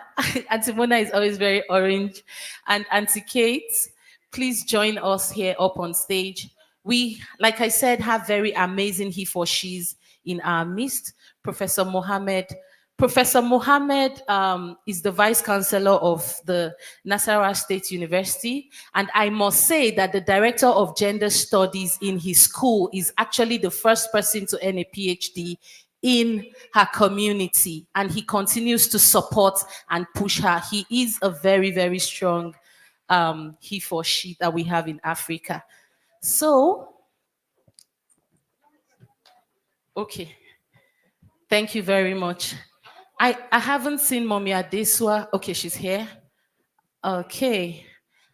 Auntie Mona is always very orange. And Auntie Kate, please join us here up on stage. We, like I said, have very amazing he for she's in our midst. Professor Mohammed is the Vice Chancellor of the Nasarawa State University. And I must say that the Director of Gender Studies in his school is actually the first person to earn a PhD in her community. And he continues to support and push her. He is a very, very strong he for she that we have in Africa. So, okay. Thank you very much. I haven't seen Mommy Adesua. Okay, she's here. Okay.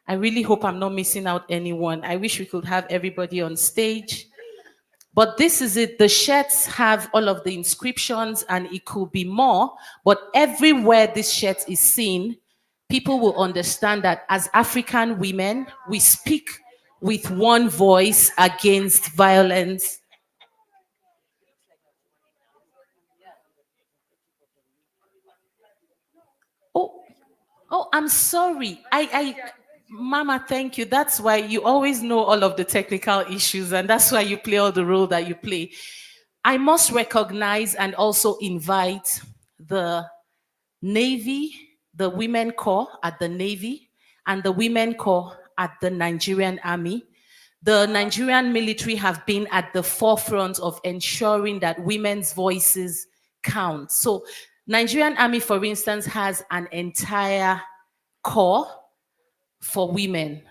I really hope I'm not missing out anyone. I wish we could have everybody on stage. But this is it. The shirts have all of the inscriptions and it could be more. But everywhere this shirt is seen, people will understand that as African women, we speak with one voice against violence. Oh, I'm sorry. Mama, thank you. That's why you always know all of the technical issues, and that's why you play all the role that you play. I must recognize and also invite the Navy, the Women Corps at the Navy, and the Women Corps at the Nigerian Army. The Nigerian military have been at the forefront of ensuring that women's voices count. So Nigerian Army, for instance, has an entire corps for women.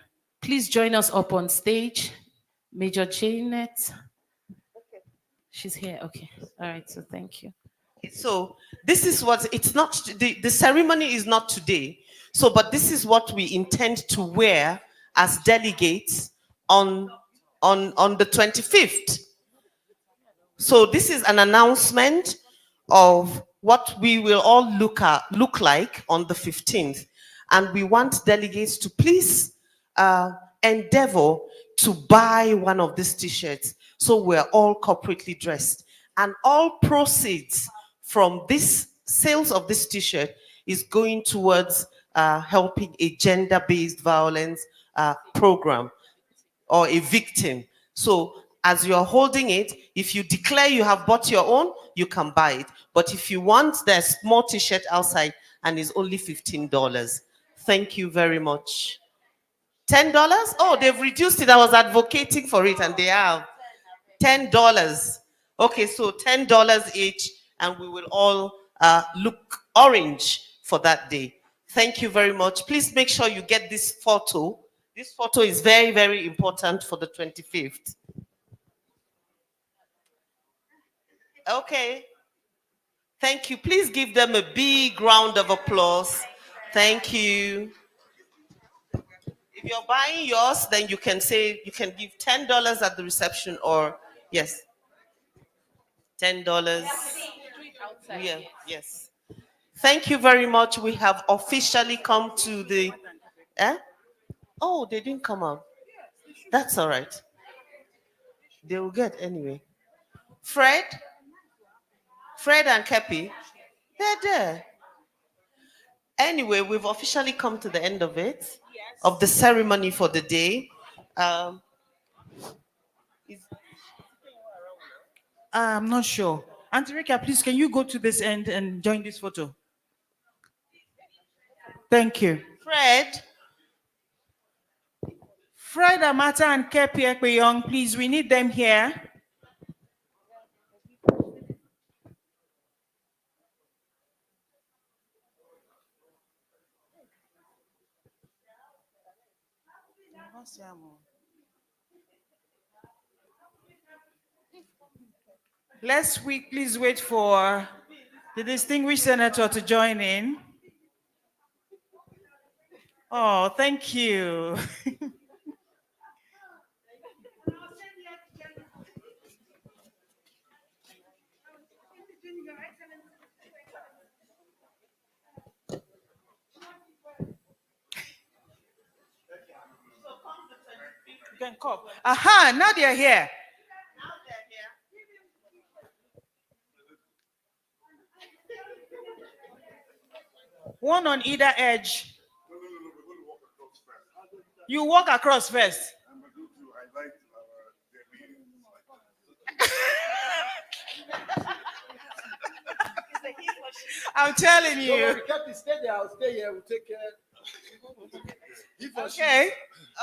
Please join us up on stage. Major Janet. She's here. Okay. All right. So thank you. So this is what it's not the ceremony is not today. So, but this is what we intend to wear as delegates on the 25th. So this is an announcement of what we will all look like on the 15th. And we want delegates to please endeavor to buy one of these t-shirts. So we're all corporately dressed. And all proceeds from this sales of this t-shirt is going towards helping a gender-based violence program or a victim. So as you're holding it, if you declare you have bought your own, you can buy it. But if you want, there's small t-shirt outside and it's only $15. Thank you very much. $10? Oh, they've reduced it. I was advocating for it and they have. $10. Okay, so $10 each and we will all look orange for that day. Thank you very much. Please make sure you get this photo. This photo is very, very important for the 25th. Okay. Thank you. Please give them a big round of applause. Thank you. If you're buying yours, then you can say, you can give $10 at the reception or, yes, $10. Yeah, yes. Thank you very much. We have officially come to the, oh, they didn't come out. That's all right. They will get anyway. Fred and Kepi, they're there. Anyway, we've officially come to the end of it, of the ceremony for the day. I'm not sure. Auntie Rika, please, can you go to this end and join this photo? Thank you. Fred, Amata, and Kepi Ekpeyong, please, we need them here. Please wait for the distinguished senator to join in. Oh, thank you. You can come. Aha, now they're here. One on either edge. You walk across first. I'm telling you. No, Captain, stay there. I'll stay here. We'll take care. Okay.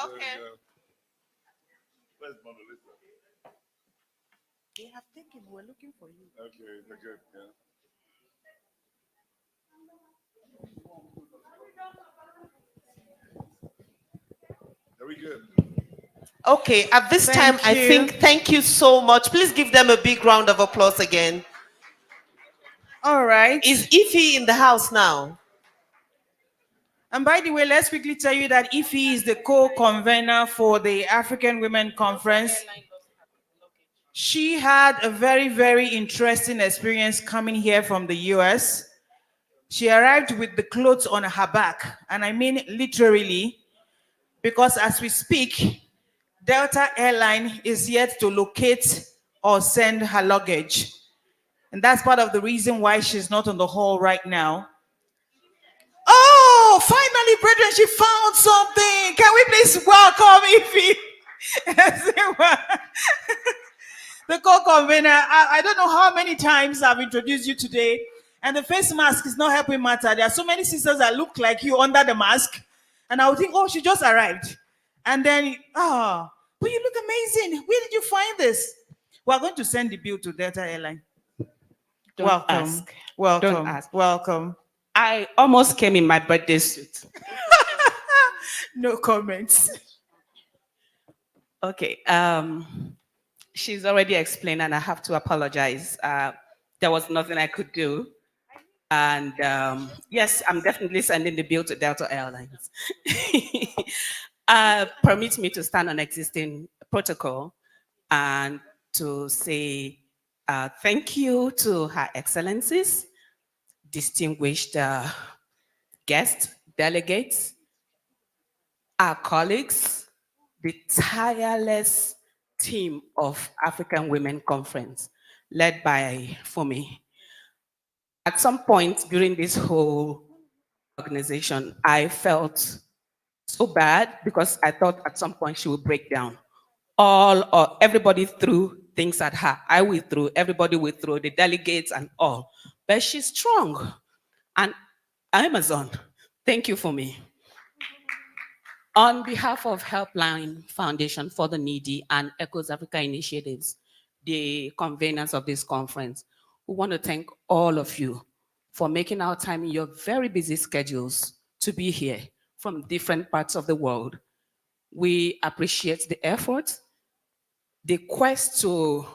Okay. Where's Mona Lisa? They have taken. We're looking for you. Okay, they're good. Yeah. Very good. Okay, at this time, I think, thank you so much. Please give them a big round of applause again. All right. Is Ify in the house now? And by the way, let's quickly tell you that Ify is the co-convener for the African Women Conference. She had a very, very interesting experience coming here from the US. She arrived with the clothes on her back, and I mean literally, because as we speak, Delta Airline is yet to locate or send her luggage. And that's part of the reason why she's not on the hall right now. Oh, finally, brethren, she found something. Can we please welcome Ify? The co-convener. I don't know how many times I've introduced you today, and the face mask is not helping matter. There are so many sisters that look like you under the mask, and I would think, oh, she just arrived. And then, but you look amazing. Where did you find this? We're going to send the bill to Delta Airline. Don't Welcome. ask. Welcome. Don't ask. Welcome. I almost came in my birthday suit. No comments. Okay. She's already explained, and I have to apologize. There was nothing I could do. And yes, I'm definitely sending the bill to Delta Airlines. Permit me to stand on existing protocol and to say thank you to Her Excellencies, distinguished guests, delegates, our colleagues, the tireless team of African Women Conference led by Fumi. At some point during this whole organization, I felt so bad because I thought at some point she would break down. Everybody threw things at her. I withdrew, everybody withdrew, the delegates and all. But she's strong. And Amazon, thank you for me. On behalf of Helpline Foundation for the Needy and Echoes Africa Initiatives, the conveners of this conference, we want to thank all of you for making our time in your very busy schedules to be here from different parts of the world. We appreciate the effort, the quest to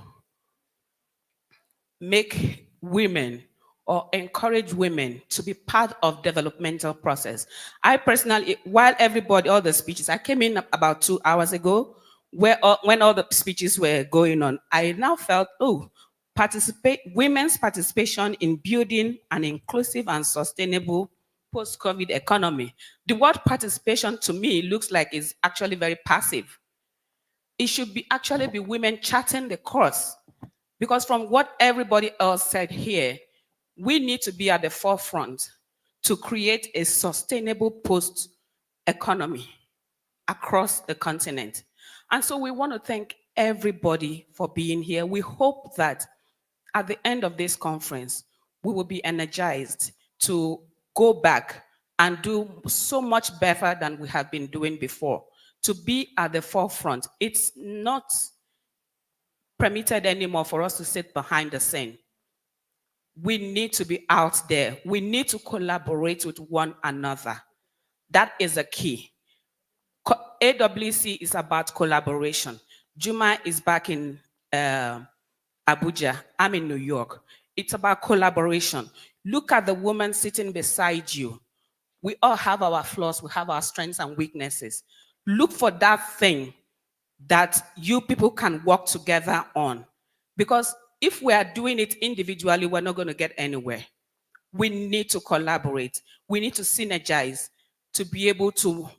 make women or encourage women to be part of developmental process. I personally, while everybody, all the speeches, I came in about 2 hours ago, when all the speeches were going on, I now felt, women's participation in building an inclusive and sustainable post-COVID economy. The word participation to me looks like it's actually very passive. It should be actually be women charting the course. Because from what everybody else said here, we need to be at the forefront to create a sustainable post economy across the continent. And so we want to thank everybody for being here. We hope that at the end of this conference, we will be energized to go back and do so much better than we have been doing before, to be at the forefront. It's not permitted anymore for us to sit behind the scene. We need to be out there. We need to collaborate with one another. That is a key. AWC is about collaboration. Juma is back in Abuja. I'm in New York. It's about collaboration. Look at the woman sitting beside you. We all have our flaws. We have our strengths and weaknesses. Look for that thing that you people can work together on. Because if we are doing it individually, we're not going to get anywhere. We need to collaborate. We need to synergize to be able to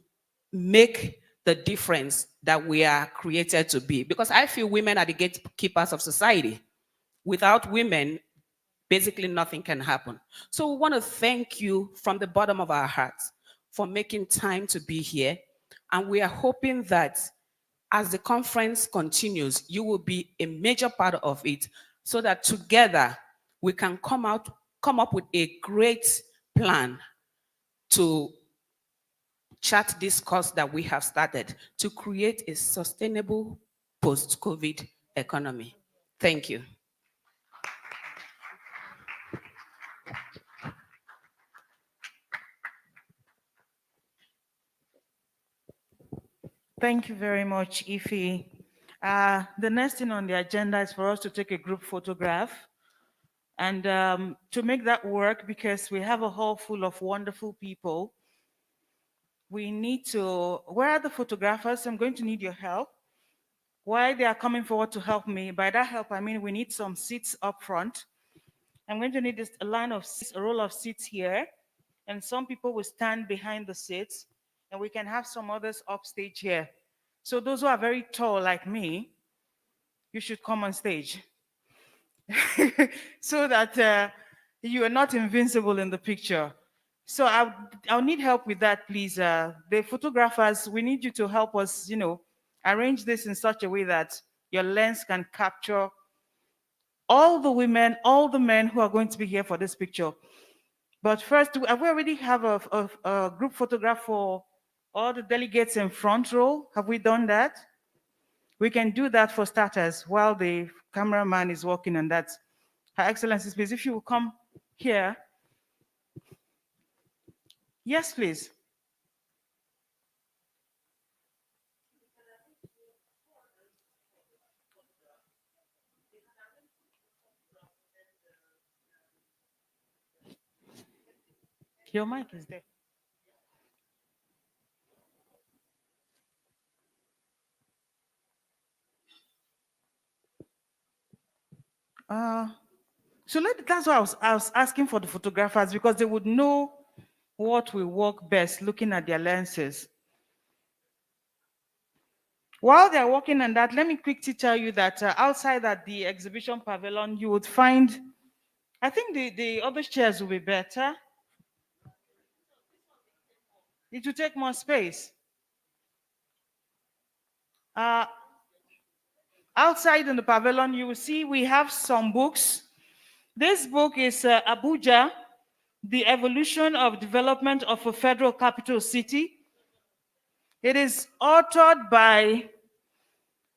make the difference that we are created to be. Because I feel women are the gatekeepers of society. Without women, basically nothing can happen. So we want to thank you from the bottom of our hearts for making time to be here. And we are hoping that as the conference continues, you will be a major part of it so that together we can come up with a great plan to chart this course that we have started to create a sustainable post-COVID economy. Thank you. Thank you very much, Ify. The next thing on the agenda is for us to take a group photograph. And to make that work, because we have a hall full of wonderful people, we need to, where are the photographers? I'm going to need your help. While they are coming forward to help me, by that help, I mean we need some seats up front. I'm going to need a row of seats here, and some people will stand behind the seats, and we can have some others upstage here. So those who are very tall like me, you should come on stage so that you are not invincible in the picture. So I'll need help with that, please. The photographers, we need you to help us, arrange this in such a way that your lens can capture all the women, all the men who are going to be here for this picture. But first, have we already have a group photograph for all the delegates in front row? Have we done that? We can do that for starters while the cameraman is working on that. Her Excellency, please, if you will come here. Yes, please. Your mic is there. That's why I was asking for the photographers, because they would know what will work best looking at their lenses. While they're working on that, let me quickly tell you that outside at the exhibition pavilion, you would find, I think the other chairs will be better. It will take more space. Outside in the pavilion, you will see we have some books. This book is Abuja, The Evolution of Development of a Federal Capital City. It is authored by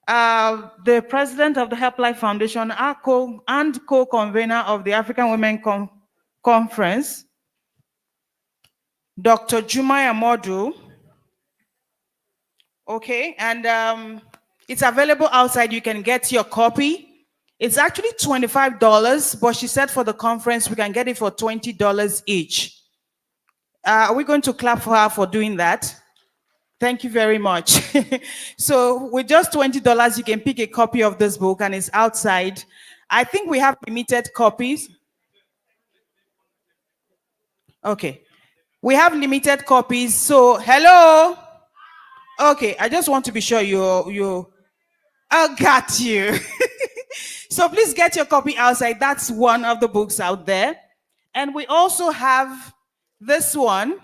the president of the Help Life Foundation and co-convener of the African Women Conference, Dr. Jumaya Modu. Okay, and it's available outside. You can get your copy. It's actually $25, but she said for the conference, we can get it for $20 each. Are we going to clap for her for doing that? Thank you very much. So with just $20, you can pick a copy of this book, and it's outside. I think we have limited copies. Okay. We have limited copies. So, hello. Okay, I just want to be sure I got you. So please get your copy outside. That's one of the books out there. And we also have this one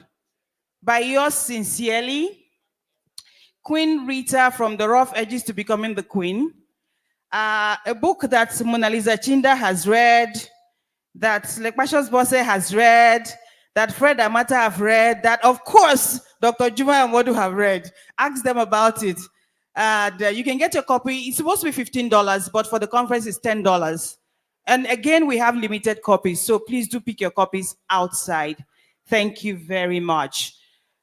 by yours sincerely, Queen Rita, From the Rough Edges to Becoming the Queen. A book that Mona Lisa Chinda has read, that Lekpashos Bose has read, that Fred Amata have read, that of course Dr. Juma and Modu have read. Ask them about it. And you can get your copy. It's supposed to be $15, but for the conference it's $10. And again, we have limited copies, so please do pick your copies outside. Thank you very much.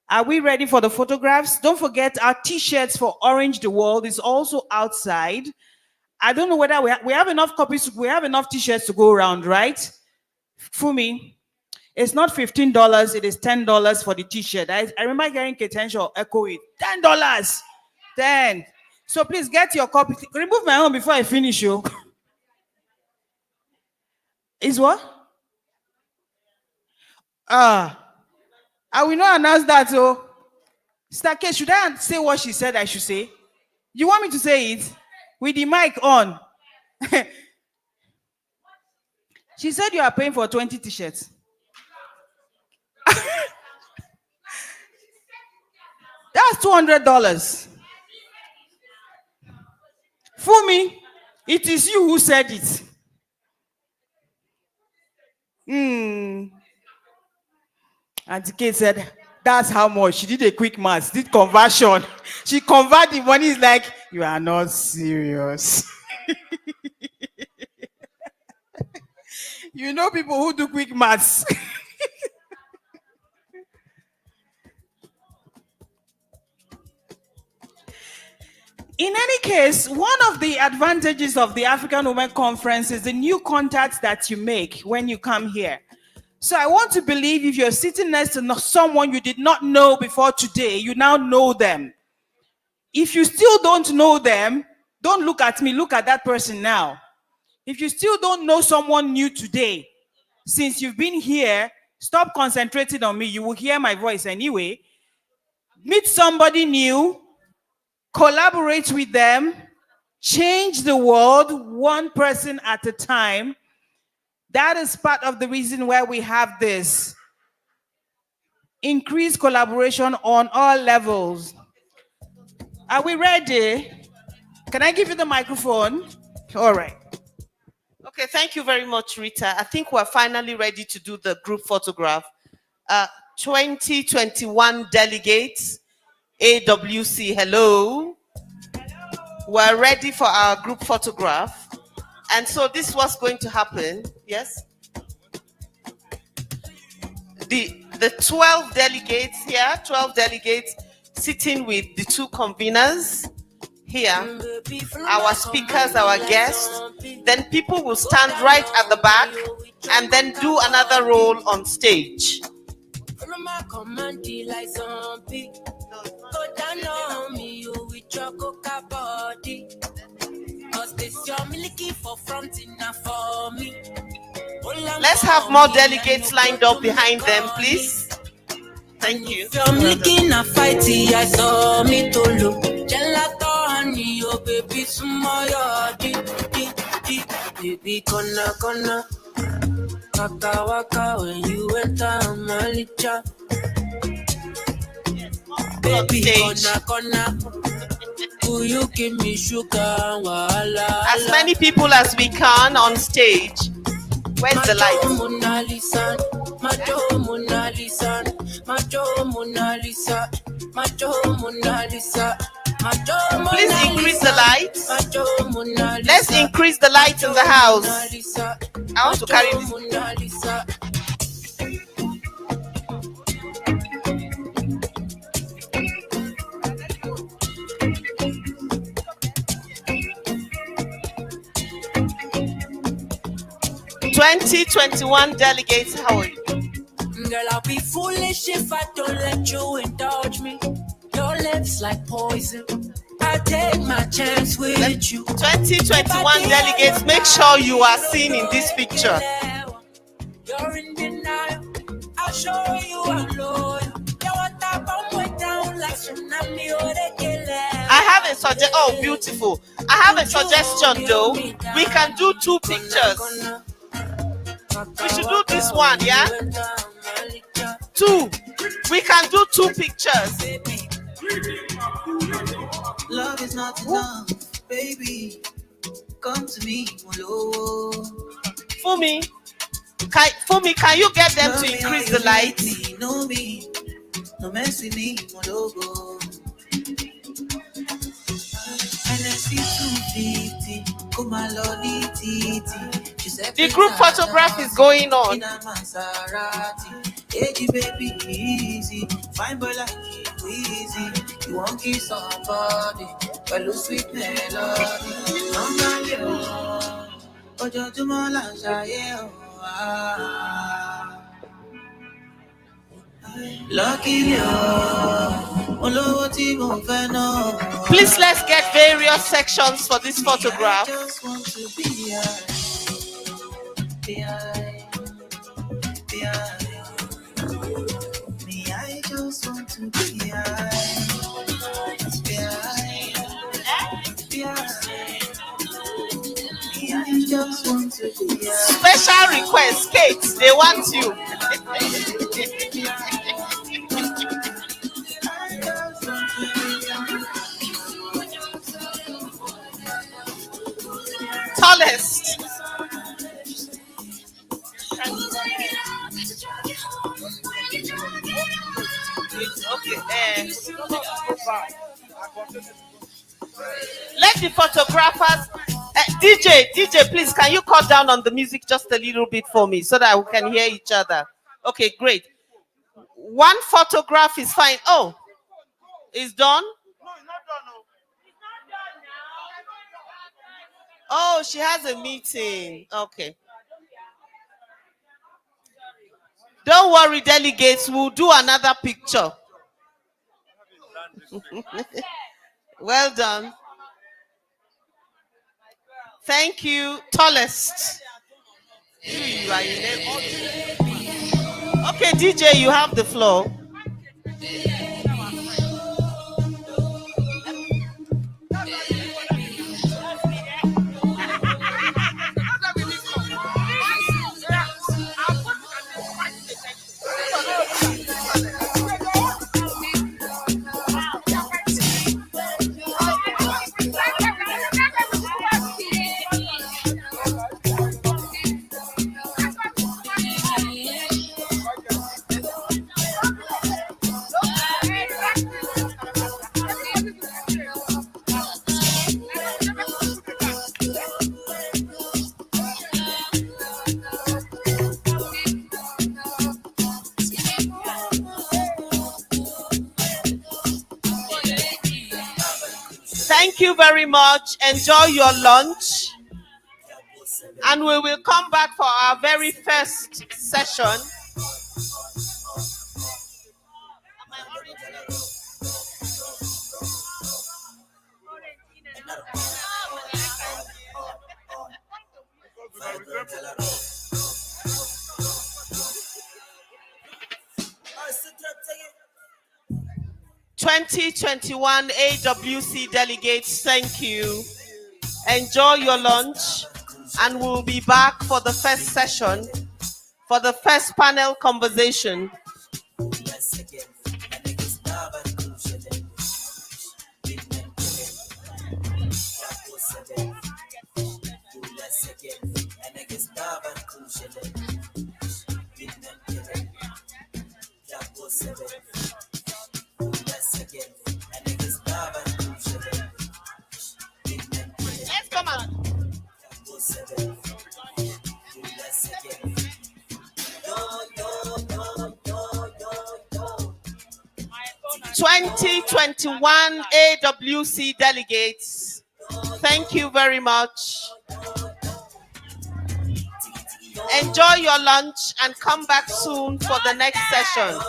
Are we ready for the photographs? Don't forget our t-shirts for Orange the World is also outside. I don't know whether we have enough copies, we have enough t-shirts to go around, right? Fumi, it's not $15, it is $10 for the t-shirt. I remember hearing Ketenshaw echo it. $10. 10. So please get your copy. Remove my own before I finish you. Is what? I will not announce that. So, Sister K, should I say what she said I should say? You want me to say it? With the mic on. She said you are paying for 20 t-shirts. That's $200. Fumi, it is you who said it. Auntie Kate said, that's how much. She did a quick math, did conversion. She converted the money. Is like, you are not serious. You know people who do quick maths. In any case, one of the advantages of the African Women Conference is the new contacts that you make when you come here. So I want to believe if you're sitting next to someone you did not know before today, you now know them. If you still don't know them, don't look at me, look at that person now. If you still don't know someone new today, since you've been here, stop concentrating on me. You will hear my voice anyway. Meet somebody new. collaborate with them, change the world one person at a time. That is part of the reason why we have this. Increased collaboration on all levels. Are we ready? Can I give you the microphone? All right. Okay, thank you very much, Rita. I think we're finally ready to do the group photograph. 2021 delegates, AWC, hello. We're ready for our group photograph. And so this is what's going to happen. Yes? The 12 delegates here, 12 delegates sitting with the two conveners here, our speakers, our guests. Then people will stand right at the back and then do another role on stage. Let's have more delegates lined up behind them, please. Thank you. Baby, kona waka waka when you enter Malicha. Baby, kona will you give me sugar? As many people as we can on stage. Where's the light? Mona Lisa, Macho Mona Lisa, Macho Mona Lisa, Macho Mona Lisa. Please increase the lights. Let's increase the lights in the house. I want to carry this. 2021 delegates, how are you? Girl, I'll be foolish if I don't let you indulge me. Your lips like poison. I take my chance with you. 2021 delegates, make sure you are seen in this picture. You're in denial. I'll show you I'm loyal. I have a suggestion. Oh, beautiful. I have a suggestion though. We can do two pictures. We should do this one, yeah? Two. We can do two pictures. Love is not enough, baby. Come to me, Molo. Fumi, can you get them to increase the lights? No me, no mess with me, Molo. The group photograph is going on. Baby, easy. Fine boy like you, easy. You won't kiss somebody, but lose sweet melody. Please, let's get various sections for this photograph. I just want to be Special request, Kate, they want you. Tallest. Okay. Let the photographers. DJ, please, can you cut down on the music just a little bit for me so that we can hear each other? Okay, great. One photograph is fine. Oh, it's done? Oh, she has a meeting. Okay. Don't worry, delegates. We'll do another picture. Well done. Thank you. Tallest. Okay, DJ, you have the floor. you very much. Enjoy your lunch. And we will come back for our very first session. (2021) AWC delegates, thank you. Enjoy your lunch, and we'll be back for the first session, for the first panel conversation. Let's come on. 2021 AWC delegates, thank you very much. Enjoy your lunch and come back soon for the next session.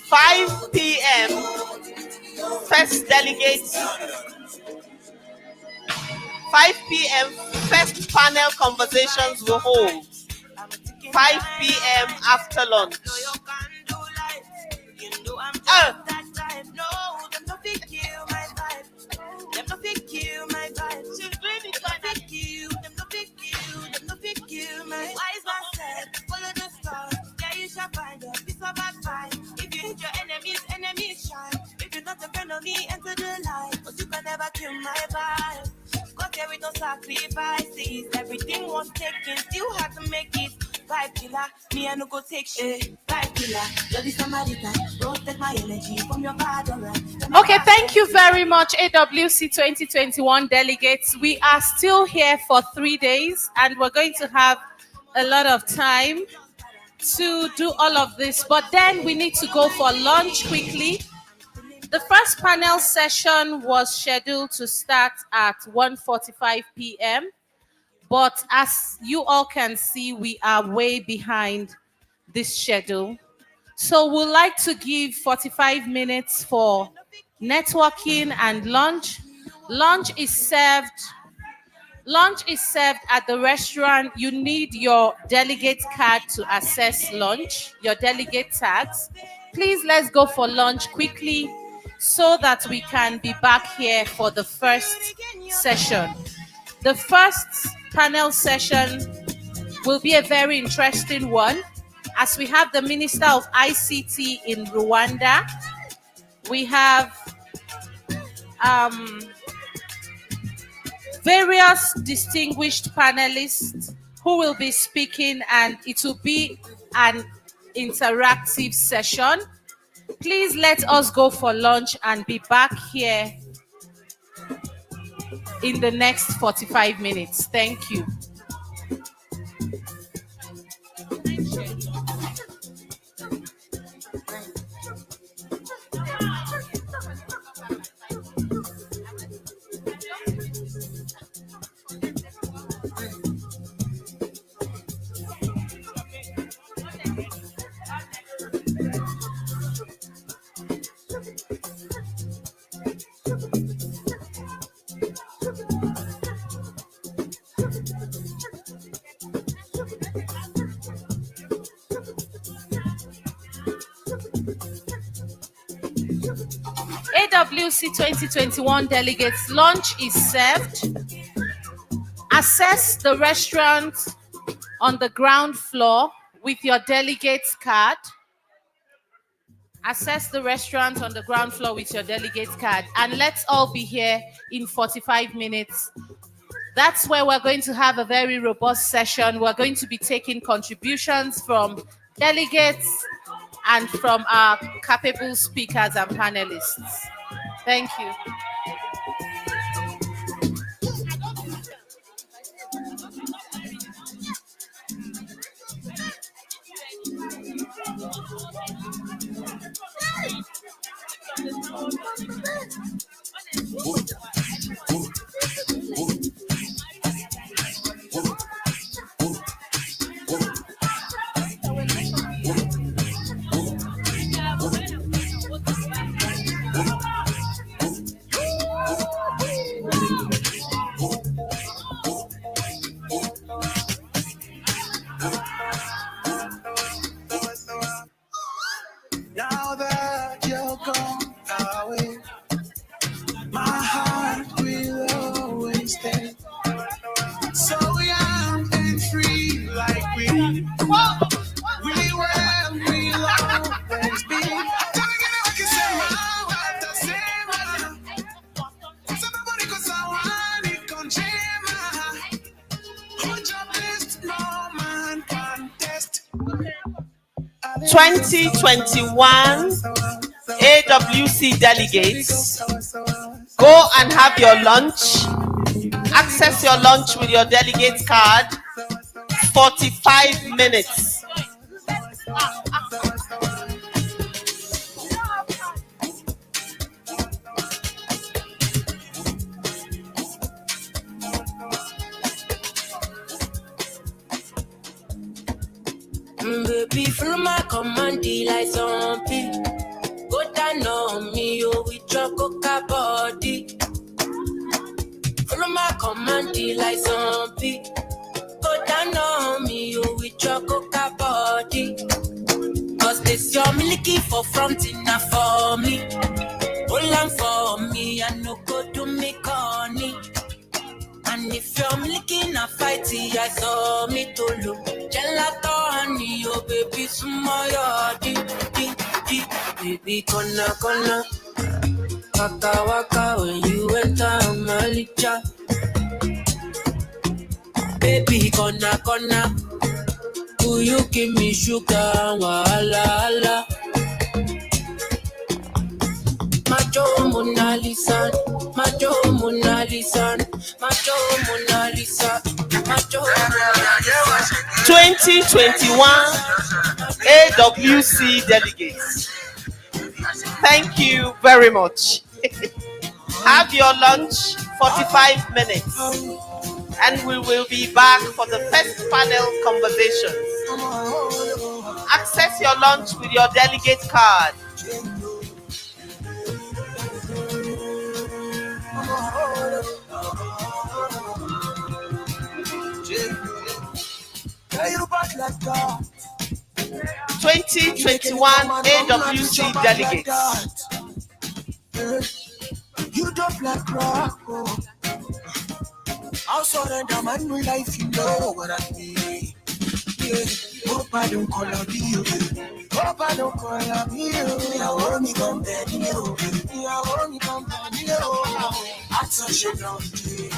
(5 p.m.) First delegates. 5 p.m. first panel conversations will hold. 5 p.m. after lunch. Enemies shine. If you're not a friend of me, enter the light. But you can never kill my vibe. Got here with no sacrifices. Everything was taken, still had to make it. Vibe killer, me I no go take shit. Vibe killer, you're the Samaritan. Don't take my energy from your bad, alright. Okay, thank you very much, AWC 2021 delegates. We are still here for 3 days, and we're going to have a lot of time to do all of this, but then we need to go for lunch quickly. The first panel session was scheduled to start at 1:45 p.m. But as you all can see, we are way behind this schedule. So we'd like to give 45 minutes for networking and lunch. Lunch is served at the restaurant. You need your delegate card to access lunch, your delegate tags. Please, let's go for lunch quickly so that we can be back here for the first session. The first panel session will be a very interesting one, as we have the Minister of ICT in Rwanda. We have various distinguished panelists who will be speaking, and it will be an interactive session. Please let us go for lunch and be back here in the next 45 minutes. Thank you. AWC 2021 delegates, lunch is served. Access the restaurant on the ground floor with your delegate's card. Access the restaurant on the ground floor with your delegate's card. And let's all be here in 45 minutes. That's where we're going to have a very robust session. We're going to be taking contributions from delegates and from our capable speakers and panelists. Thank you. 2021 AWC delegates, go and have your lunch. Access your lunch with your delegate card. 45 minutes. Baby, follow my command, like zombie. Go down on me, oh, with your coca body. Follow my command, like zombie. Go down on me, oh, with your coca body. Cause this your milky for front enough for me. Hold on for me, I no go to me corny. And if you're milking a fight, I saw me to look. Gelato honey, oh baby, smile, baby, kona. Waka when you enter Malicha. Baby, kona. Will you give me sugar, wala. Macho Mona Lisa, Macho Mona Lisa, Macho Mona Lisa, Macho Mona Lisa. 2021 AWC delegates. Thank you very much. Have your lunch, 45 minutes, and we will be back for the first panel conversations. Access your lunch with your delegate card. God. 2021 AWC delegates. You don't like rock. I'll surrender my new life, you know what I mean. Yeah. Hope I don't call up you. Hope I don't call up you. I want me come back you. I want me come back you. I'm such a long day.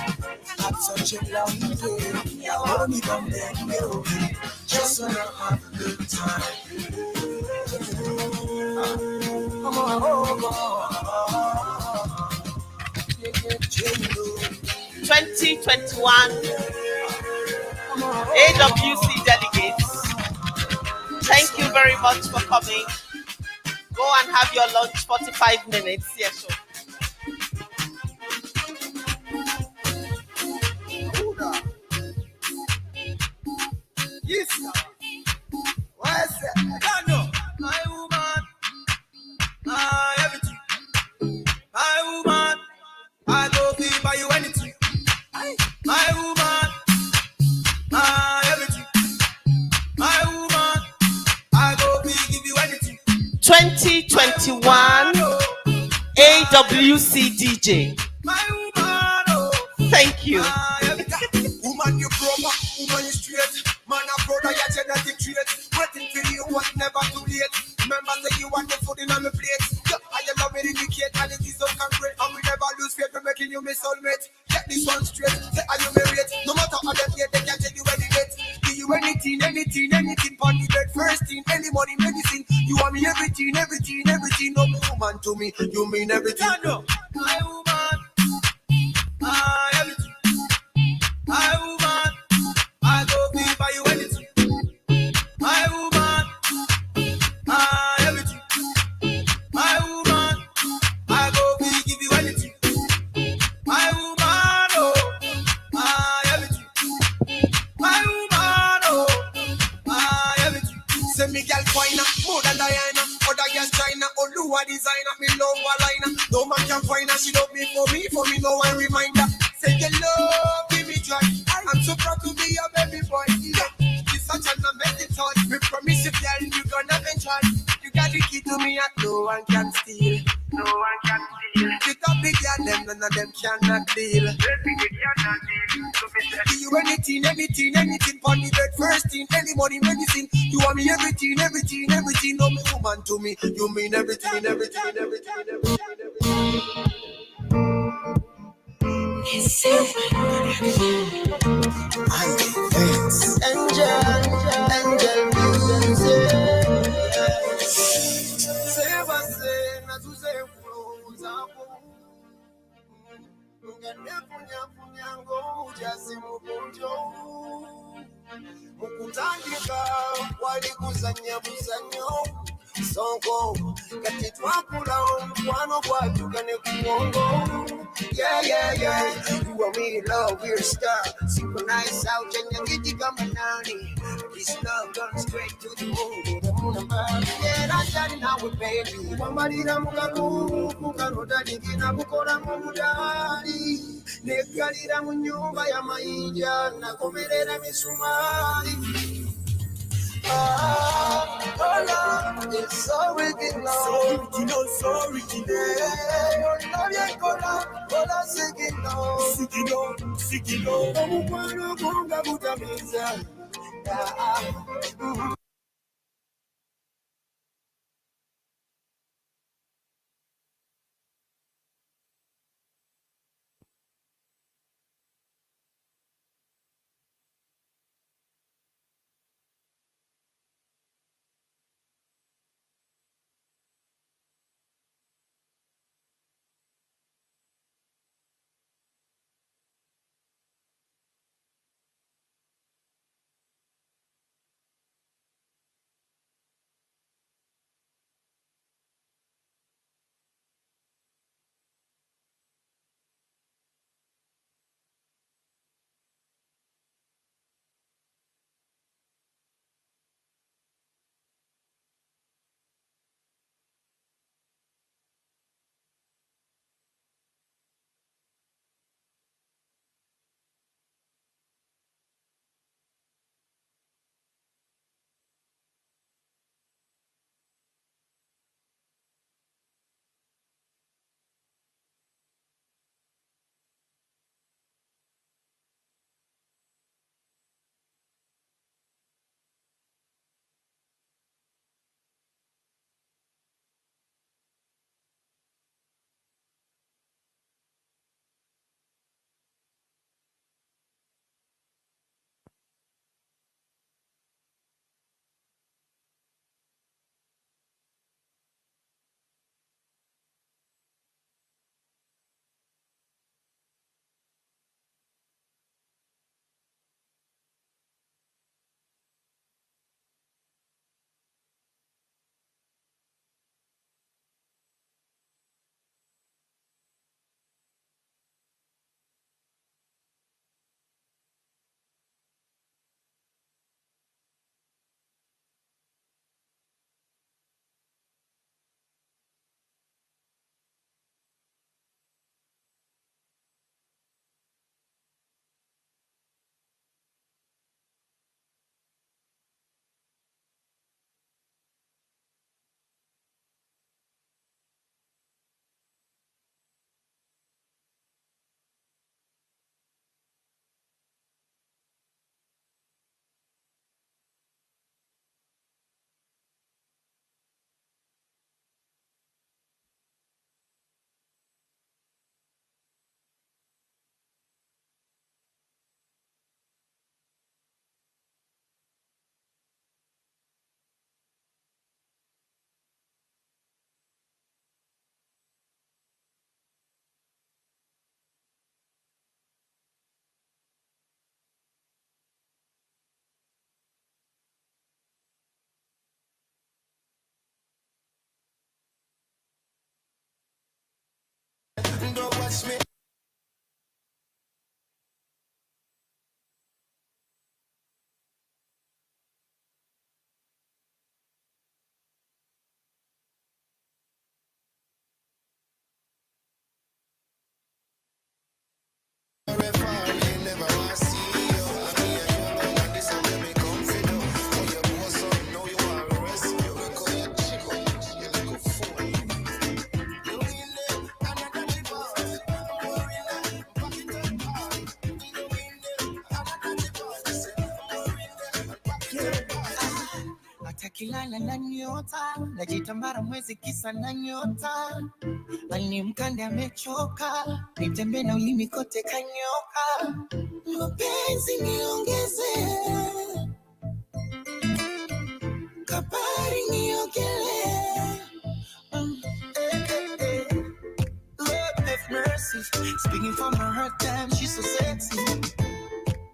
I'm such a long day. I want me come back you. Just wanna have a good time. Come on, oh, 2021 AWC delegates, thank you very much for coming. Go and have your lunch, 45 minutes. Yes, sure. Yes, sir. What's that? No, my woman, my everything. My woman, I go be buy you anything. My woman, my everything. My woman, I go be give you anything. 2021 AWC DJ. My woman, thank you. Woman, you proper, woman, you straight. Man, a brother, your genetic trait. Waiting for you was never too late. Remember, say you want the food in on my plate. Yeah, I love it, indicate, and it is so concrete. And we never lose faith for making you my soulmate. Get this one straight. Say, are you married? No matter how they get, they can't tell you any date. Do you anything for the bed? First thing, any money, medicine. You want me everything. No woman to me, you mean everything. No, my woman, my everything. My woman, I go be buy you anything. My woman, my everything. My woman, I go be give you anything. My woman, oh, my everything. My woman, oh, my everything. Say me girl finer, more than Diana. Other girls China, Oluwa designer, me love a liner. No man can find her, she love me for me no one reminder. Say you love, give me joy. I'm so proud to be your baby boy. Yeah, it's such an amazing thought. Me promise you, girl, you gonna enjoy. You got the key to me, and no one can steal. No one can steal. You got big girl, them none of them cannot deal. Do you anything for the bed? First thing, any money, medicine. You want me everything. No me woman to me, you mean everything. Angel music. nga nefunyafunya ng'obujazi mu bunjo. Mukutandika wali kuzanya buzanyo songo kati twakula omukwano gwatuka ne ku mwongo. Yeah, yeah, yeah. You and me in love, we're stuck. Synchronize out, and you get the gamanani. This love gone straight to the moon. Yeah, that's that now we baby. Wamarira mukaku, kukaroda digina mukora mumudari. Nekalira mu nyumba ya mayinja, nakomerera misumari. Oh Lord, it's so wicked, Lord. So original, so original. Yeah, love ya kola, kola sigino. Sigino, sigino. Omukwano gunga butamiza. Don't watch me. Atakilala na nyota, najitambara mwezi kisa na nyota. Ani mkande amechoka, nitembe na ulimi kote kanyoka. Mapenzi niongeze, kabari niogele. Lord have mercy. blessings. Speaking from her hurt time, she's so sexy.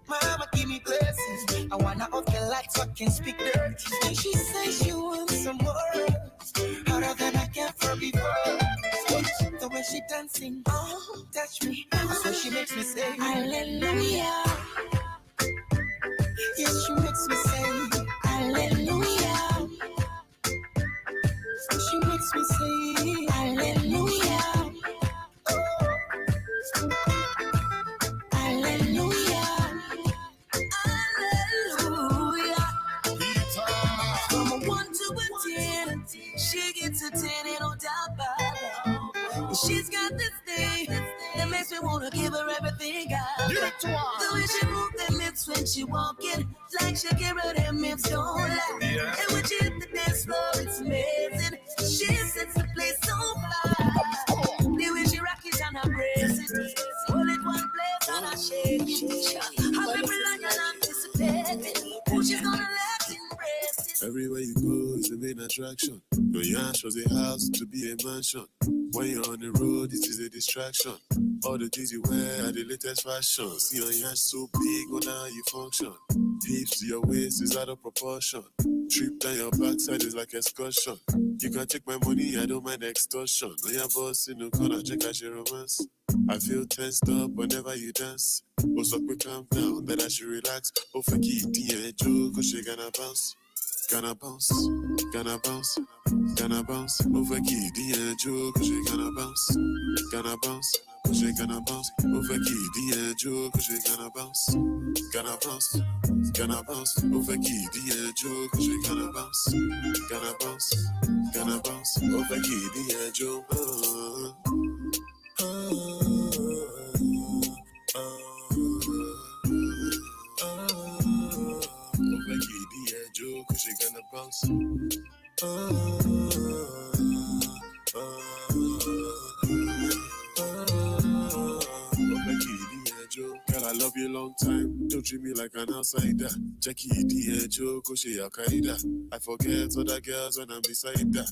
Mama, give me blessings. I wanna off the lights so I can speak dirty. And she says she wants some more. Harder than I can for before. The way she dancing, oh, touch me. That's what she makes me say, hallelujah. Yes, she makes me say, hallelujah. She makes me say, hallelujah. Hallelujah. Hallelujah. From a 1 to a 10, she gets a 10 and no doubt about it. She's got this thing that makes me wanna give her everything I Give it to her. The way she moves them lips when she walking, like she give her them hips don't lie. Yeah. And when she hit the dance floor, it's amazing. She sets the place on fire. The way she rock it and embrace it, hold it one place and I shake it. How people like and anticipating who she's gonna let embrace it. Everywhere you go is the main attraction. No yash was a house to be a mansion. When you're on the road, it is a distraction. All the things you wear are the latest fashion. See your yash so big, wonder how you function. Hips to your waist is out of proportion. Trip down your backside is like excursion. You can take my money, I don't mind extortion. When your boss in the corner, check out your romance. I feel tensed up whenever you dance. Oh, so quick, calm down, that I should relax. Oh, forget it, joke, cause she gonna bounce. Gonna bounce, gonna bounce, gonna bounce. Over kid, joke, cause she gonna bounce. Gonna bounce, cause she gonna bounce. Over kid, joke, cause she gonna bounce. Gonna bounce, gonna bounce. Over kid, joke, cause she gonna bounce. Gonna bounce, gonna bounce. Over kid, joke. Joe, cause she gonna bounce. Girl, I love you long time. Don't treat me like an outsider. Jackie, Joe, cause she Al-Qaeda. I forget other girls when I'm beside her.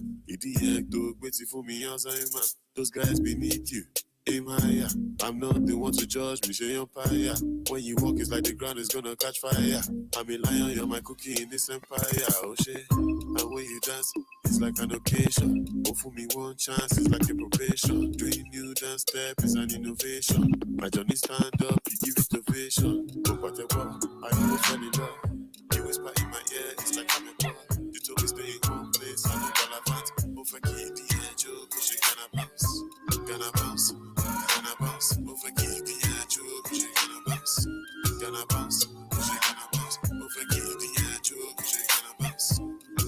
Dog, waiting for me, Alzheimer. Those guys beneath you. Aim higher. I'm not the one to judge me, say empire. When you walk, it's like the ground is gonna catch fire. I'm a lion, you're my cookie in this empire. Oh shit. And when you dance, it's like an occasion. Oh, for me, one chance is like a probation. Doing new dance step is an innovation. My journey stand up, you give it ovation. Go whatever, I always fell in love. You whisper in my ear, it's like I'm a boy. You told me stay in one place, I'm a gallivant. Over kid, Joe, cause she gonna bounce. Gonna bounce. Gonna bounce, over Kigali Rwanda, cause she gonna bounce. Gonna bounce, cause she gonna bounce. Over Kigali Rwanda, cause she gonna bounce.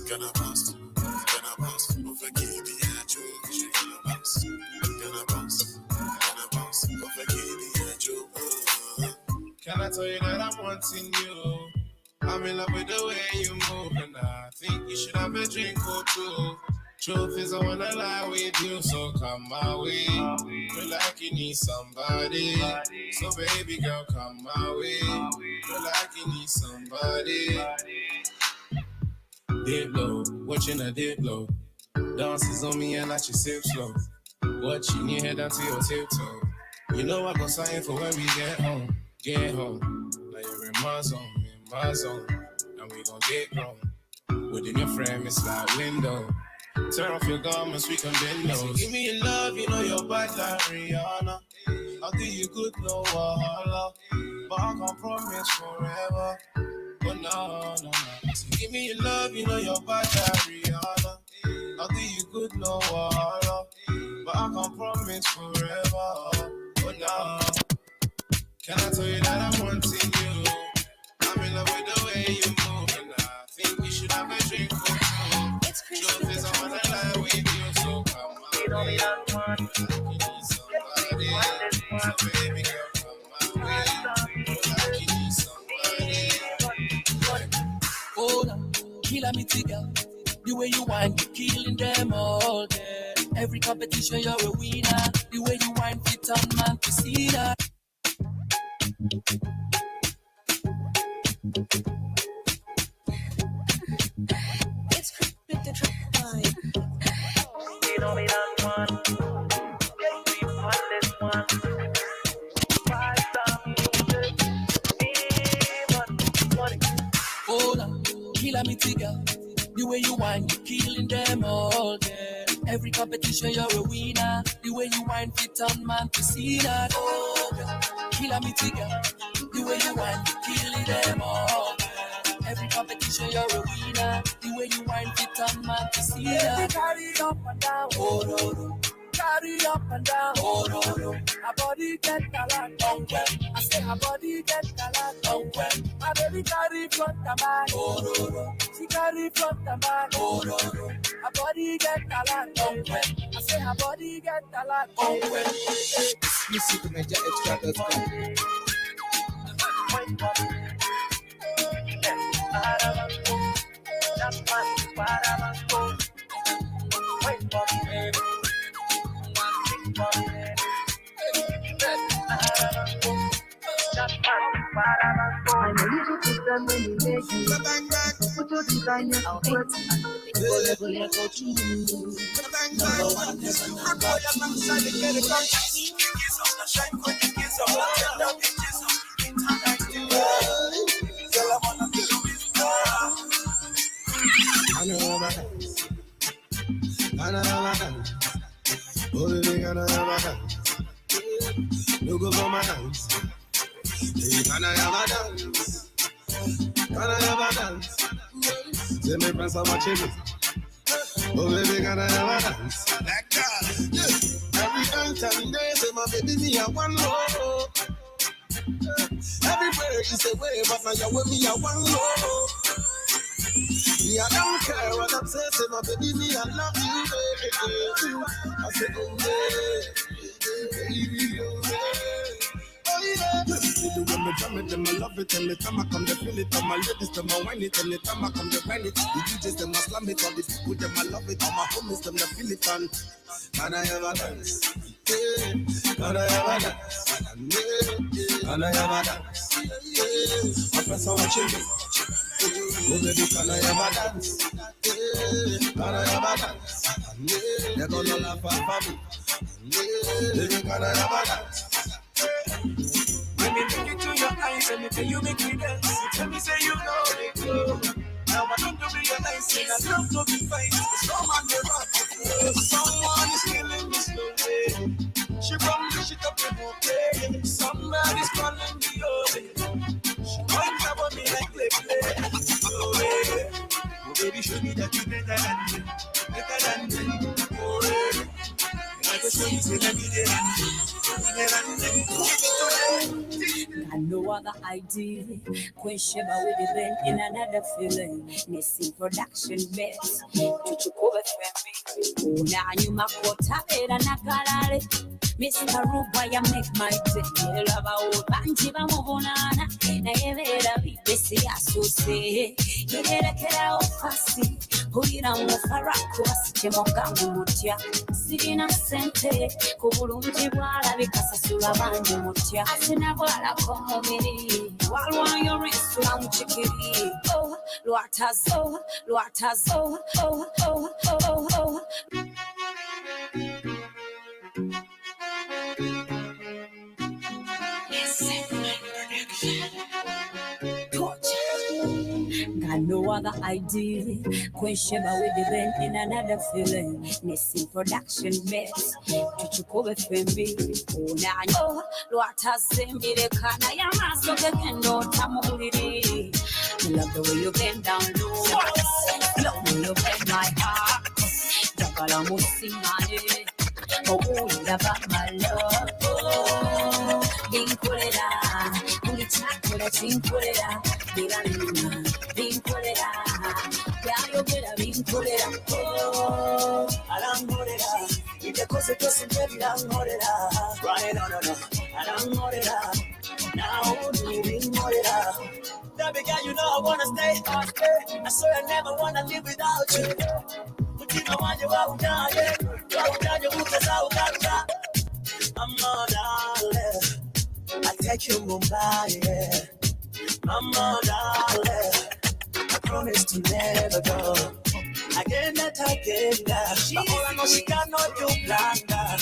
Gonna bounce, gonna bounce. Over Kigali Rwanda, cause she gonna bounce. Gonna bounce, gonna bounce. Over Kigali Rwanda. Can I tell you that I'm wanting you? I'm in love with the way you move, and I think you should have a drink or two. Truth is, I wanna lie with you, so come my way. Feel like you need somebody, so baby girl, come my way. Feel like you need somebody. Dip low, watching a dip low. Dances on me and like she sip slow. Watching your head down to your tiptoe. You know I go sign for when we get home. Get home, like you're in my zone, and we gon' get grown. Within your frame, it's like window. Turn off your garments, we can bend those. So give me your love, you know you're bad like Rihanna. I'll do you good, no wahala. But I can't promise forever. But no. So give me your love, you know you're bad like Rihanna. I'll do you good, no wahala. But I can't promise forever. But no. Can I tell you that I'm wanting you? I'm in love with the way you move, and I think you should have a drink or two. Truth is, I wanna lie with you, so come my way. You need somebody, so baby girl, come my way. You need somebody. Oh, no, killer me girl. The way you whine, you killing them all. Yeah. Every competition, you're a winner. The way you whine, fit on man to see that. It's with the trip vibe. You know me that one. Get me on this one. Kilometer, girl. The way you whine, you're killing them all, yeah. Every competition, you're a winner. The way you whine, fit on man to see that, oh, girl. Kilometer, girl. The way you whine, you're killing them all, yeah. Every competition, you're a winner. The way you whine, fit on man to see that. Carry up and down, oh, no, no. Carry up and down, oh, no, no. Her body get a lot, oh, well. I say her body get a lot, oh, well. My baby carry front and back, oh, no, no. She carry front and back, oh, no, no. Her body get a lot, oh, well. I say her body get a lot, oh, well. Music NigerExtra.com. I'm a little different when you make you put your designer out there. Number one, never Oh, baby, can I have a dance? You go for my dance. Hey, can I have a dance? Can I have a dance? Say me friends are watching me. Oh, baby, can I have a dance? That girl, yeah. Every night and day, say my baby, me a one more. Everywhere is a way, but now you're with me a one more. Me, I don't care what I'm saying, say my baby, me, I love you, baby. I say, oh, yeah, baby, oh, yeah. Oh, yeah. When me drum it, them I love it. Anytime I come, they feel it. All my ladies, them I whine it. Anytime I come, they whine it. The DJs, them I slam it. All the people, them I love it. All my homies, them they feel it. And can I ever dance? Yeah. Can I ever dance? Yeah. Can I ever dance? Yeah. My friends are watching me. Oh, baby, can I ever dance? Yeah. Can I ever dance? Yeah. They're gonna laugh at me. Yeah. Baby, can I ever dance? When me look into your eyes and me tell you make me dance, you tell me say you know it go. Now I don't to realize it, I love to be fight. Someone they rock it. Someone is killing me slowly. She run me shit up in her play. Somebody's calling me over. She might cover me like play. Oh yeah. Oh baby, show me that you better than me. Better than me. Oh yeah. I go show you say that you better than me. I know other idea. Queen Sheba with the band in another feeling. Missing production best. Tuchukove family. Now you makota era nakalale. Mr. Ruba ya make my day. Lava o banji ba mubonana. Na yevera bibesi asose. Yera kera ofasi. Pulira mufarako basike mogangu mutya. Sirina sente kubulungi bwala bikasasula bangi mutya. Asina bwala komubiri. Walwa yorisula muchikiri. Oh, luatazo, luatazo. Oh, oh, oh, oh, oh. Got no other idea. Queen Sheba with the band in another feeling. Missing production best. Tuchukove fembi. Una no. Luata zembi de kana yamaso kekendo tamuliri. Love the way you bend down low. Love the way you bend my heart. Jakala musimane. Oh, love my love. Oh, vinculera. Ungichakura vinculera. Vinculera. Vinculera. Ya yo quiera vinculera. Oh, alangorera. Y te cose que se me virangorera. Right, no. Alangorera. Now only vinculera. Baby girl, you know I wanna stay. I swear I never wanna live without you. Mutima wanje wa undane. Wa undane uteza ukanga. I'm all darling. I take you Mumbai, yeah. I'm all darling. I promise to never go. Again that again that. But all I know she cannot do blunder.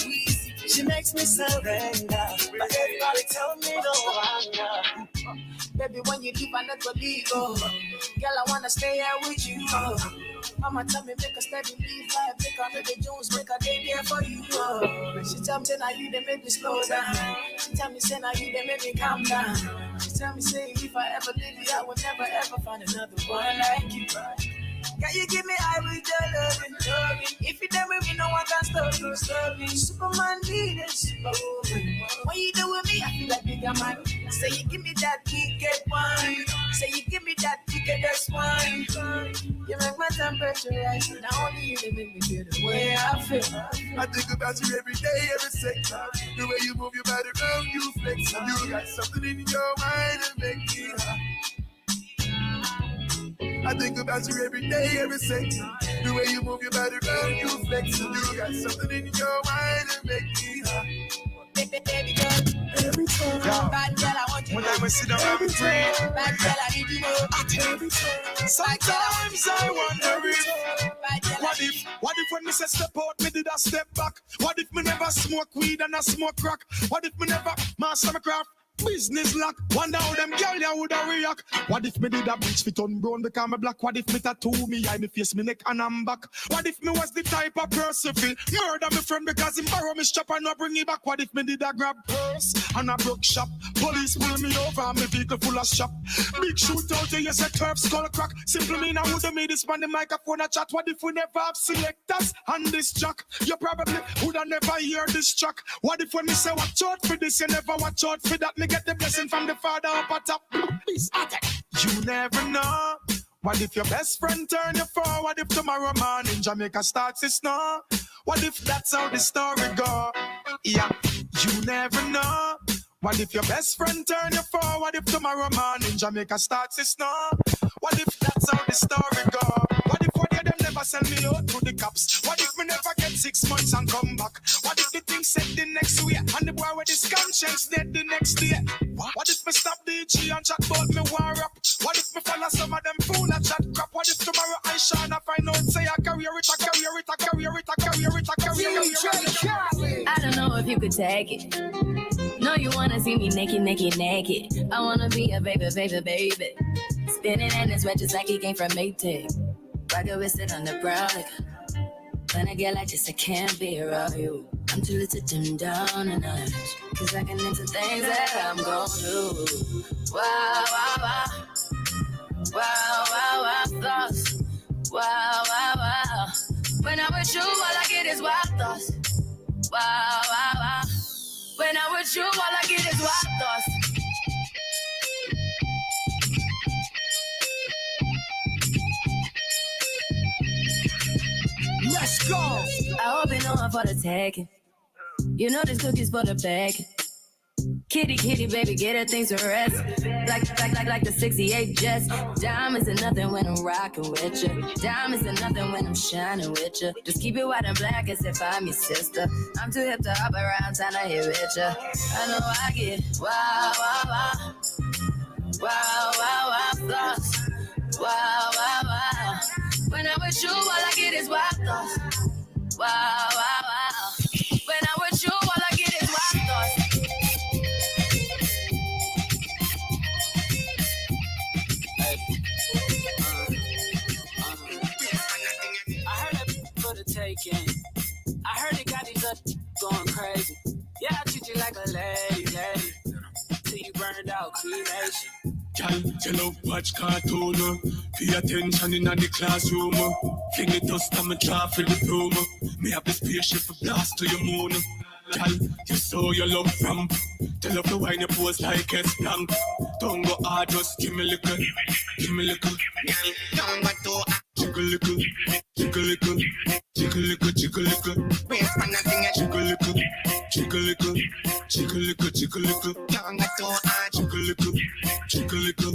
She makes me surrender. But everybody tell me no wonder. Baby, when you leave, I never leave. Oh. Girl, I wanna stay here with you. Oh. Mama tell me make a steady leave life, make a little Jones, make a day there for you. Oh. She tell me say now you they make me slow down. She tell me say now you they make me calm down. She tell me say if I ever leave you, I will never ever find another one like you. Can you give me high with your loving? If you done with me, no one can stop you, stop me. Superman leader, superwoman. When you do with me, I feel like bigger man. Say you give me that ticket one. Say you give me that ticket, that's one. You make my temperature rise. Now only you that make me feel the way I feel. I think about you every day, every second. The way you move your body around, you flex. You got something in your mind that make me high. I think about you every day, every second. The way you move your body around, you flex. You got something in your mind that make me high. Baby girl, every time. Bad girl, I want you. When I sit down and pray. Bad girl, I need you more. Every time. Sometimes I wonder what if when me say step out, me did a step back? What if me never smoke weed and I smoke crack? What if me never master my craft? Business lock, wonder how them girl ya woulda react. What if me did a bleach fit on brown because me black? What if me tattoo me eye, me face, me neck and I'm back? What if me was the type of person feel murder me friend because him borrow me strap and not bring it back? What if me did a grab purse and a broke shop? Police pull me over and me vehicle full of shop. Big shootout, you say turf skull crack. Simple mean I woulda made this man the microphone a chat. What if we never have selectors and this track? You probably woulda never hear this track. What if when me say watch out for this, you never watch out for that? Me get the blessing from the Father up at top. You never know. What if your best friend turn you for? What if tomorrow morning Jamaica starts to snow? What if that's how the story go? Yeah, you never know. What if your best friend turn you for? What if tomorrow morning Jamaica starts to snow? What if that's how the story go? What if one of them never send me out to the cops? What if me never get 6 months and come back? What if the thing said the next week and the boy with his conscience dead the next day? What if me stop DG and chat about me war up? What if me follow some of them fool and chat crap? What if tomorrow I shine and find out say I carry it, I carry it, I carry it, I carry it, I carry it. I don't know if you could take it. No, you wanna see me naked, naked, naked. I wanna be a baby, baby, baby. Spinning in his red just like he came from Maytag. Rocket with it on the brown like when I get like this, I can't be around you. I'm too little to dim down a notch. Cause I can into things that I'm gon' do. Wow, wow, wow. Wow, wow, wow, thoughts. Wow, wow, wow. When I'm with you, all I get is wild thoughts. Wow, wow, wow. When I'm with you, all I get is wild thoughts. Let's go. I hope you know I'm for the taking. You know this cookie's for the bag. Kitty, kitty, baby, get her things to rest. Like the 68 Jets. Diamonds are nothing when I'm rocking with you. Diamonds are nothing when I'm shining with you. Just keep it white and black as if I'm your sister. I'm too hip to hop around, time to hit with you. I know I get wow, wow, wow. Wow, wow, wow, thoughts. Wow, wow, wow. When I'm with you, all I get is wild thoughts. Wow, wow, wow. When I'm with you, all I get is wild thoughts. I heard that for the taking. I heard it got these up going crazy. Yeah, I treat you like a lady, lady. Till you burned out, cremation. Girl, you love watch cartoon. Pay attention in the classroom. Fling it dust and me draw for the broom. Me have the spaceship blast to your moon. Girl, you saw your love from. Tell up the wine you pose like a spank. Don't go hard, just give me little. Give me little. Don't go too hard. Jiggle little. Jiggle little. Jiggle little. Jiggle little. Wait for nothing. Jiggle little. Jiggle little. Jiggle little. Jiggle little. Don't go too hard. Jiggle little. Jiggle little.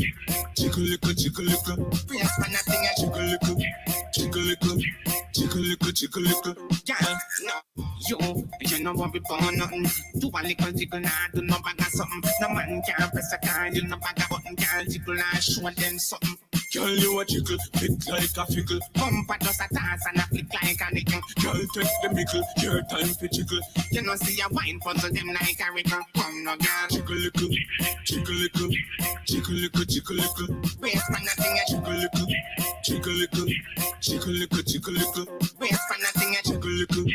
Jiggle little. Jiggle little. Wait for nothing. Jiggle little. Jiggle little. Jiggle little. Jiggle little. Yeah, no. You know what we born nothing. Do a little jiggle now, do no bag of something. No man can't press a card, you no bag of button, can't jiggle and show them something. Girl, you a jiggle, fit like a fickle. Bumper does a dance and a flick like a nickel. Girl, take the mickle, your time for jiggle. You know see a wine puzzle them like a wiggle. Come no girl. Jiggle little, jiggle little, jiggle little, jiggle little. Wait for nothing, jiggle little, jiggle little, jiggle little, jiggle little. Wait for nothing, jiggle little,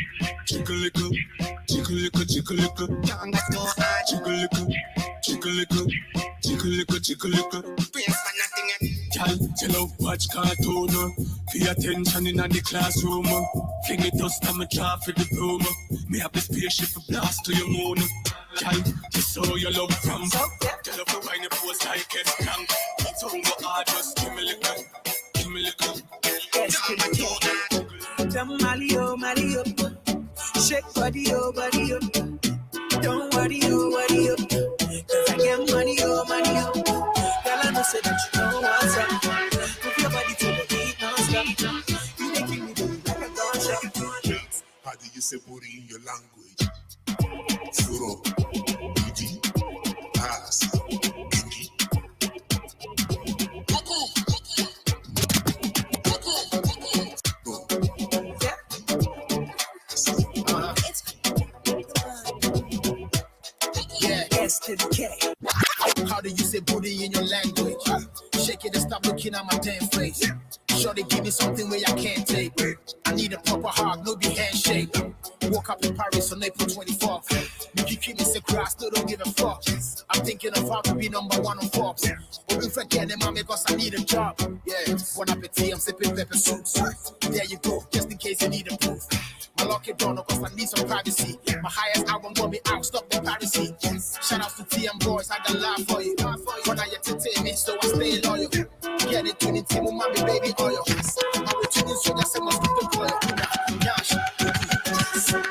jiggle little, jiggle little, jiggle little. Young but no hard. Jiggle little, jiggle little, jiggle little, jiggle little. Wait for nothing. Girl, tell her watch cartoon. Pay attention in the classroom. Fling it dust and me draw for the broom. Me have the spaceship blast to your moon. Girl, just so your love from. Tell her to wine your pose like it's crank. It's on the hard, just give me little. Give me little. Jam Mario, Mario. Shake body, oh, body, oh. Don't worry, oh, worry, oh. Cause I get money, oh, money, oh. Girl, I know say that you don't want some. Move your body to the beat, non-stop. You making me do it like a gunshot. How do you say booty in your language? Furo, booty, ass, booty. To the K. How do you say booty in your language? Shake it and stop looking at my damn face. Shorty, give me something where I can't take. I need a proper hug, no be handshake. Woke up in Paris on April 24th. You keep me sick, I still don't give a fuck. I'm thinking of how to be number one on Forbes. But we forget them, man, because I need a job. Yeah, bon appetit, I'm sipping pepper soups. There you go, just in case you need a proof. My lucky door, no, cause I need some privacy. My highest album got me out, stop the piracy. Shout out to TM boys, I got love for you. But I entertain me, so I stay loyal. Get it, tuning team, mommy, baby, oil. I will tune in, so that's a must keep the oil. Yash,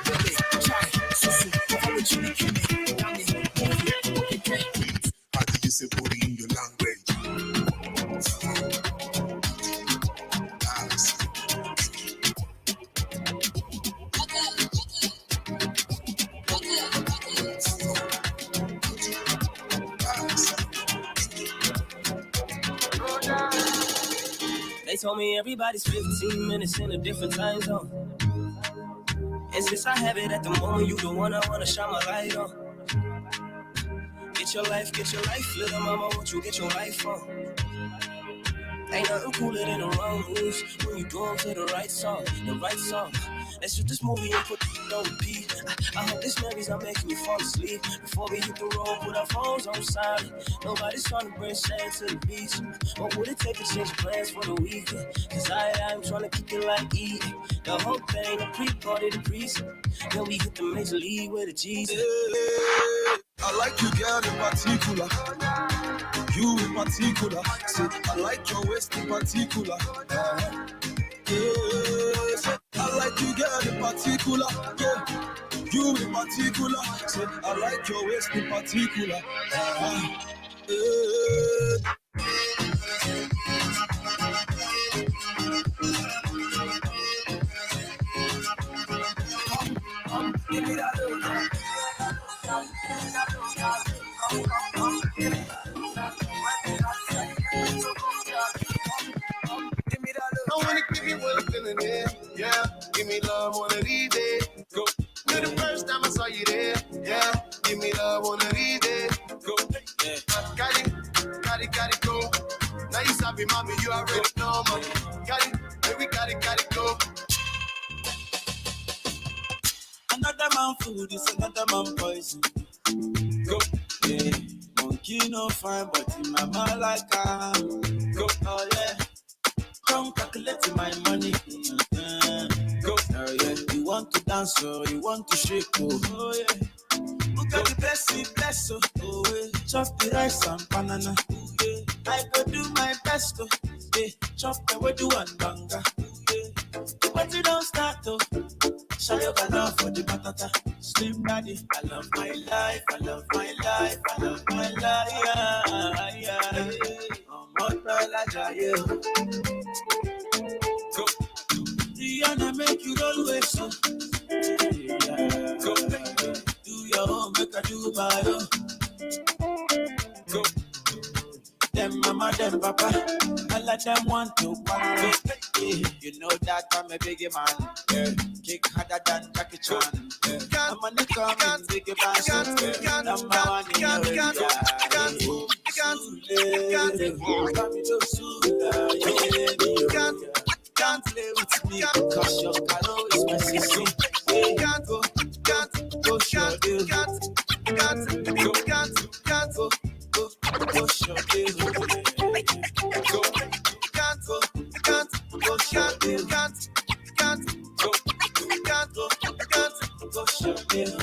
baby, chai, susu, how would you kill me? How do you say booty in your language? They told me everybody's 15 minutes in a different time zone. And since I have it at the moment, you the one I wanna shine my light on. Get your life, little mama, won't you get your life on? Ain't nothing cooler than the wrong moves when you do them to the right song, Let's shoot this movie and put it on repeat. I hope this memories are making me fall asleep. Before we hit the road, put our phones on silent. Nobody's trying to bring sand to the beach. What would it take to change plans for the weekend? Cause I'm trying to kick it like E. The whole thing, the pre-party, the pre-set. Then we hit the major league with the G's. I like you, girl, in particular. You in particular. Say, I like your waist in particular. Yeah. I like you, girl, in particular. Yeah. You in particular. Say, I like your waist in particular. Yeah. Give me that I wanna give you what I'm feeling in. Yeah, give me love one of these days. Go. You're the first time I saw you there. Yeah, give me love one of these days. Go. Yeah. Got it, go. Now you sabi, mommy, you already know, man. Got it, go. another man food is another man poison. Go. Yeah. Monkey no fine, but in my mind like go. Oh yeah. Don't calculate my money. Go. Oh yeah. You want to dance or you want to shake? Oh yeah. Look at the bless oh yeah. Chop the rice and banana. Yeah. I go do my best to yeah. Chop the way do one banga. Yeah. But you don't start to show your love for the batata. Slim daddy, I love my life, I love my life, I love my life. Yeah. I'm not go. Rihanna make you always so. Yeah. Go. Do your own, make I do my own. Go. Them mama, them papa. All of them want to party. Yeah, you know that I'm a biggie man. Yeah, kick harder than Jackie Chan. Yeah, I'm on the coming, biggie passion. Yeah, number one in your area. Can't play with me because your color is my sister. Can't go short deal. Can't go short deal. Go short deal. Can't go short deal.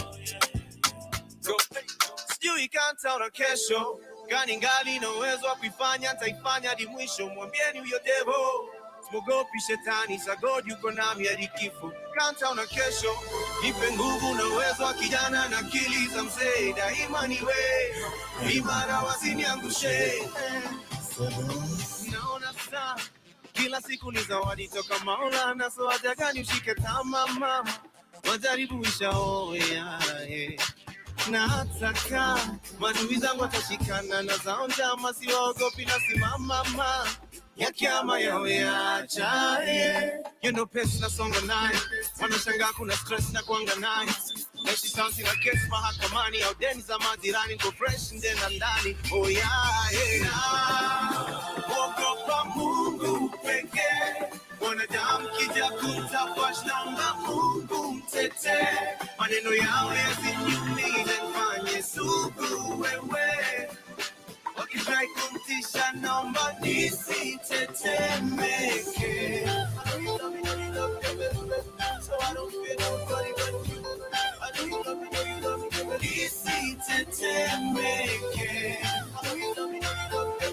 Sijui kanta na kesho gani ngali na uwezo wa kuifanya, nitaifanya hadi mwisho. Mwambieni huyo devo simogopi shetani, sa God yuko nami hadi kifo. Kanta na kesho nipe nguvu na uwezo wa kijana na akili za mzee, daima niwe imara wasiniangushe. Naona saa kila siku ni zawadi toka Maulana, so haja gani ushike tama mama, wajaribu ishaoya nataka maadui zangu watashikana na zao njama, siwaogopi na simama ya kiama yawe yacha. You know pesa na songa naye, wanashangaa kuna stress na kuanga naye. Naishi sansi na kesi mahakamani, au deni za majirani, niko fresh ndena ndani. Oh yeah, ogopa Mungu pekee, wanadamu kija kutafash na Mungu mtete. Maneno yao yasiniumize, nifanye sugu wewe. Wakitrai kumtisha naomba nisitetemeke. So I don't feel nobody but you. I know you love me, know you love me, nisitetemeke. I know you love me, know you love me,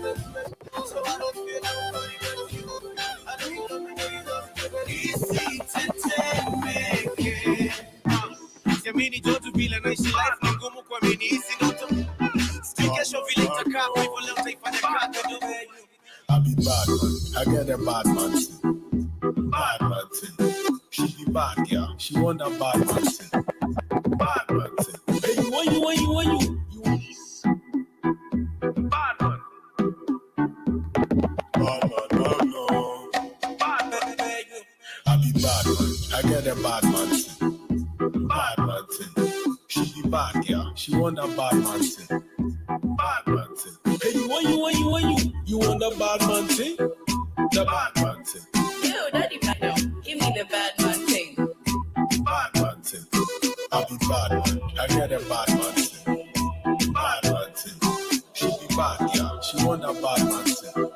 so I don't feel nobody but you. I know you love me, know you love me, nisitetemeke. Siamini joto bila naishi life ni ngumu kwa mimi hisi ndoto. Kesho vile itakaa kwa hivyo leo taifanya kazi ndio wewe. I be bad man, I get a bad man thing. Bad man thing. She be bad, yeah. She want a bad man thing. Bad man thing. Hey, you want bad man. Bad man, no. Bad man, I be bad man, I get a bad man thing. Bad man thing. She be bad, yeah. She want a bad man thing. Bad man thing. Hey, you want the bad man thing? The bad man thing. Yo, daddy, madam, give me the bad man thing. Bad man thing. I be bad man, I get a bad man thing. Bad man thing. She be bad, yeah. She want a bad man thing.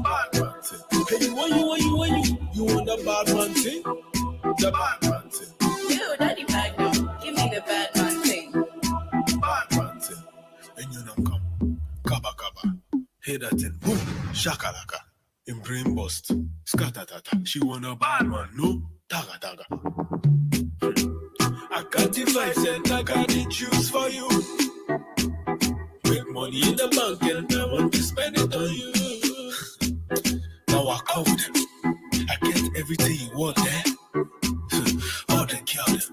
Bad man thing. Hey, you want the bad man thing? The bad man thing. Yo, daddy, madam, give me the bad man thing. Bad man thing. And you know come. Kaba. Hear that thing. Boom. Shakalaka. In brain bust. Skatatata. She want a bad man. No. Taga. I got the vibes and I got the juice for you. Make money in the bank and I want to spend it on you. Now I cover them. I get everything you want there. All the girls.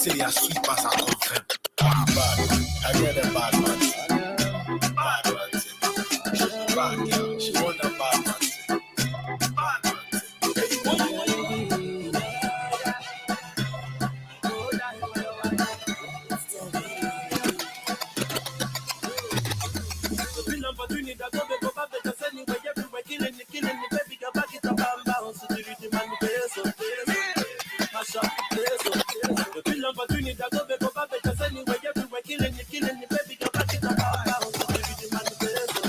Say I sweet as I confirm. I'm bad. I get a bad man. Bad man. Bad girl, she want a bad man. Bad man. Hey, what you want? The bill opportunity that go back to send you everywhere, killing the baby, go back it up and bounce. Security man, peso. Mash up, peso. The bill opportunity that go back to send you everywhere, killing the baby, go back it up and bounce. Security man, peso.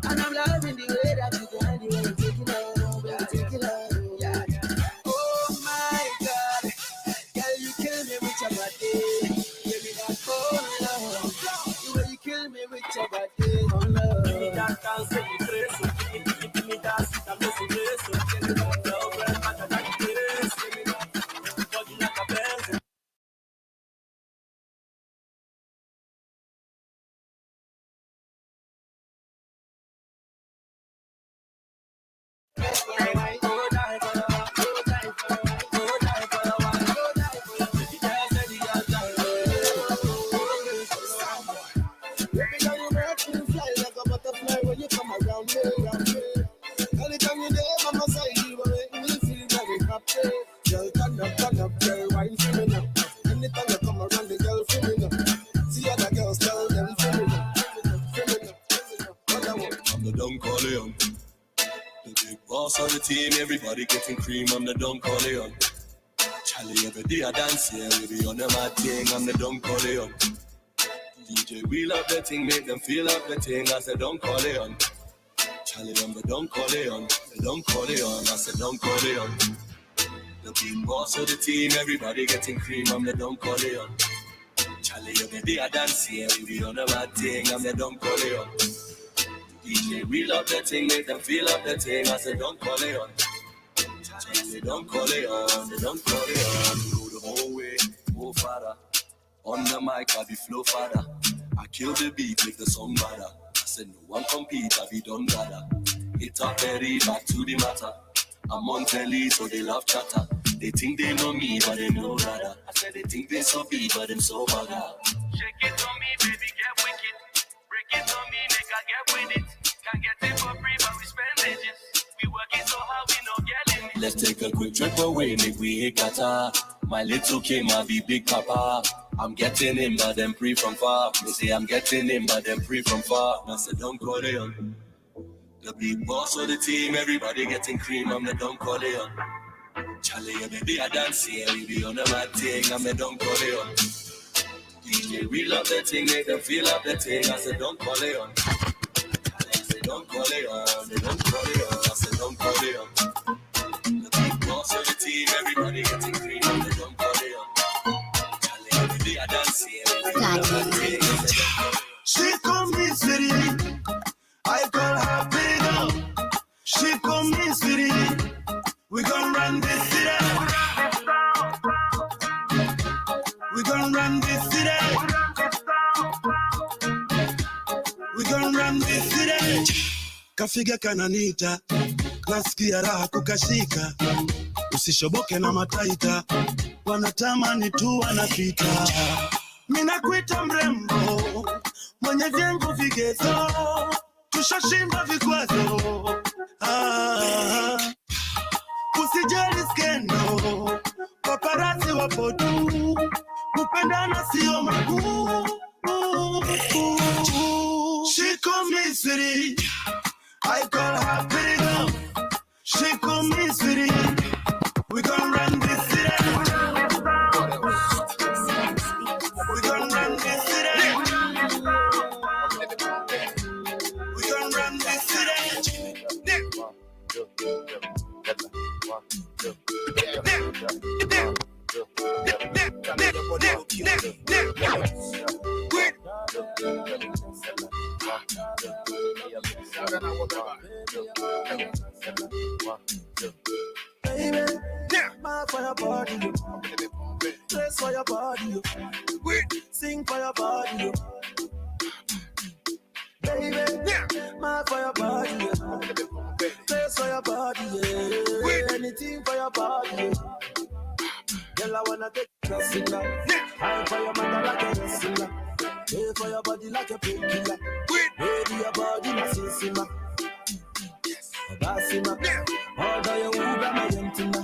And I'm loving the way that you go and the way you take it body. Give me that oh love. The way you kill me with your body, oh love. Give me that dance, give me grace. Give me that sit and make me grace. Give me that love, and matter than grace. Give me that body like a Benz. Boss on the team, everybody getting cream. I'm the Don Corleone. Charlie, every day I dance here, we be on the mad thing. I'm the Don Corleone. DJ, wheel up the thing, make them feel up the thing. I said Don Corleone. Charlie, I'm the Don Corleone. The Don Corleone. I said Don Corleone. The big boss of the team, everybody getting cream. I'm the Don Corleone. Charlie, every day I dance here, we be on the mad thing. I'm the Don Corleone. DJ, wheel up the thing, make them feel up the thing. I said, don't call it on. They don't call it on, they don't call it on. Go the whole way, oh father. On the mic, I be flow father. I kill the beat, make the song better. I said, no one compete, I be done better. Hit up very back to the matter. I'm on telly, so they love chatter. They think they know me, but they know rather. I said, they think they so big, but them so bugger. Shake it on me, baby, get wicked. Break it on me, make I get with it. Can't get it for free, but we spend ages. We working so hard, we no getting it. Let's take a quick trip away, make we hit Qatar. My little Kim, I be big papa. I'm getting him, but them free from far. They say I'm getting him, but them free from far. I said, don't call it on. The big boss of the team, everybody getting cream. I'm the Don Corleone. Charlie, every day I dance here, we be on the mad thing. I'm the Don Corleone. DJ, we love the thing, make them feel up the thing. I said, don't call it on. I said, don't call it on. They don't call it on. I said, don't call it on. The big boss of the team, everybody getting cream. I'm the Don Corleone. Charlie, every day I dance here, we be on the mad thing. I said, don't call it on. She come me sweetie, I call her pretty girl. She come me sweetie, we gon' run this city. We gon' run this city. We gon' run this city. Kafiga kananita, nasikia raha kukashika. Usishoboke na mataita, wanatamani tu wanapita. Mina kuita mrembo, mwenye vyengu vigezo, tushashinda vikwazo. Usijali skendo, paparazzi wapo tu, kupendana sio makuu. She call me sweetie, I call her pretty girl. She call me sweetie, we gon' run this city. We gon' run this city. We gon' run this city. Baby, mad for your body, dress for your body, sing for your body. Baby, mad for your body, dress for your body, anything for your body. Girl, I wanna take a singer, high for your mother like a wrestler, pay for your body like a painkiller, baby your body na sisima, basima, order your Uber my yentina,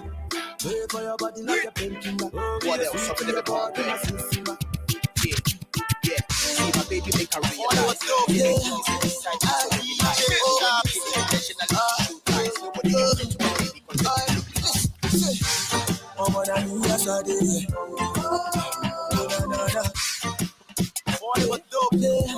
pay for your body like a painkiller. What else? Something in the body na sisima. Yeah, see my baby make a real. What's up? Yeah, oh, but I knew yesterday. What was dope? Yeah,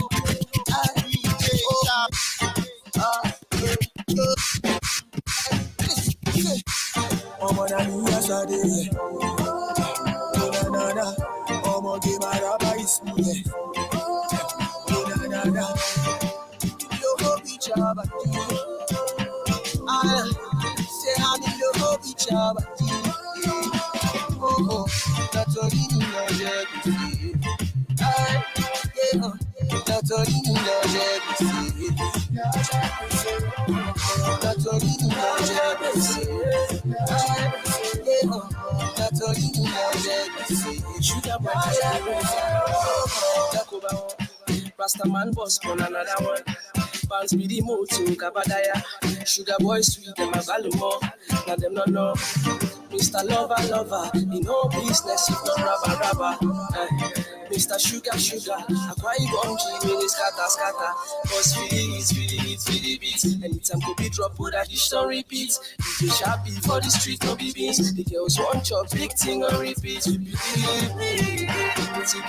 oh, but I knew yesterday. Oh, Oh, da, da, da. Your hobby chaba. I say I'm in the hobby chaba. Oh, that's all you know. That's all you know. That's all you know. Sugar Rasta man boss on another one. Bounce with the moto, Kabadaya. Sugar boy sweet, them a galumo. Now them not know. Mr. Lover, he no business if not rubber. Mr. Sugar, I quite bungee when it's scatter. Cause feed beats. Anytime could be drop, put that dish on repeat. DJ Sharpie for the street, no be beans. The girls want chop, big thing on repeat. Pretty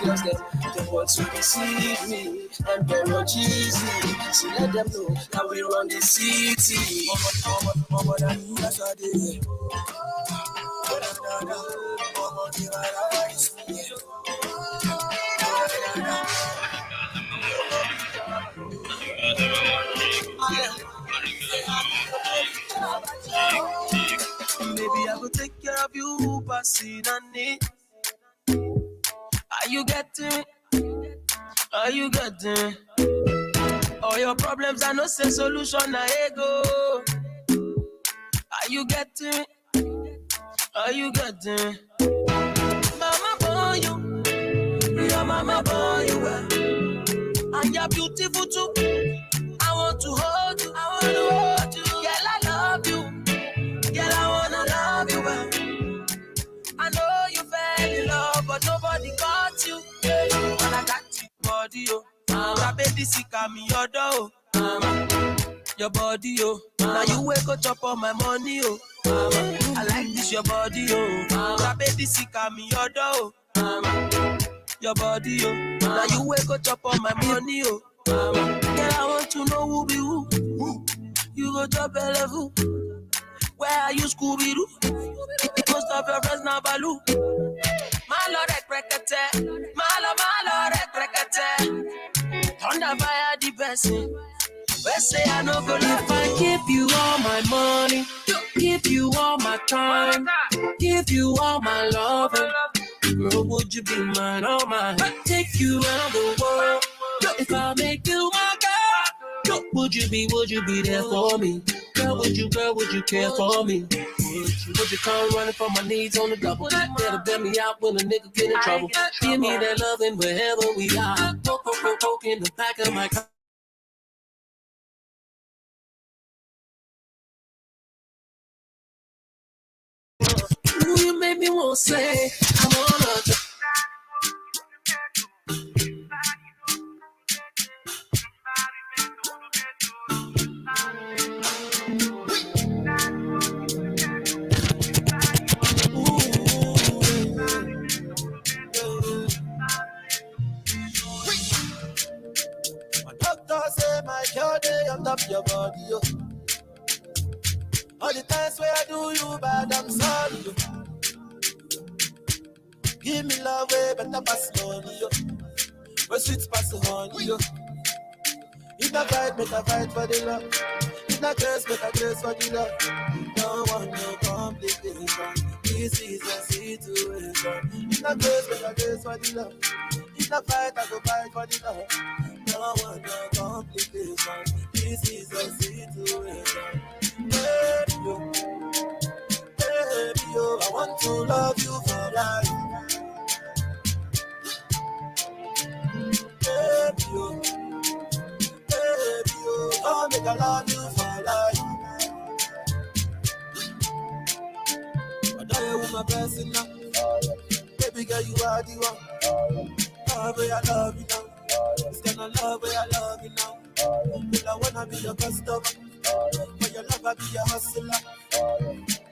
girls, them want to deceive me. And they're not cheesy. So let them know how we run the city. Mama, that's what they do. Maybe I will take care of you, passing on it. Are you getting? Are you getting? All your problems are no say solution, I go. Are you getting? Are you getting? Mama born you, your mama born you well, and you're beautiful too. I want to hold you, Girl, I love you, girl, I wanna love you well. I know you fell in love, but nobody got you. And I got you, body, oh. Baby, sick me your door, your body, oh. Now you wake up on my money, oh. I like this your body, oh. Baby, sick me your door, your body, oh. Now you wake up on my money, oh. Girl, I want to know who be who. You go top level. Where are you, Scooby-Doo? Most of your friends now baloo. Malo rekrekete, malo rekrekete. Thunder fire the person. We say I no go if I give you all my money, give you all my time, give you all my love. Girl, would you be mine, oh mine? Take you around the world. If I make you my girl, would you be there for me? Girl, would you care for me? Would you come running for my needs on the double? Better bail me out when a nigga get in trouble. Give me that loving wherever we are. Poke in the back of my car. Ooh, you make me want to say, I wanna. Doctor say my cure day on top your body, yo. All the times where I do you bad, I'm sorry, yo. Give me love way better pass money, yo. Where sweet pass the honey, yo. If I fight, make a fight for the love. If I curse, make a curse for the love. Don't want no complication. This is a situation. If I curse, make a curse for the love. If I fight, I go fight for the love. Don't want no complication. This is a situation. Baby, yo, I want to love you for life. Baby, yo, oh, make I love you for life. I die with my blessing now. Baby girl, you are the one. Love where I love you now. This kind of love where I love you now. Girl, I wanna be your customer. For your love, I be your hustler.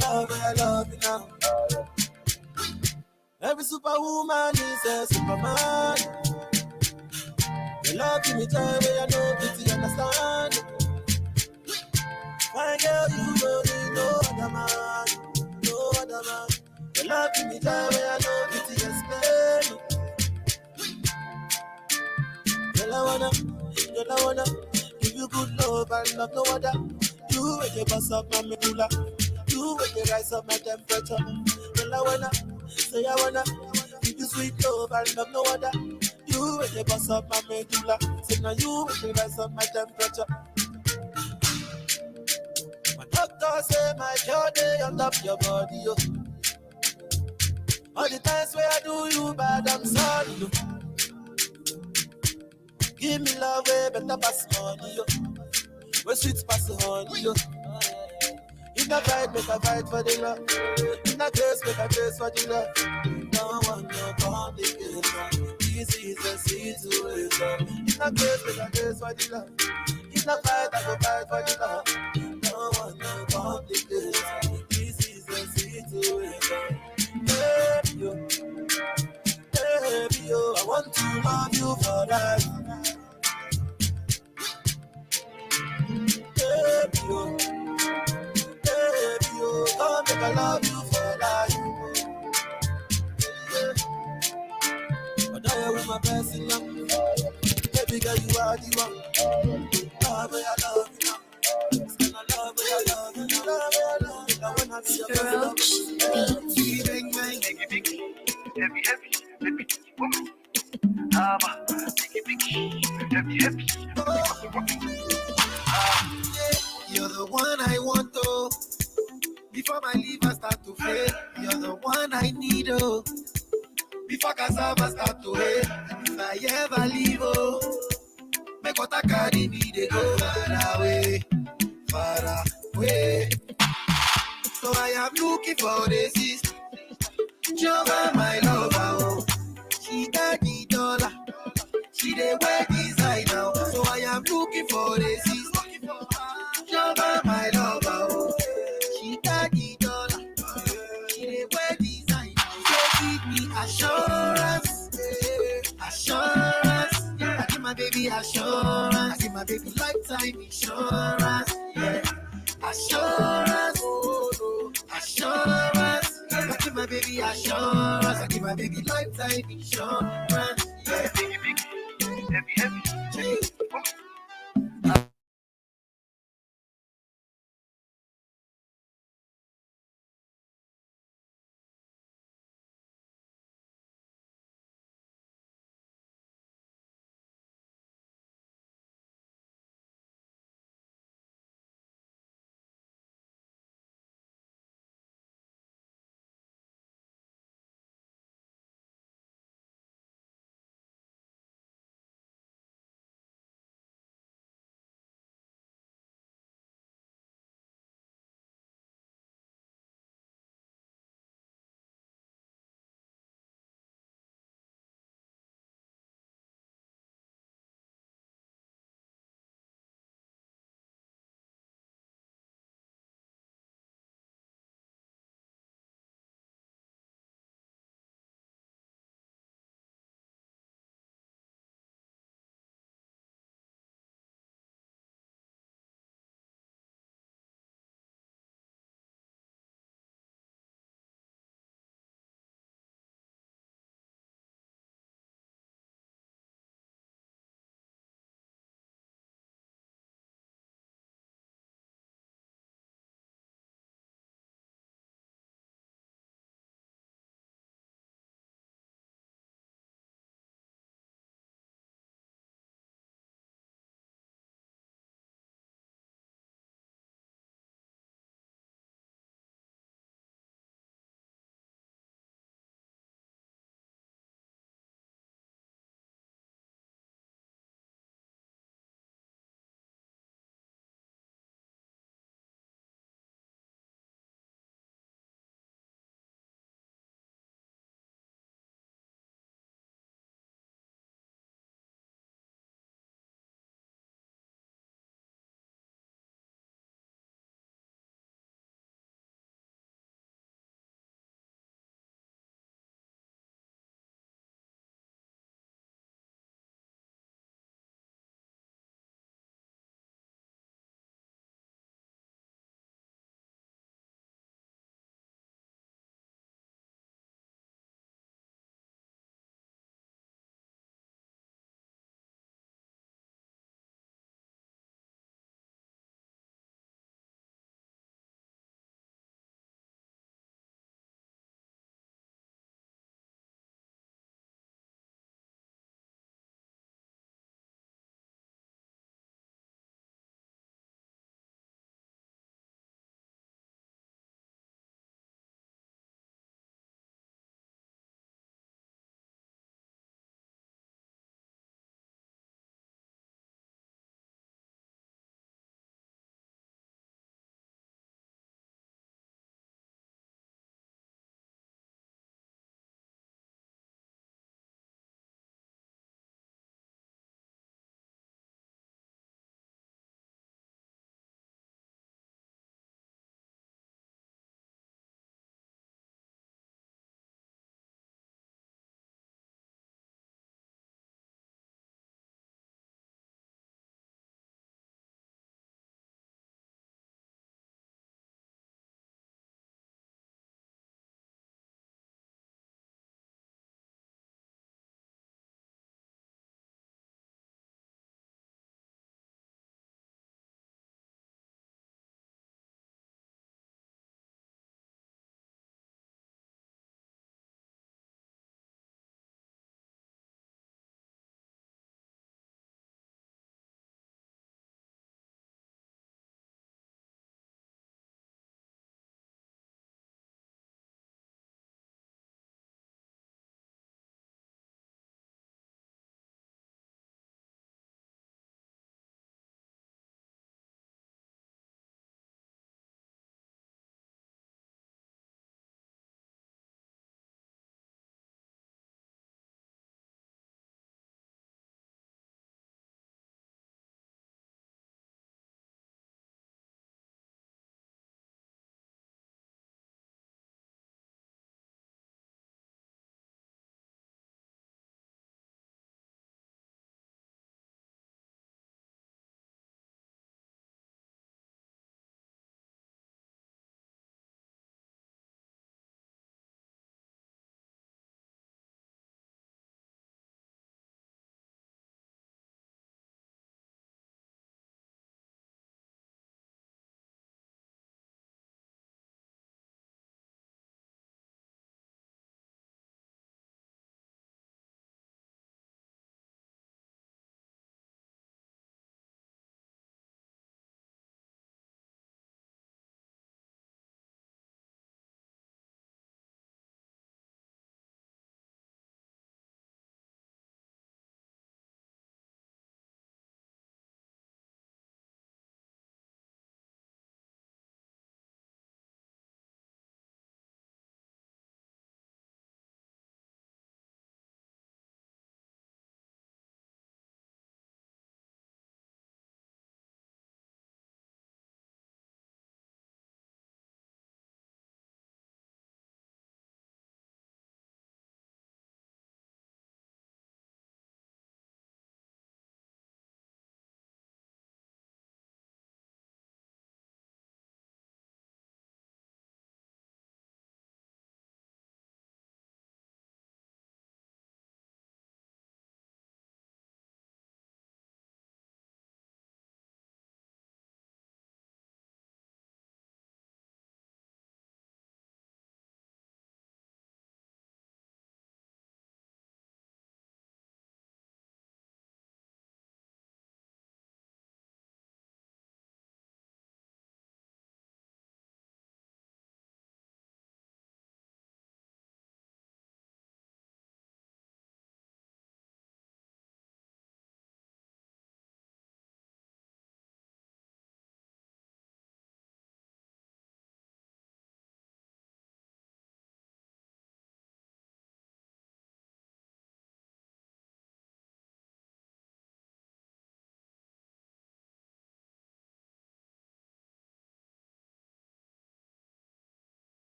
Love where I love you now. Every superwoman is a superman. Your love give me joy where I know pity understand. My girl, you don't need no other man. No other man. Your love give me joy where I know pity explain. girl, I wanna give you good love and not no other. You with the bust up my medulla. You with the rise up my temperature. Girl, I wanna say I wanna give you sweet love and not no other. You with the bust up my medulla. Say now you with the rise up my temperature. My doctor say my body on top your body, yo. All the times where I do you bad, I'm sorry, yo. Give me love, way better pass money, yo. Where sweet pass the honey, yo. In a fight, make a fight for the love. In a case, make a case for the love. Don't want no complication. This is a situation. In a case, make a case for the love. In a fight, I go fight for the love. Don't want no complication. This is a situation. Baby, yo, baby, yo, I want to love you for life. Baby, yo, baby, yo, come make I love you for life. But I am with my best in love. Baby girl, you are the one. Love me, I love you now. Still I love me, I love you now. Love me, I love you now. When I see your best love. Big man. Heavy, heavy, baby, woman. Lava, heavy, heavy. You're the one I want, oh. Before my liver start to fail, you're the one I need, oh. Before cassava start to hate, if I ever leave, oh, make what I carry me, they go far away, far away. So I am looking for the sister, Jova, my lover, oh. She got the dollar, she the wear designer, so I am looking for the sister, Jova, my lover, oh. She got the dollar, she the wear designer, so give me assurance, assurance. Yeah. I give my baby assurance, I give my baby lifetime insurance, yeah. Assurance, oh, no. Assurance. I give my baby assurance, I give my baby lifetime insurance, yeah. Heavy, heavy,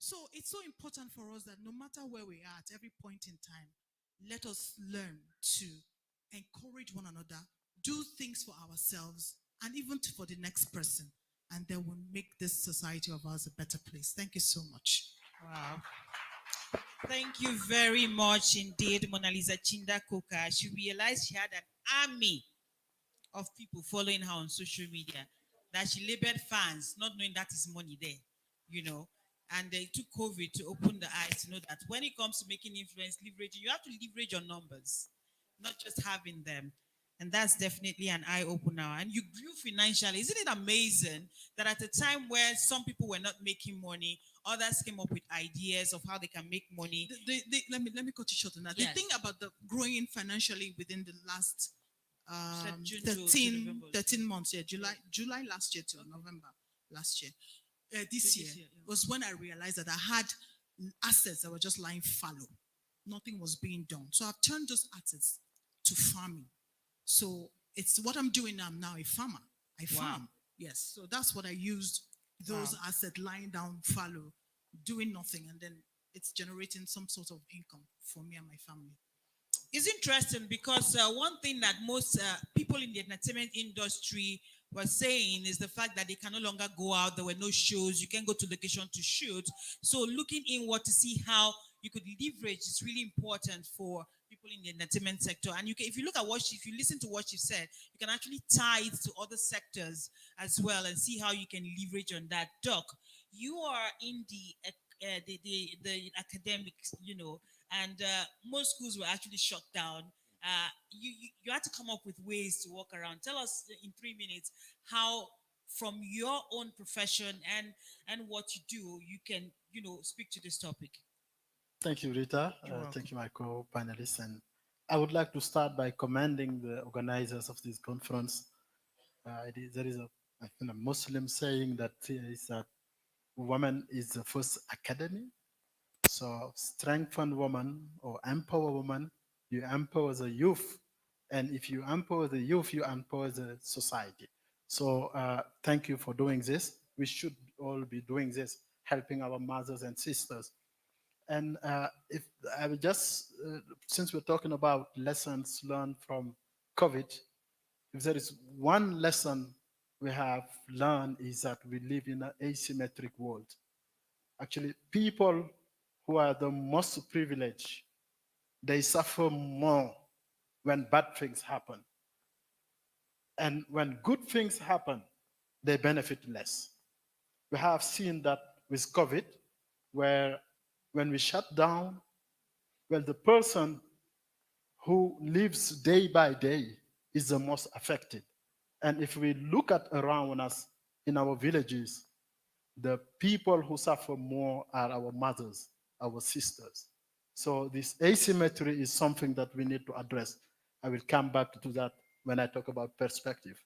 So it's so important for us that no matter where we are at every point in time, let us learn to encourage one another, do things for ourselves, and even for the next person. And then we'll make this society of ours a better place. Thank you so much. Wow. Thank you very much indeed, Mona Lisa Chinda Koka. She realized she had an army of people following her on social media, that she labored fans, not knowing that is money there, you know. And it took COVID to open the eyes to know that when it comes to making influence, leveraging, you have to leverage your numbers, not just having them. And that's definitely an eye opener. And you grew financially. Isn't it amazing that at a time where some people were not making money, others came up with ideas of how they can make money? Let me cut you short on that. Yes. The thing about the growing financially within the last Said June to 13, November. 13 months, yeah, July last year till November last year. This year was when I realized that I had assets that were just lying fallow. Nothing was being done. So I've turned those assets to farming. So it's what I'm doing now. I'm now a farmer. I farm. Yes. So that's what I used those assets lying down fallow, doing nothing, and then it's generating some sort of income for me and my family. It's interesting because one thing that most people in the entertainment industry were saying is the fact that they can no longer go out. There were no shows. You can't go to location to shoot. So looking inward to see how you could leverage is really important for people in the entertainment sector. And you can, if you look at if you listen to what she said, you can actually tie it to other sectors as well and see how you can leverage on that. Doc, you are in the academics, you know, and most schools were actually shut down. You had to come up with ways to walk around. Tell us in 3 minutes how, from your own profession and what you do, you can speak to this topic. Thank you, Rita. Thank you, my co-panelists. And I would like to start by commending the organizers of this conference. There is I think a Muslim saying that is that woman is the first academy. So strengthen woman or empower woman, you empower the youth. And if you empower the youth, you empower the society. So thank you for doing this. We should all be doing this, helping our mothers and sisters. And if I will just, since we're talking about lessons learned from COVID, if there is one lesson we have learned is that we live in an asymmetric world. Actually, people who are the most privileged, they suffer more when bad things happen. And when good things happen, they benefit less. We have seen that with COVID, where when we shut down, well, the person who lives day by day is the most affected. And if we look at around us in our villages, the people who suffer more are our mothers, our sisters. So this asymmetry is something that we need to address. I will come back to that when I talk about perspective.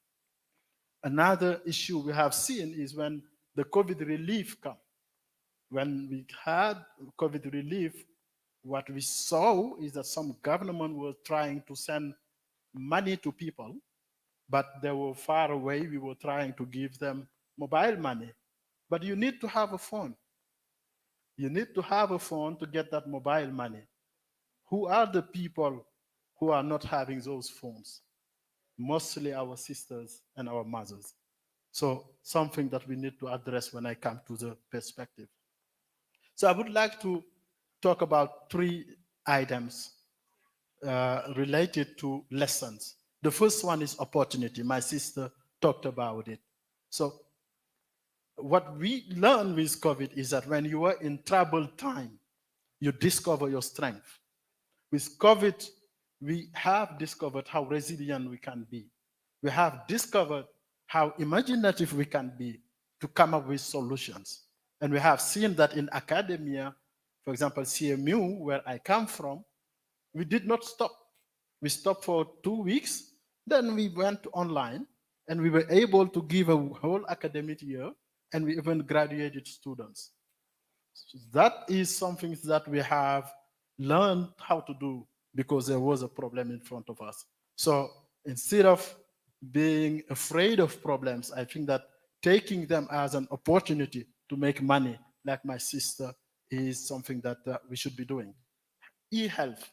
Another issue we have seen is when the COVID relief comes. When we had COVID relief, what we saw is that some government was trying to send money to people, but they were far away. We were trying to give them mobile money. But you need to have a phone. You need to have a phone to get that mobile money. Who are the people who are not having those phones? Mostly our sisters and our mothers. So something that we need to address when I come to the perspective. So I would like to talk about 3 items related to lessons. The first one is opportunity. My sister talked about it. So what we learned with COVID is that when you are in troubled time, you discover your strength. With COVID, we have discovered how resilient we can be. We have discovered how imaginative we can be to come up with solutions. And we have seen that in academia, for example, CMU, where I come from, we did not stop. We stopped for 2 weeks, then we went online, and we were able to give a whole academic year, and we even graduated students. So that is something that we have learned how to do because there was a problem in front of us. So instead of being afraid of problems, I think that taking them as an opportunity to make money, like my sister is something that we should be doing. E-health.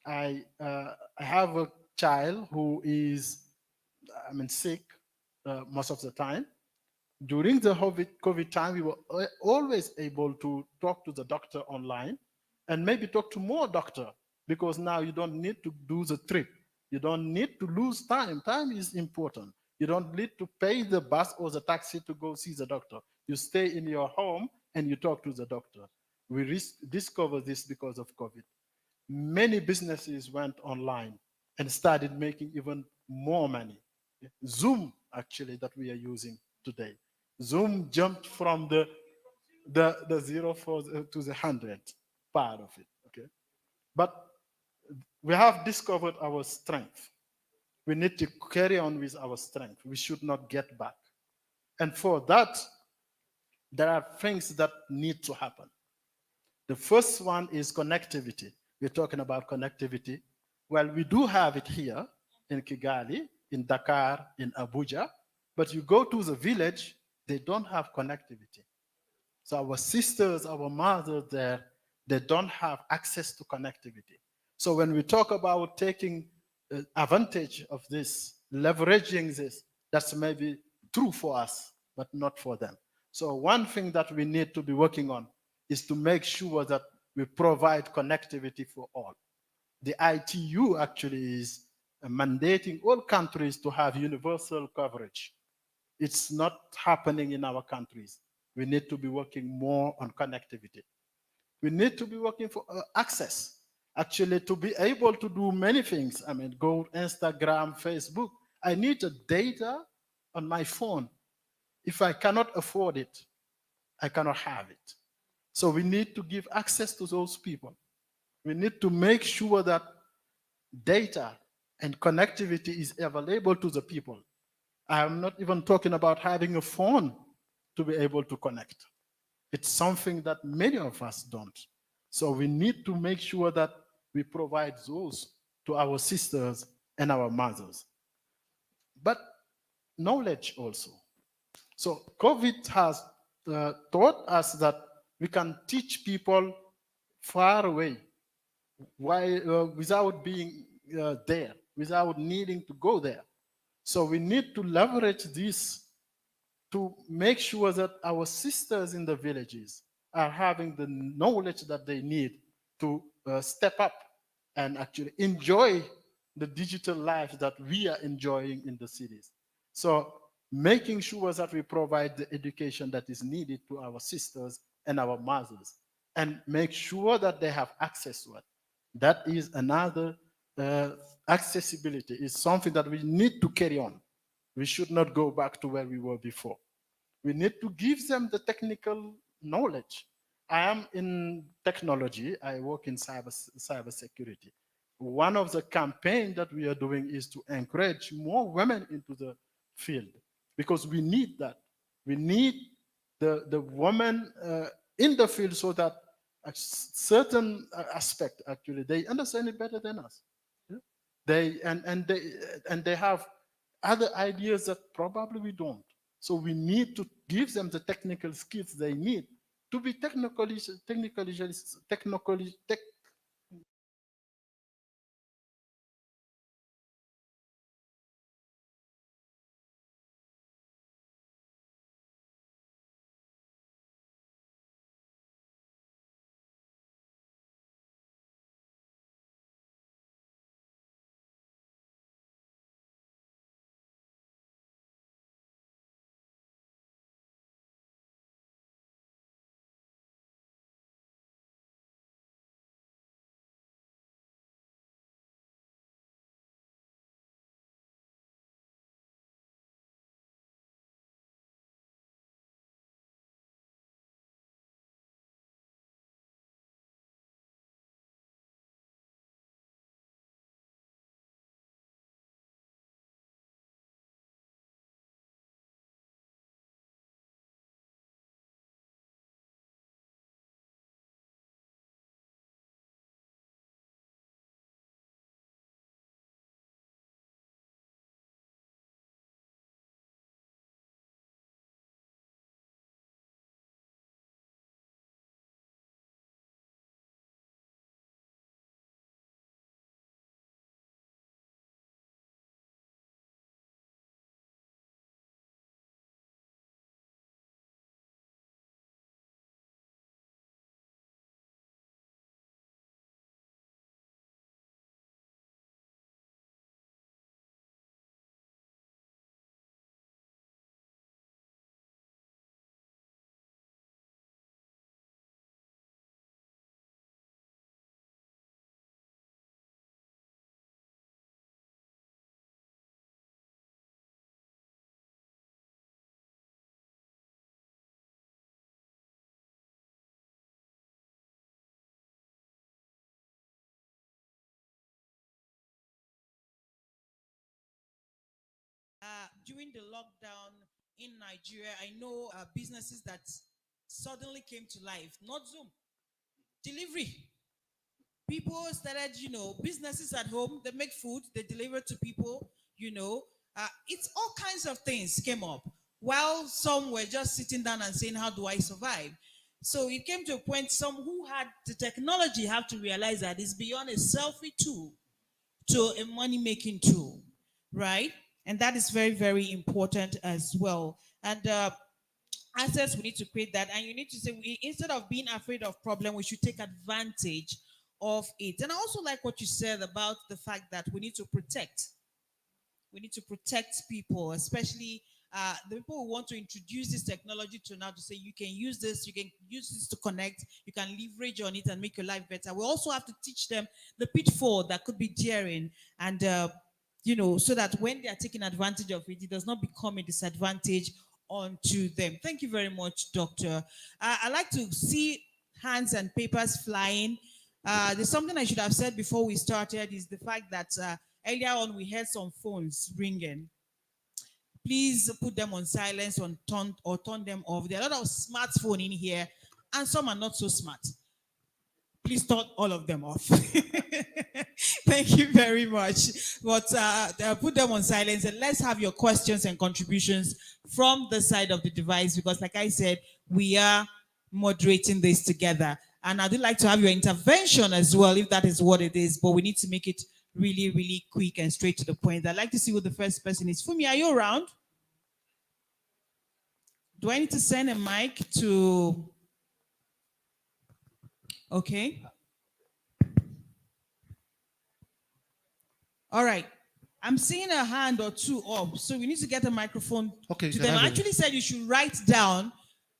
I have a child who is, sick most of the time. During the COVID time, we were always able to talk to the doctor online and maybe talk to more doctor, because now you don't need to do the trip. You don't need to lose time. Time is important. You don't need to pay the bus or the taxi to go see the doctor. You stay in your home and you talk to the doctor. We discovered this because of COVID. Many businesses went online and started making even more money. Zoom, actually, that we are using today. Zoom jumped from the zero to the 100 part of it. Okay, but we have discovered our strength. We need to carry on with our strength. We should not get back. And for that, there are things that need to happen. The first one is connectivity. We're talking about connectivity. Well, we do have it here in Kigali, in Dakar, in Abuja, but you go to the village, they don't have connectivity. So our sisters, our mothers there, they don't have access to connectivity. So when we talk about taking advantage of this, leveraging this, that's maybe true for us, but not for them. So one thing that we need to be working on is to make sure that we provide connectivity for all. The ITU actually is mandating all countries to have universal coverage. It's not happening in our countries. We need to be working more on connectivity. We need to be working for access, actually, to be able to do many things. Go Instagram, Facebook. I need the data on my phone. If I cannot afford it, I cannot have it. So we need to give access to those people. We need to make sure that data and connectivity is available to the people. I'm not even talking about having a phone to be able to connect. It's something that many of us don't. So we need to make sure that we provide those to our sisters and our mothers. But knowledge also. So COVID has taught us that we can teach people far away without being there, without needing to go there. So we need to leverage this to make sure that our sisters in the villages are having the knowledge that they need to step up and actually enjoy the digital life that we are enjoying in the cities. So making sure that we provide the education that is needed to our sisters and our mothers, and make sure that they have access to it. That is another accessibility is something that we need to carry on. We should not go back to where we were before. We need to give them the technical knowledge. I am in technology. I work in cyber security. One of the campaigns that we are doing is to encourage more women into the field, because we need that. We need the women in the field, so that a certain aspect, actually, they understand it better than us. Yeah? They have other ideas that probably we don't. So we need to give them the technical skills they need to be technically during the lockdown in Nigeria, I know businesses that suddenly came to life, not Zoom, delivery. People started, businesses at home, they make food, they deliver to people, it's all kinds of things came up while some were just sitting down and saying, how do I survive? So it came to a point, some who had the technology have to realize that it's beyond a selfie tool to a money-making tool, right? And that is very, very important as well. And access, we need to create that. And you need to say, instead of being afraid of problem, we should take advantage of it. And I also like what you said about the fact that we need to protect. We need to protect people, especially the people who want to introduce this technology to now to say you can use this to connect, you can leverage on it and make your life better. We also have to teach them the pitfall that could be daring, and so that when they are taking advantage of it, it does not become a disadvantage onto them. Thank you very much, Doctor. I like to see hands and papers flying. There's something I should have said before we started is the fact that earlier on we heard some phones ringing. Please put them on silence or turn them off. There are a lot of smartphones in here, and some are not so smart. Please turn all of them off. Thank you very much. But put them on silence and let's have your questions and contributions from the side of the device because, like I said, we are moderating this together. And I'd like to have your intervention as well, if that is what it is. But we need to make it really, really quick and straight to the point. I'd like to see who the first person is. Fumi, are you around? Do I need to send a mic to... Okay. All right. I'm seeing a hand or two up, so we need to get a microphone to them. I actually said you should write down.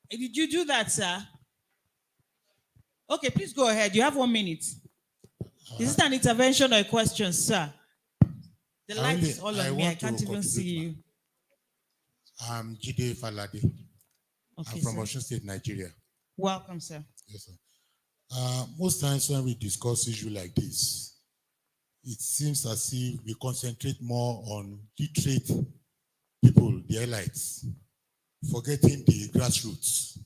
Did you do that, sir? Okay, please go ahead. You have 1 minute. Is it an intervention or a question, sir? The light is all on me. I can't even see you. I'm Jide Falade. Okay, I'm from sir. Osun State, Nigeria. Welcome, sir. Yes, sir. Most times when we discuss issues like this, it seems as if we concentrate more on literate people, the elites, forgetting the grassroots.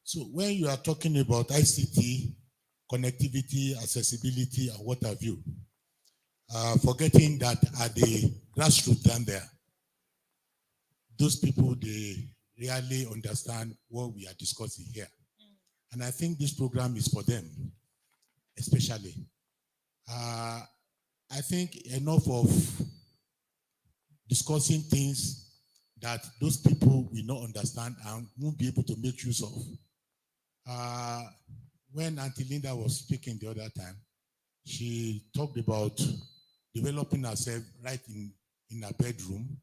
So when you are talking about ICT, connectivity, accessibility, and what have you, forgetting that at the grassroots down there, those people, they really understand what we are discussing here. And I think this program is for them, especially. I think enough of discussing things that those people will not understand and won't be able to make use of. When Auntie Linda was speaking the other time, she talked about developing herself right in her bedroom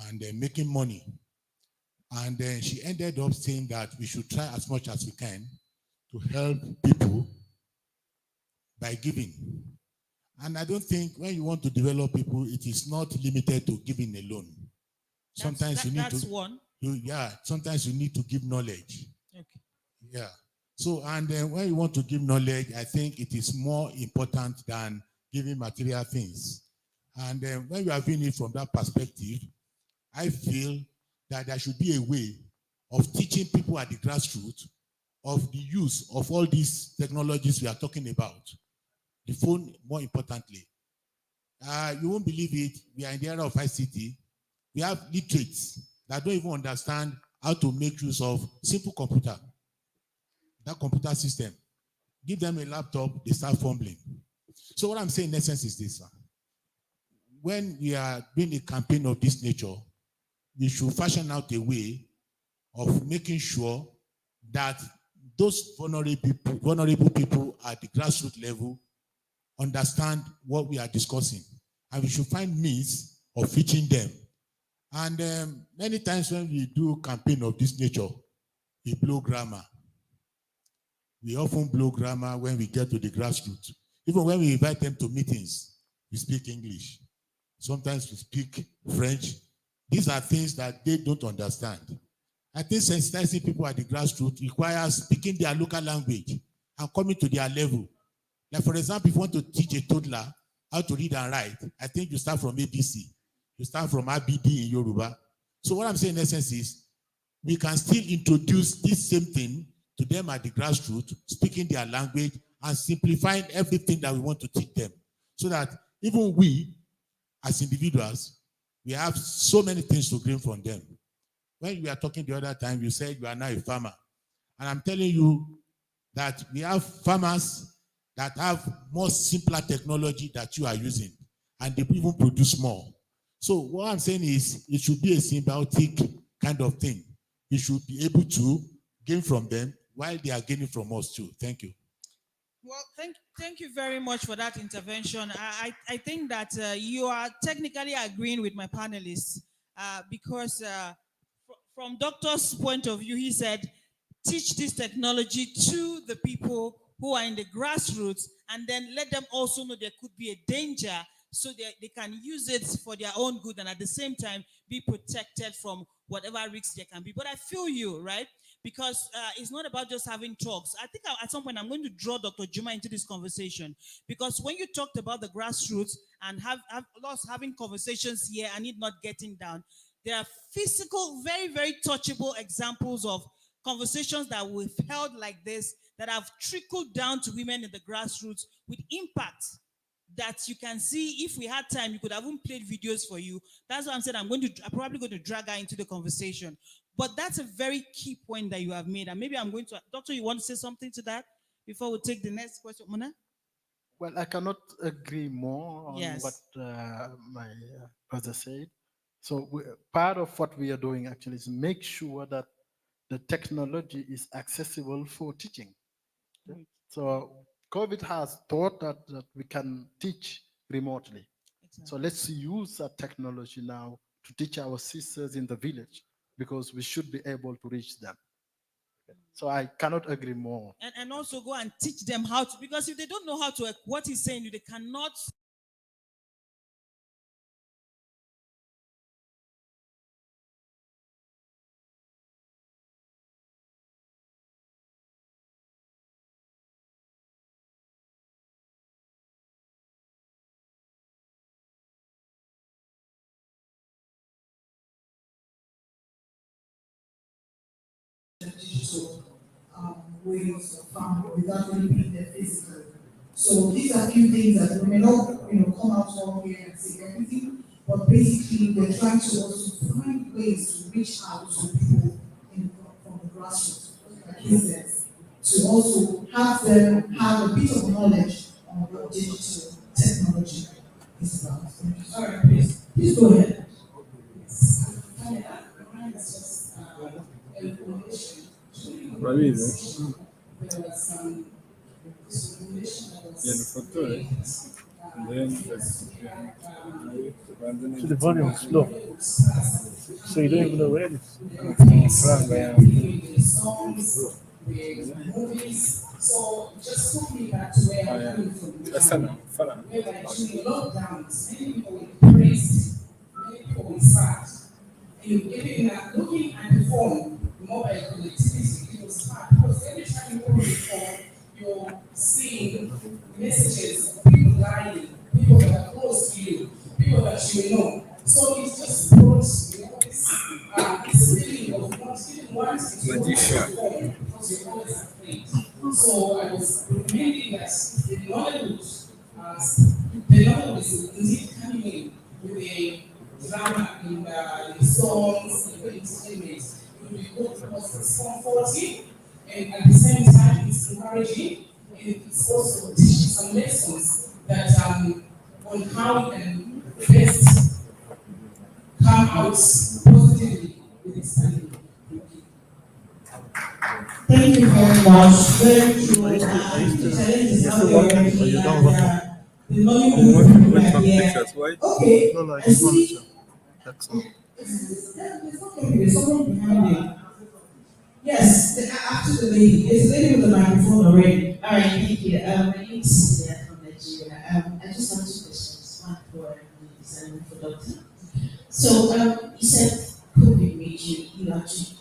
and making money. And then she ended up saying that we should try as much as we can to help people by giving. And I don't think when you want to develop people, it is not limited to giving alone. Sometimes you need to. One. Sometimes you need to give knowledge. Okay. Yeah. So, and then when you want to give knowledge, I think it is more important than giving material things. And then when you are viewing it from that perspective, I feel that there should be a way of teaching people at the grassroots of the use of all these technologies we are talking about. The phone, more importantly. You won't believe it, we are in the era of ICT. We have literates that don't even understand how to make use of simple computer. That computer system. Give them a laptop, they start fumbling. So what I'm saying in essence is this. When we are doing a campaign of this nature, we should fashion out a way of making sure that those vulnerable people at the grassroots level understand what we are discussing. And we should find means of reaching them. And many times when we do campaign of this nature, we blow grammar. We often blow grammar when we get to the grassroots. Even when we invite them to meetings, we speak English. Sometimes we speak French. These are things that they don't understand. I think sensitizing people at the grassroots requires speaking their local language and coming to their level. Like, for example, if you want to teach a toddler how to read and write, I think you start from ABC. You start from ABD in Yoruba. So what I'm saying in essence is, we can still introduce this same thing to them at the grassroots, speaking their language and simplifying everything that we want to teach them. So that even we, as individuals, we have so many things to gain from them. When we were talking the other time, you said you are now a farmer. And I'm telling you that we have farmers that have more simpler technology that you are using, and they even produce more. So what I'm saying is, it should be a symbiotic kind of thing. We should be able to gain from them while they are gaining from us too. Thank you. Well, thank you very much for that intervention. I think that you are technically agreeing with my panelists because from doctor's point of view, he said, teach this technology to the people who are in the grassroots, and then let them also know there could be a danger so they can use it for their own good and at the same time be protected from whatever risks there can be. But I feel you, right? Because it's not about just having talks. I think at some point I'm going to draw Dr. Juma into this conversation, because when you talked about the grassroots and have us having conversations here and it not getting down, there are physical, very, very touchable examples of conversations that we've held like this that have trickled down to women in the grassroots with impact that you can see. If we had time, you could have even played videos for you. That's why I'm saying I'm probably going to drag her into the conversation. But that's a very key point that you have made. And maybe I'm going to, Doctor, you want to say something to that before we take the next question? Mona? Well, I cannot agree more on Yes. what my brother said. So part of what we are doing actually is make sure that the technology is accessible for teaching. So COVID has taught that we can teach remotely. Exactly. So let's use that technology now to teach our sisters in the village, because we should be able to reach them. So I cannot agree more. And also go and teach them how to, because if they don't know how to, what he's saying, they cannot. Digital ways of farming without really being there physically. So these are a few things that we may not, come out all here and say everything, but basically we're trying to also find ways to reach out to people from the grassroots, like he says, to also have them have a bit of knowledge on what digital technology is about. All right, please go ahead. So the volume is low. So you don't even know where it is. So just took me back to where I'm coming from. Whereby during lockdowns, many people were depressed, many people were sad. And looking at the phone, mobile connectivity, it was hard because every time you open the phone, you're seeing messages of people dying, people that are close to you, people that you know. So it just brought this feeling of not even wanting to open the phone because you're always afraid. So I was recommending that the Nollywood is indeed coming in with a drama in the songs, in the entertainment. It will be good because it's comforting and at the same time it's encouraging, and it's also teaching some lessons that on how we can best come out positively with this pandemic. Thank you very much. Very true. The challenge is not already the Nollywood people are here. Okay, No, I see. That's all. There's someone behind you. Yes, after the lady. There's a lady with the microphone already. All right, thank you. My name is Cynthia from Nigeria. I just have 2 questions. One for the and one for Doctor. So you said COVID made you actually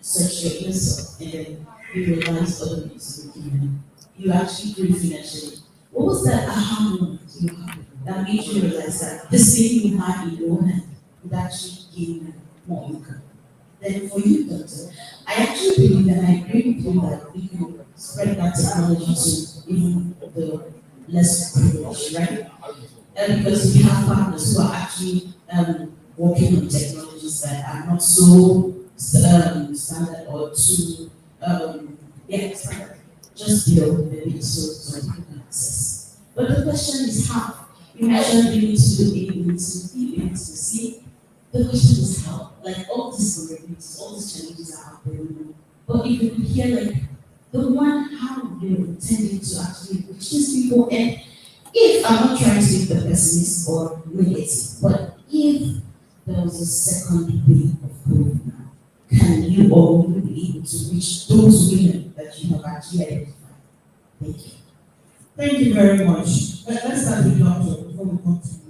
search your inner self, and then you realized other ways to make you actually grew financially. What was that aha moment you had that made you realize that the same you had in your hand would actually give you more income. Then for you, doctor, I actually believe and I agree with you that we can spread that technology to even the less privileged, right? Because we have partners who are actually working on technologies that are not so standard or too, standard. Just maybe so people can access. But the question is how. You mentioned we need to be able to see. The question is how. Like all these vulnerabilities, all these challenges are out there, but if you could hear like the one how you're intending to actually reach these people, and if I'm not trying to be the pessimist or negative, but if there was a second wave of COVID now, can you or will you be able to reach those women that you have actually identified? Thank you. Thank you very much. Let's start with Doctor before we continue.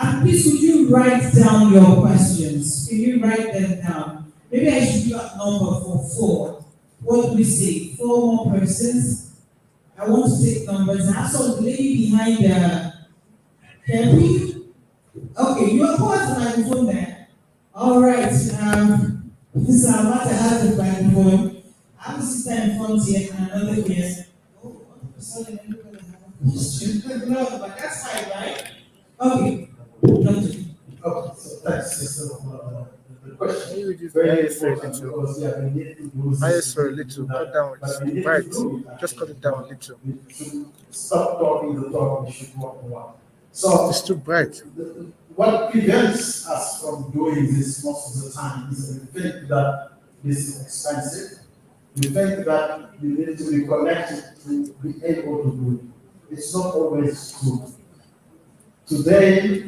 And please, would you write down your questions? Can you write them down? Maybe I should give a number for 4. What do we say? 4 more persons? I want to take numbers. I saw the lady behind the. Can we? Okay, you are past the microphone there. All right. So I'm about to have the microphone. I have a sister in front here and another here. Oh, sorry, everybody have a question. No, but that's fine, right? Okay. Okay, so thanks, sister, for the question. Very important because we have been getting Highest for a little, cut down, it's bright. Just cut it down a little. Stop talking the talk, we should walk the walk. So it's too bright. What prevents us from doing this most of the time is we think that this is expensive. We think that we need to be connected to be able to do it. It's not always true. Today,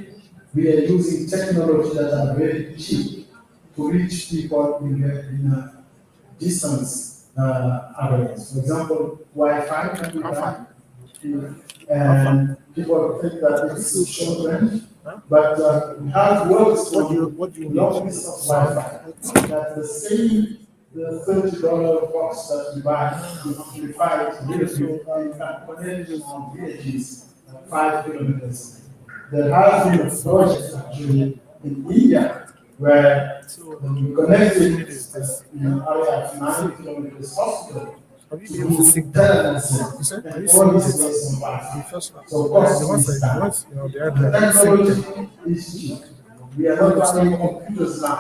we are using technology that are very cheap to reach people in a distance areas. For example, Wi-Fi can be done, and people think that this is short range, but we have works what do you long distance Wi-Fi. That's the same the $30 box that you buy to amplify it beautifully, and you can connect it on villages 5 kilometers. There has been a project actually in India where we connected in an area of 9 kilometers hospital. Have you been able to sync that? Have you seen this? The first one. So the ones that the technology is cheap. We are not running computers now.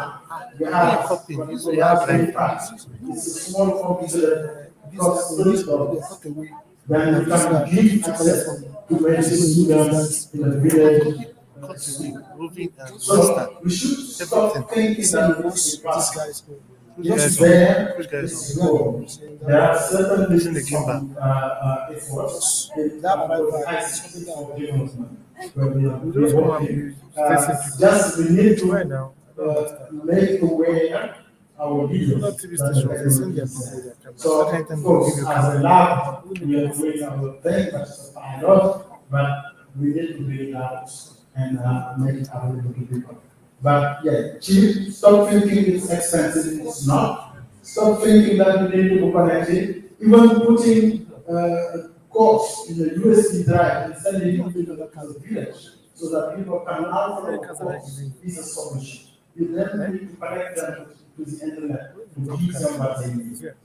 We have copy. We have it's a small computer that costs $30. Then you can give access to many students in the village. So we should stop thinking that this is it's there, it's no. There are certain business efforts that for development. Just we need to make aware our leaders. So, of course, as a lab, we are doing our thing, but we need to be loud and make it available to people. But yeah, cheap, stop thinking it's expensive, it's not. Stop thinking that we need to be connected. Even putting course in the USB drive and sending it to the village so that people can download is a solution. You then need to connect them to the internet to give somebody.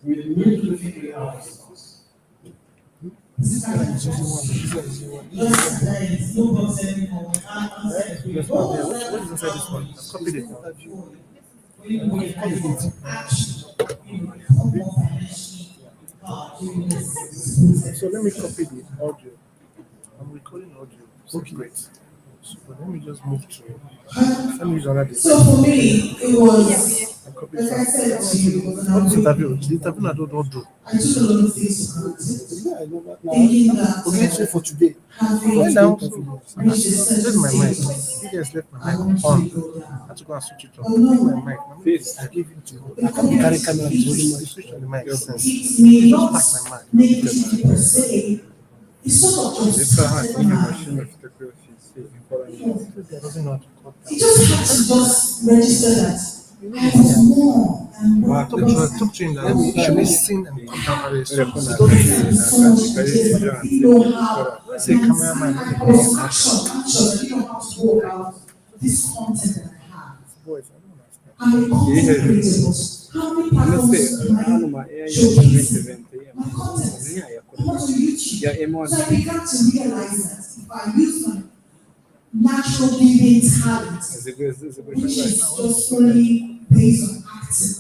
We need to figure it out. This guy is using one. What is inside this one? I've copied it. So let me copy the audio. I'm recording audio. Okay, great. So let me just move to. Let me use another. So for me, it was. Like I said to you, what is interview? The interview I don't do. I took a lot of things for granted. Yeah, I know that. Thinking that. Okay, let's wait for today. Right now, this is my mic. You guys left my mic on. I had to go and switch it off. My mic. My mic is I gave it to you. I can't carry camera to switch on the mic. It's me not Just pack my mic. negativity per se. It's sort of just. He just had to just register that I was more and more Should we sing and come down very soon? so much details, but I didn't know how. Say cameraman, I was action. I didn't know how to go about this content that I have. I'm a content creator. How many platforms do I showcase? My content. I'm not on YouTube. So I began to realize that if I use my natural giving talent, which is just solely based on acting,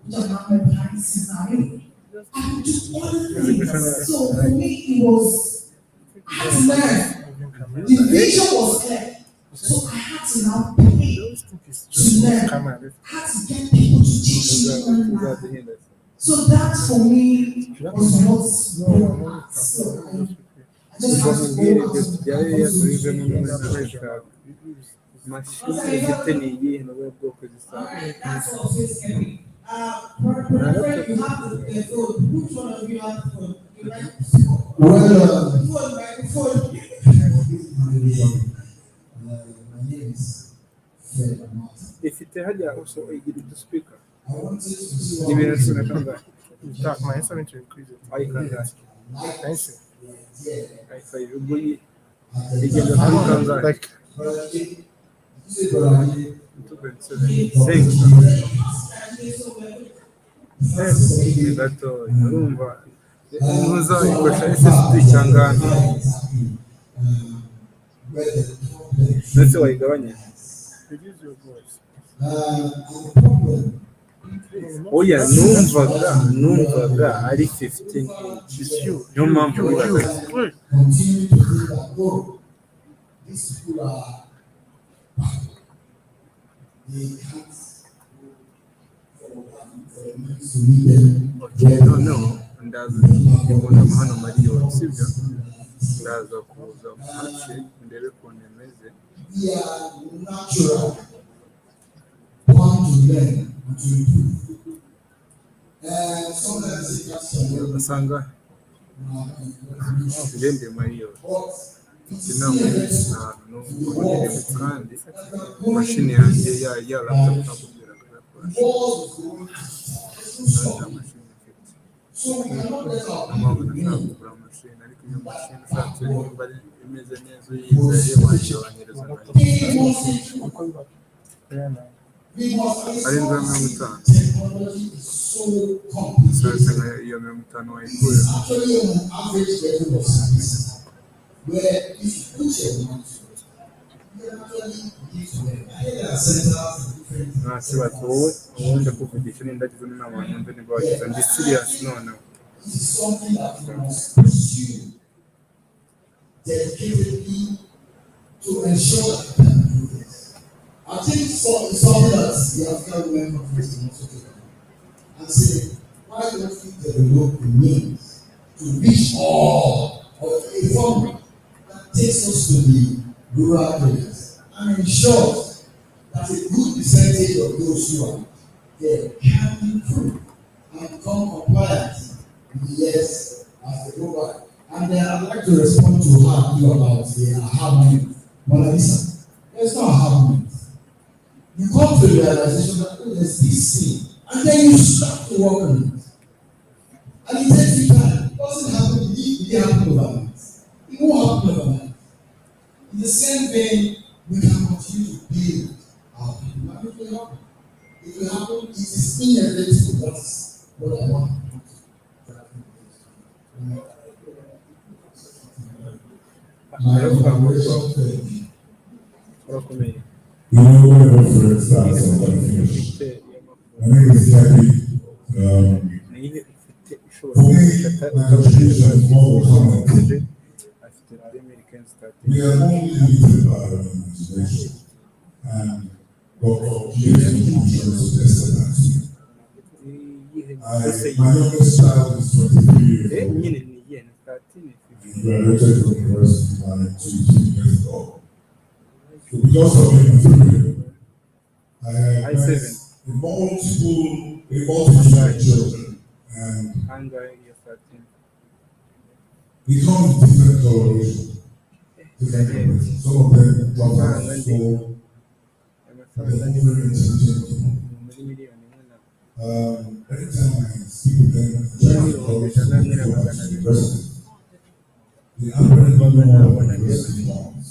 which I'm not practicing now anyway, I could do other things. So for me, it was, I had to learn. The vision was clear. So I had to now pay to learn. I had to get people to teach me online. So that for me was what brought back. So I just have to go out to the mashini ifite ni iyihe ni ubuhe bwoko zisaba That's what says Kevin. Reverend, you have the phone. Which one of you have the phone? You like phone, microphone. My name is Fred Amata. ifite hajya igira uduspeaker I wanted to start ibintu tunatanga Talk, man. It's something to increase it. ayikanda Thanks. ayifai ubwo igenda kuri kangahe Like, ni gato urumva ntuzayikoresha SSD cyangwa ndetse wayigabanya reduce your voice. oya numvaga ari 15 niyo mpamvu wibaza Continue to do that. Go. These people are they can't for the men to meet them. okay no ndaza kubona hano Mariyo sibyo ndaza kuza muhace ndebe ukuntu imeze We are natural born to learn and to improve. Sometimes it comes ugasanga ndende Mariyo inama ahantu n'ubundi kandi mashini yanjye ya laptop nakubwira amabona nshaka kugura mashini ariko iyo mashini ushatse nimba imeze neza uyizeye wayigabanyiriza ari 50 ushatse iyo 50 wayikura where if you put your mind to it, you actually give to them. I think there are centers in different nta kibazo wowe ubundi kuvugisha n'indagizo n'inama nyumve niba wagize ndi serious noneho This is something that you must pursue dedicatedly to ensure that you can do this. I think it's something that the African Women Conference can also take on and say, why don't we develop the means to reach all of a formula that takes us to the rural areas and ensures that a good percentage of those who are there can improve and become compliant with the years as they go by. And then I'd like to respond to her about the aha moment. But listen, there's no aha moment. You come to the realization that oh, there's this thing, and then you start to work on it. And it takes you time. It doesn't happen, it happen overnight. It won't happen overnight. In the same vein, we can continue to build our people. And it will happen. It will happen. It is inevitable. That's what I want. You know, when the friend starts, I'm going to finish. My name is Jackie. For me, Nigeria is more common. We are only limited by our imagination. And God gives conclusions tested that. My youngest child is 23 years old. He graduated from university by 2 years ago. So because of him, I have met a multitude of children, and they come in different colorations, different colorations. Some of them drop out of school, they're all very intelligent people. Anytime I speak with them, I try to encourage them to go back to university. They already know what university wants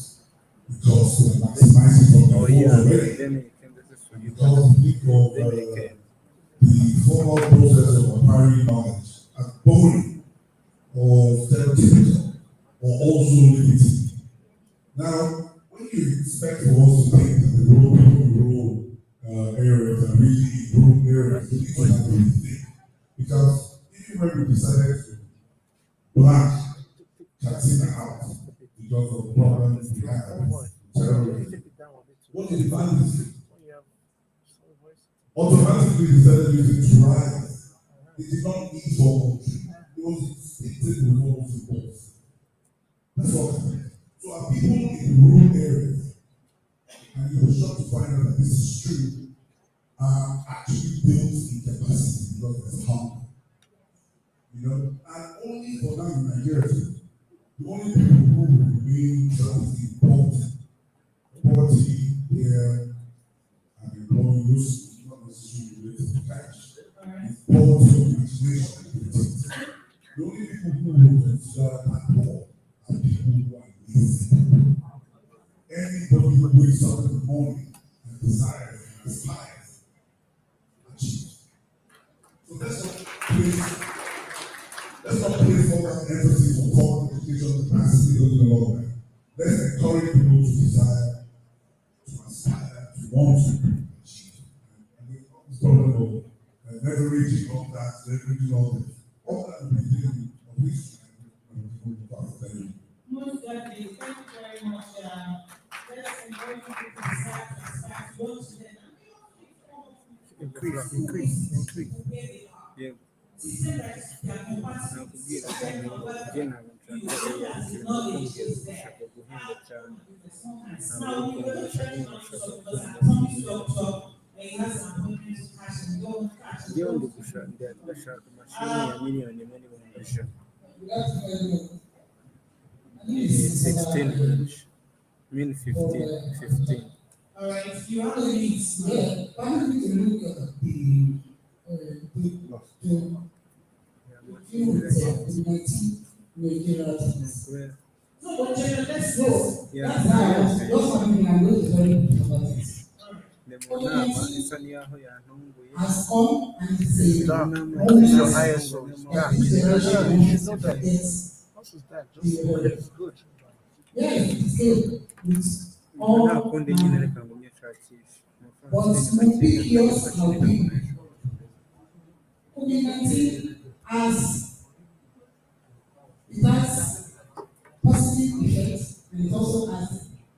because we're maximizing from the whole already. And because we think of the formal process of acquiring knowledge as boring or stereotypical or also limiting. Now, when you expect for us to think that the rural areas are really rural areas, we need to have to rethink. Because even when we decided to black Katsina out because of problems we have with terrorism, what did the families do? Automatically decided using trials. It did not need formal treatment. It was instinctive with almost impulse. That's what happened. So our people in rural areas, and you were shocked to find out that this is true, are actually built in capacity because there's hunger. You know, and only for now in Nigeria, the only people who will remain trapped in poverty here and employing those not necessarily related to cash. Poverty of imagination. The only people who will consider that poor are people who are lazy. Anybody who wakes up in the morning and desires and aspires, achieves. So let's not place all that emphasis on formal education capacity doesn't allow that. Let's encourage people to desire, to aspire, to want to achieve. And this problem of leveraging all that, leveraging all this, all that will be given of history and people will pass it. Most definitely. Thank you very much. Let's encourage people to start going to them. Increase. Yeah. System that they are compatible. Now you will very much so because I promised doctor that he has an appointment to cash and don't cash. It's 16 inch. I mean 15. All right, you have the needs. Yeah, but you need to look at the no, but let's go. That's how those family are going to very important. Has come and it's a Your ISO. Yeah, you know that. It's good. Yeah, it's good. It's all but mobility how big. COVID-19 has positive effects and it also has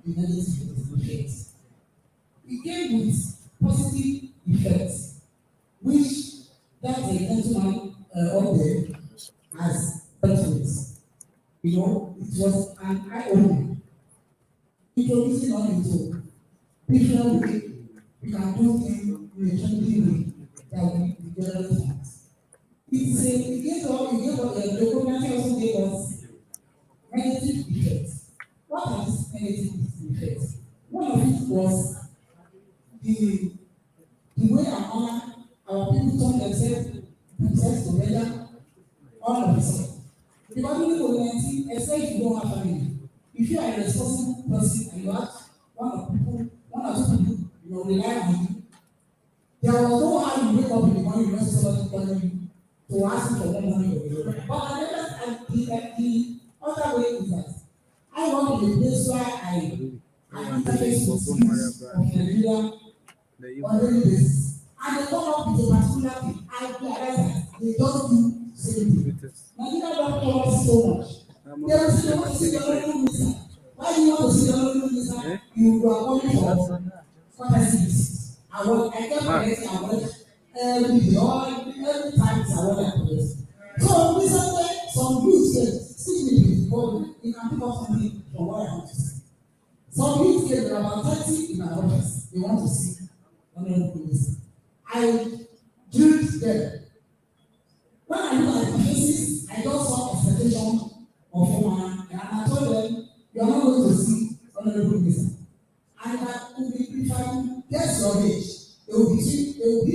the negative effects. It came with positive effects, which that gentleman up there has benefits. You know, it was an eye-opener. Introducing us into different way we can do things in a changing way that we generally find. It gave us the government also gave us negative effects. What are these negative effects? One of it was the way our people turn themselves together all of a sudden. Because during COVID-19, except if you don't have family, if you are a responsible person and you have one or two people, rely on you, there was no how you wake up in the morning, you know somebody calling you to ask you for more money or whatever. But the other way is that I want to be a place where I interface with youth of Nigeria on a daily basis. And they come up with a particular thing. I realize that they don't do same thing. Nigeria don't cover so much. They will say they want to see the honorable minister. Why do you want to see the honorable minister? You are calling for courtesies. I get correct award every day or every time it's award I collect. So recently some youths get significant but you can pick up something from what I want to see. Some youths get about 30 in my office. They want to see honorable minister. I drilled them. When I look at the faces, I just saw expectation of woman and I told them you are not going to see honorable minister. And that will be if I get your age, they will be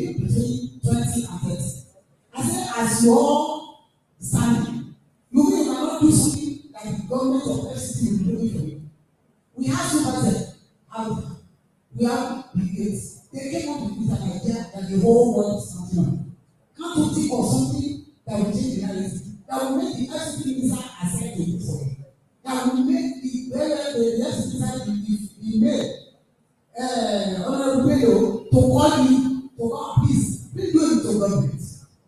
you all stand. You mean you cannot do something like the government of FCT will be doing for you. We have Supertech out. We have Bill Gates. They came up with an idea that the whole world is counting on. Can't you think of something that will change the narrative? That will make the FCT minister accept to do for you. That will make the FCT minister be made honorable Bello to call you to come, please do it to government.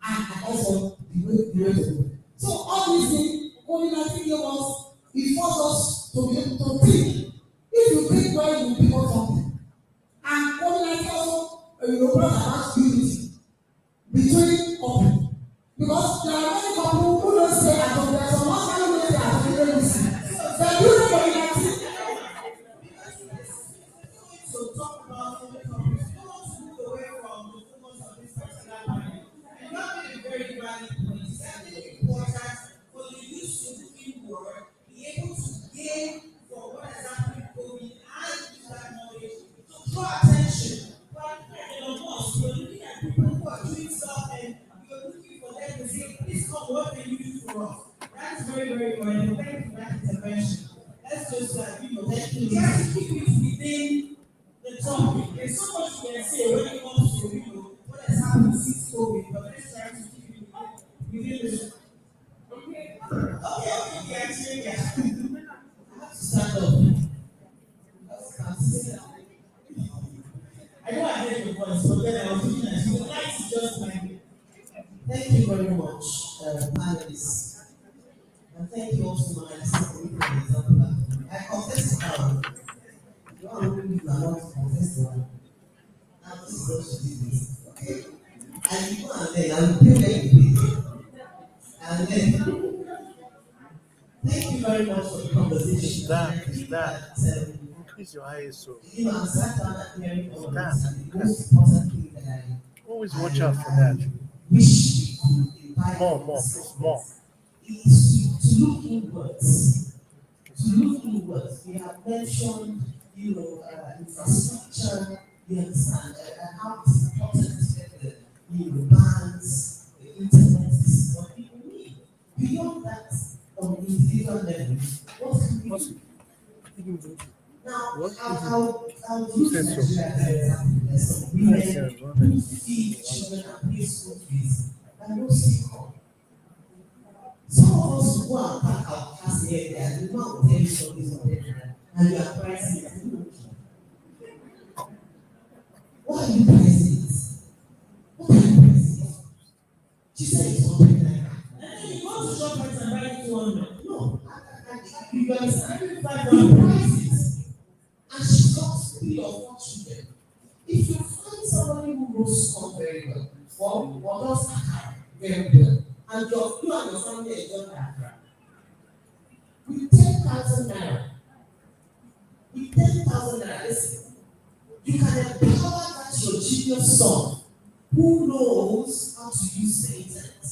And that's all the way to do. So all these things, COVID-19 gave us, it forced us to be able to think. If you think well, you pick up something. And COVID-19 also, brought about unity between people. Because there are many people who don't stay at home. There are some husbands who don't stay at home. They don't listen. They do the COVID-19. So talk about the topics. You want to move away from the focus of this particular panel. And you have made a very valid point. It's very important for the youth to look inward, be able to gain from what has happened with COVID and use that knowledge to draw attention. But of course, you're looking at people who are doing stuff and you're looking for them to say, please come, what can you do for us? That's very, very important. Thank you for that intervention. Let's just, try to keep it within the topic. There's so much we can say when it comes to what has happened since COVID, but let's try to keep it within the. Okay, actually, yeah. I have to stand up. I know I heard your voice, but then I was looking at you. The light is just like. Thank you very much, panelists. And thank you also, my example. I confess now. You are only allowed to confess one. Now this is what you do this. Okay? And you go and then I will pray that you pray. And then thank you very much for the conversation. That increase your ISO. I'm sat down and hearing all That. this, and the most important thing that I Always watch out for that. wish we could invite More. is to look inwards. To look inwards. We have mentioned, infrastructure, you understand, and how it's important to get the banks, the internet, this is what people need. Beyond that, on the individual level, what can we do? Now, I'll use Nigeria as an example. There's some women who feed children and pay school fees and no sick home. Some of us who go and pack our cars here, there, we want to tell you something on there, and you are pricing it. Why are you pricing it? What are you pricing it? She said it's 100 naira. And then you go to shop and buy it 200. No, you understand? 500 price it. And she got 3 or 4 children. If you find somebody who knows score very well, or does very well, and you and your family enjoy that, with 10,000 naira, listen, you can empower that your genius son who knows how to use the internet,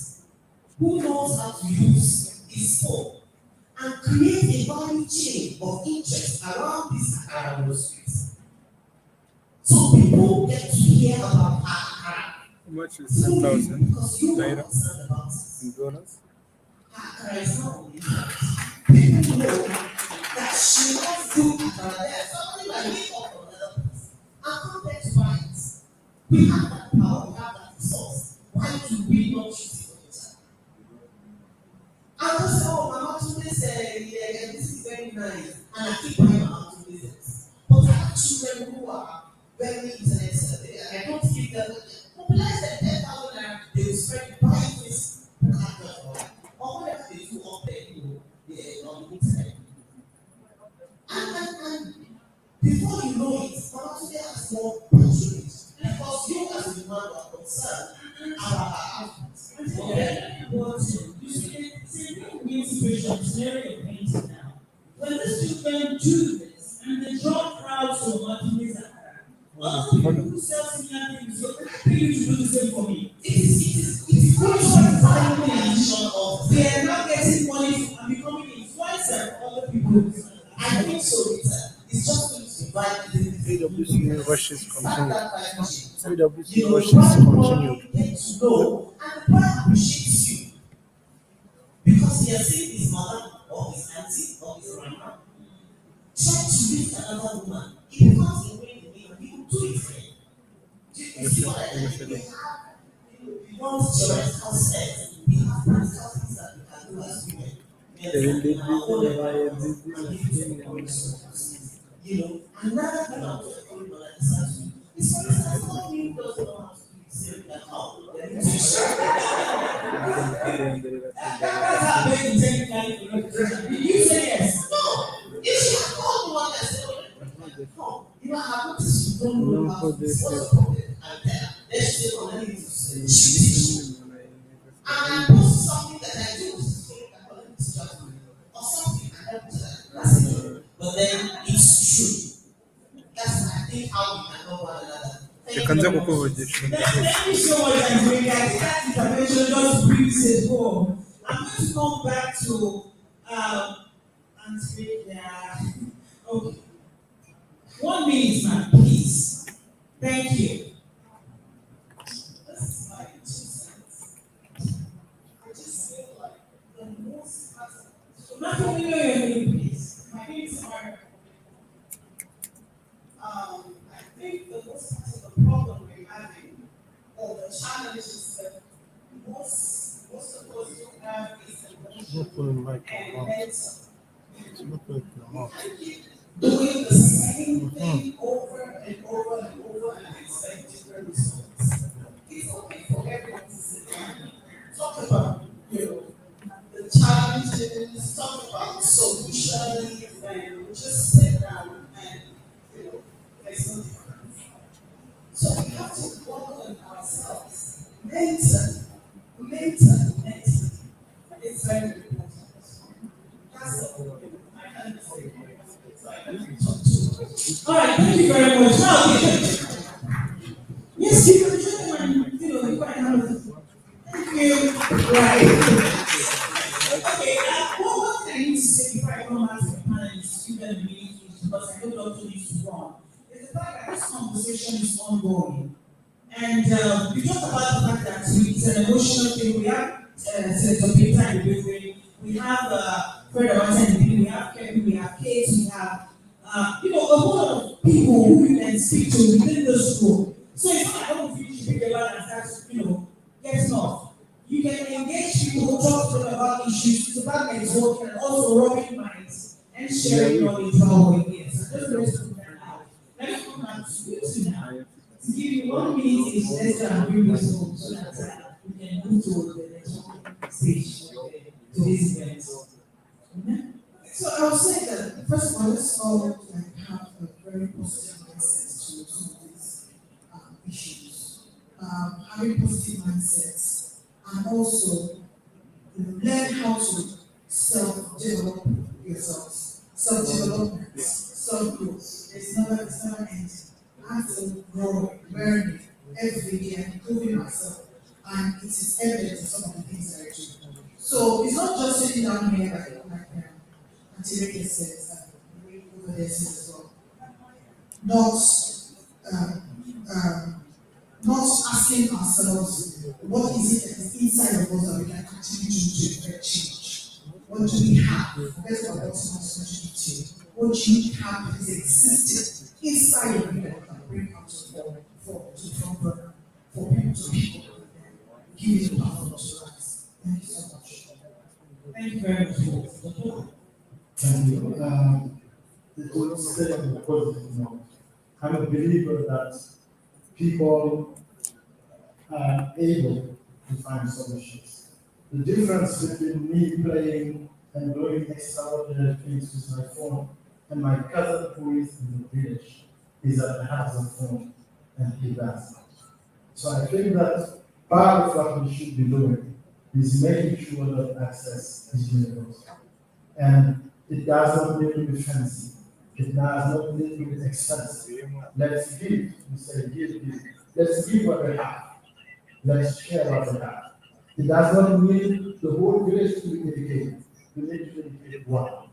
who knows how to use his phone, and create a value chain of interest around this Akara streets. So people get to hear about Akara. How much is 10,000 naira in dollars? Akara is not only people know that she wants to do Akara. There's somebody that lives up on another place and come there to buy it. We have that power, we have that resource. Why do we not use it for each other? I just say, oh, Mama Tunde said, yeah, this is very nice, and I keep buying Mama Tunde things. But I have children who are very internet savvy, and I don't give them, mobilize them 10,000 naira, they will spend buying this or whatever they do up there, on the internet. And before you know it, Mama Tunde has more patronage, because you as a man are concerned about our outputs. You see, win situation is very painful now. When these children do this and they draw crowds to Martinez, other people who sell similar things, so I pay you to do the same for me. It is they are not getting money and becoming influencers for other people. I think so, it's just going to divide the AWC rushes continued. AWC rushes continued. Get to know and the brand appreciates you. has seen his mother or his auntie or his grandma try to lift another woman. He becomes a way he will do it for him. You see what I mean? We want theoretical sense. We have practical things that we can do as women. We are all about and give to resources. Another thing I want to call it is for instance, somebody who doesn't know how to do the same that how they need to share. That's how they intend to did you say yes? No. If she had called the one that said, no, I noticed you don't know how to do this. What's the problem? And then she said, well, let me say, and I post something that I do, or something, that's it. But then it's true. That's, I think, how we can know one another. Thank you so much, Andrea. That intervention just brings it home. I'm going to come back to Andrea. Okay. 1 minute, man, please. Thank you. This is my 2 cents. I just feel like the most not only know your name, please. My name is Mark. I think the most part of the problem we're having, or the challenges that most of us don't have is emotional and mental. Doing the same thing over and over and over and expect different results. It's okay for everyone to sit down, talk about, the challenges, talk about solutions, and just sit down and, there's no difference. So we have to work on ourselves mentally. It's very important. That's the whole thing. I can't say so I can talk too much. All right, thank you very much. Now, yes, you can you quite have. Thank you. Right. Okay, what I need to say before I come back to the panel is give them a minute because I don't know to need to run. Is the fact that this conversation is ongoing. And we talked about the fact that it's an emotional thing. We have Senator Peter in the building, we have Fred Awata in the building, we have Kevin, we have Kate, we have a whole lot of people who you can speak to within this room. So it's not like I don't feel you should pick a lot and start, getting off. You can engage people, talk to them about issues, it's about networking and also rubbing minds and sharing knowledge about what it is. So just let's put that out. Let me come back to you now. To give you 1 minute is less than bring this home so that we can move to the next stage to this event. So I would say that first of all, let's all have a very positive mindset to some of these issues. Having positive mindsets and also learn how to self-develop yourselves, self-development, self-growth. It's never ending. I have to grow, learning every day and improving myself. And it is evident in some of the things that I do. So it's not just sitting down here like Auntie Rita says, over there says as well. Not asking ourselves what is it that is inside of us that we can continue to effect change. What do we have? Forget about what's not contributing. What do you have that is existing inside of you that we can bring out to the front burner for people to be give you the power to rise. Thank you so much. Thank you very much. Thank you. It was said on the positive note. I'm a believer that people are able to find solutions. The difference between me playing and doing extraordinary things with my phone and my cousin who is in the village is that I have the phone and he does not. So I think that part of what we should be doing is making sure that access is universal. And it does not need to be fancy. It does not need to be expensive. Let's give. We say give. Let's give what we have. Let's share what we have. It does not need the whole village to be educated. We need to educate one.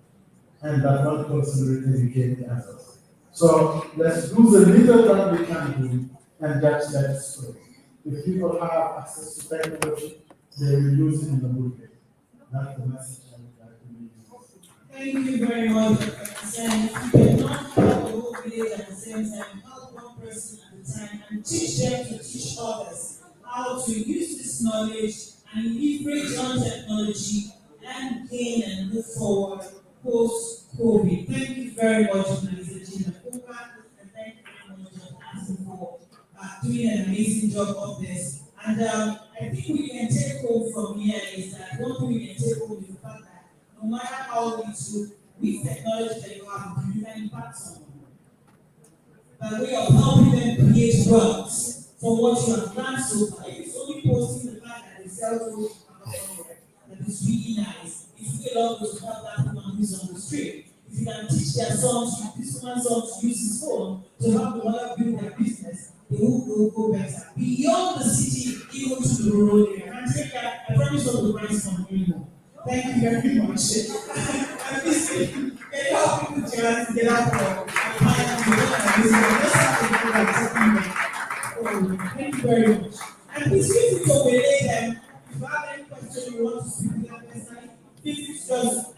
And that one person will educate the others. So let's do the little that we can do and just let it grow. If people have access to technology, they will use it in a good way. That's the message I would like to leave. Thank you very much. And you cannot help the whole village at the same time, help one person at a time, and teach them to teach others how to use this knowledge and leverage on technology and gain and move forward post-COVID. Thank you very much, Mr. Jim Akuka, and thank you very much, Dr. Asim, for doing an amazing job of this. And I think we can take home from here is that one thing we can take home is the fact that no matter how little, with technology that you have, you can impact someone. By way of helping them create drugs from what you have learned so far. If it's only posting the fact that they sell drugs that is really nice, it's a lot to help that woman who's on the street. If you can teach their sons, this woman's son to use his phone to help the mother build their business, they will go better. Beyond the city, even to the rural area. And take that, I promise not to rise from anymore. Thank you very much. And listen, get help people to get out of thank you very much. And please feel free to obey them. If you have any question you want to speak to that person, feel free to just,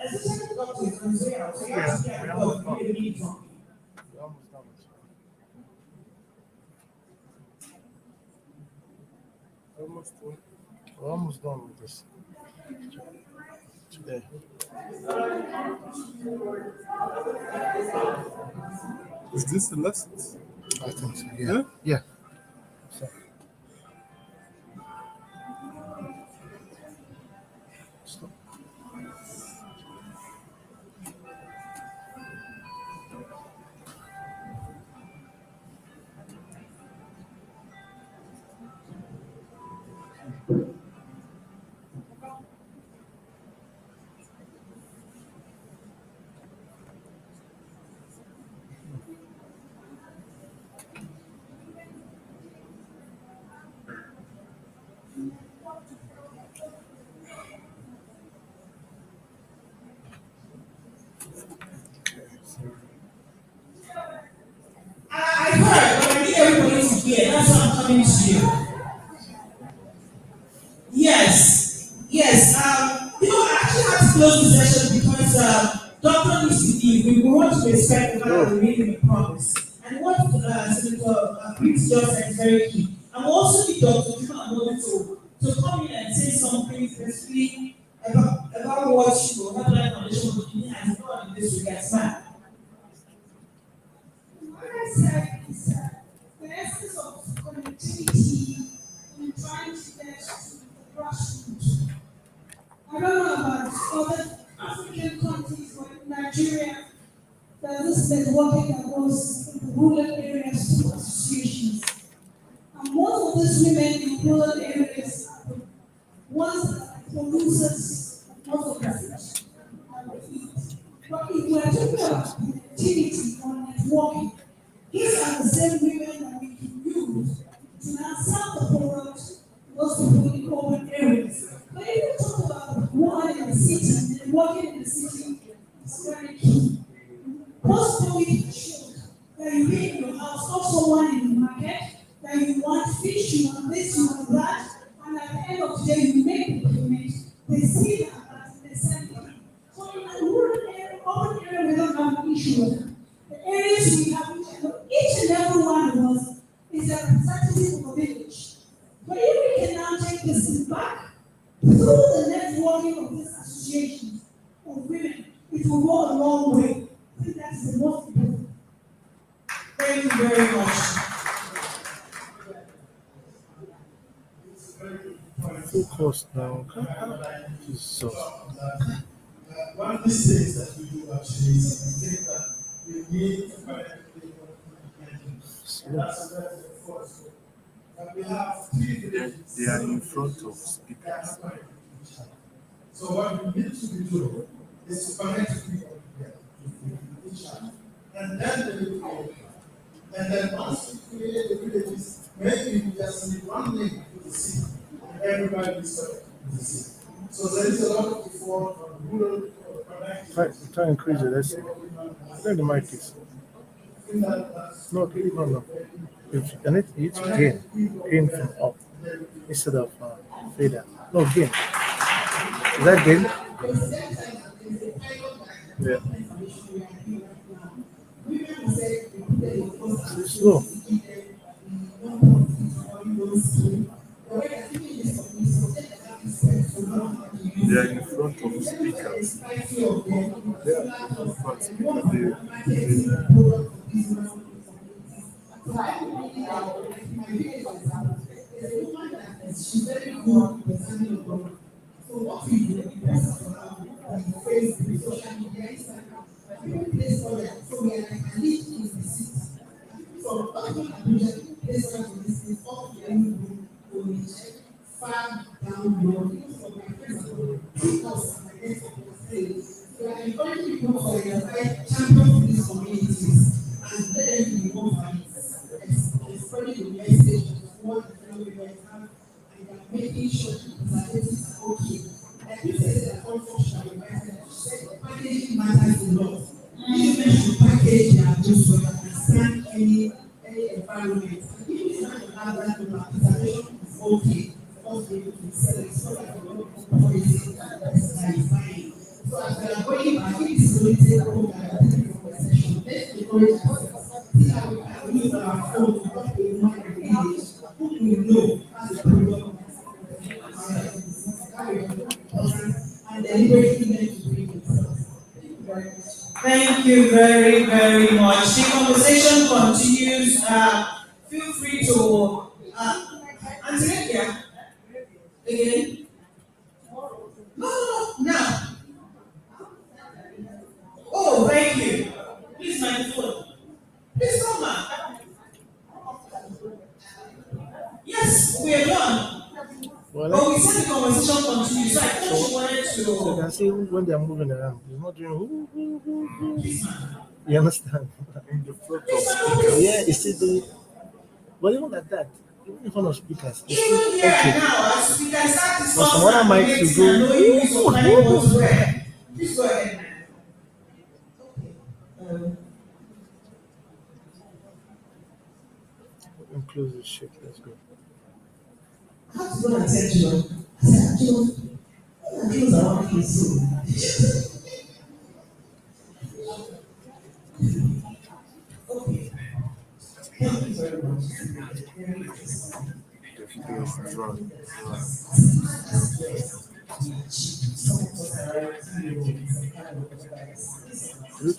especially doctors, and say out. So you have to get out of the need from. We're almost done with this today. Is this the lessons? I think so, yeah. Yeah. So. Stop. I heard, but I need everybody to hear. That's why I'm coming to you. Yes. I actually had to close the session because Dr. needs to leave. We want to respect the fact that we're reading the promise. And what Senator Prince just said is very key. I'm also the Dr. to come in and say something specifically about what Healthline Foundation has done in this regard. What I said is the essence of connectivity in trying to get to the grassroots. I don't know about other African countries, but in Nigeria, there's this networking that goes in the rural areas to associations. And most of these women in rural areas are the ones that are producers of most of the food that we eat. But if we are talking about connectivity or networking, these are the same women that we can use to now sell the product to those people in urban areas. But if you talk about the woman in the city and working in the city, it's very key. Post-COVID showed that you be in your house, or someone in the market, that you want fish, you want this, you want that, and at the end of the day, you make the payment, they see that, they send it. So in a rural area, urban area, we don't have an issue with them. The areas we have, each and every one of us is a representative of a village. But if we can now take this back through the networking of these associations of women, it will go a long way. I think that's the most important. Thank you very much. Focus now. Jesus. One of these things that we do actually is we think that we need to that's the first. And we have three villages. They are in front of speakers. So what we need to be doing is to connect people together with each other. And then they will go. And then once we create the villages, maybe we just need one link to the city, and everybody is connected to the city. So there is a lot of effort from rural connectivity. Try and increase it. Let's see. Where the mic is. No. And it's gain from up instead of fader. No, gain. Is that gain? Yeah. Slow. They are in front of speakers. They are in front of speakers. She's very good with handling the problem. So what we do Facebook, social media, Instagram, people place for them. So we are like a lead in the city. So what we can do is place for this is up to any group or we check far down the road. So my friends are going to us and my network will say, so I encourage people to identify champions in these communities and let them be more spreading the message of what the fellow members have and they are making sure that things are okay. Like you said, that unfortunately, the packaging matters a lot. Even should package their goods so that can stand any environment. And even if not have that preservation is okay, because they can sell it so that they don't policy that is buying. So as we are going back, it is going to take a whole conversation. Let's encourage ourselves. See how we can use our phone to talk to one in the village who we know has a problem and deliberately meant to bring themselves. Thank you very, very much. The conversation continues. Feel free to Antonia again. No, now. Oh, thank you. Please, my phone. Please come back. Yes, we are done. Well, but we said the conversation continues. So I thought you wanted to. So you can see when they are moving around. It's not doing You understand? In the front of speakers. Yeah, it's still doing. But even at that, even in front of speakers, it's still okay. But some other mics to go. Please go ahead. Close this shit. Let's go. I have to go and tell you. I said, Joe, are one thing soon. Okay. Thank you very much.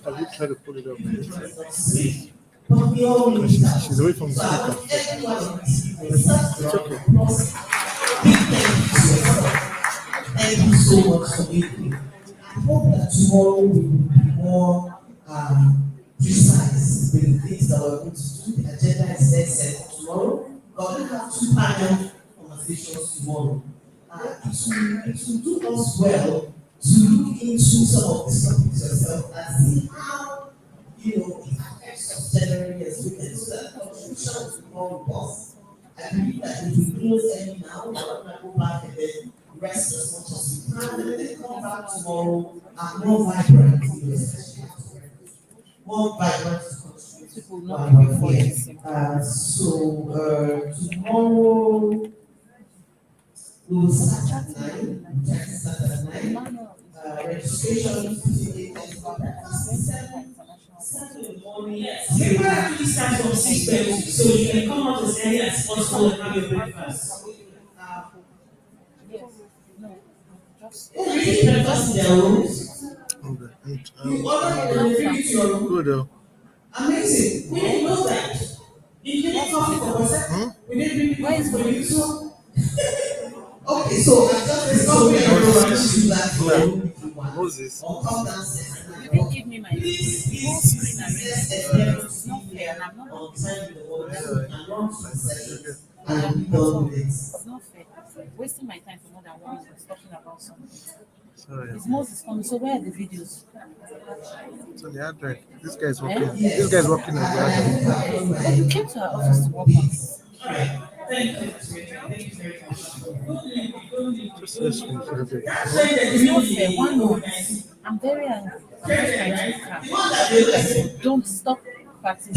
Have you tried to pull it up? Because she's away from the speaker. It's okay. Thank you so much for being here. I hope that tomorrow we will be more precise with the things that we're going to do. The agenda is set for tomorrow. We're going to have 2 panel conversations tomorrow. It will do us well to look into some of the topics yourself and see how, it affects us generally as women so that the contribution will be more robust. I believe that if we close early now, we're going to go back and then rest as much as we can and then come back tomorrow and more vibrant, more vibrant people not before tomorrow we'll start at 9. We'll start at 9. Registration start in the morning. Yes. People actually start from 6:30, so you can come out as early as possible and have your breakfast. Oh, really? Breakfast in their rooms? You order delivery to your room? Good. Amazing. We didn't know that. Did you get coffee for us? We didn't bring coffee for you too. Okay, so I just discovered everyone to do that for you. Moses. Or come downstairs. You didn't give me my full screen arrangement. It's not fair, and I'm not on time with the order. I'm not It's not fair. Wasting my time for more than 1 minute talking about something. Sorry. Is Moses coming? So where are the videos? So the hard drive. This guy is working. This guy is working on the hard drive. But you came to our office to work on this. Thank you. Thank you very much. Just let's finish it. It's not fair. 1 month. I'm very angry. I'm just trying to calm. Don't stop practicing.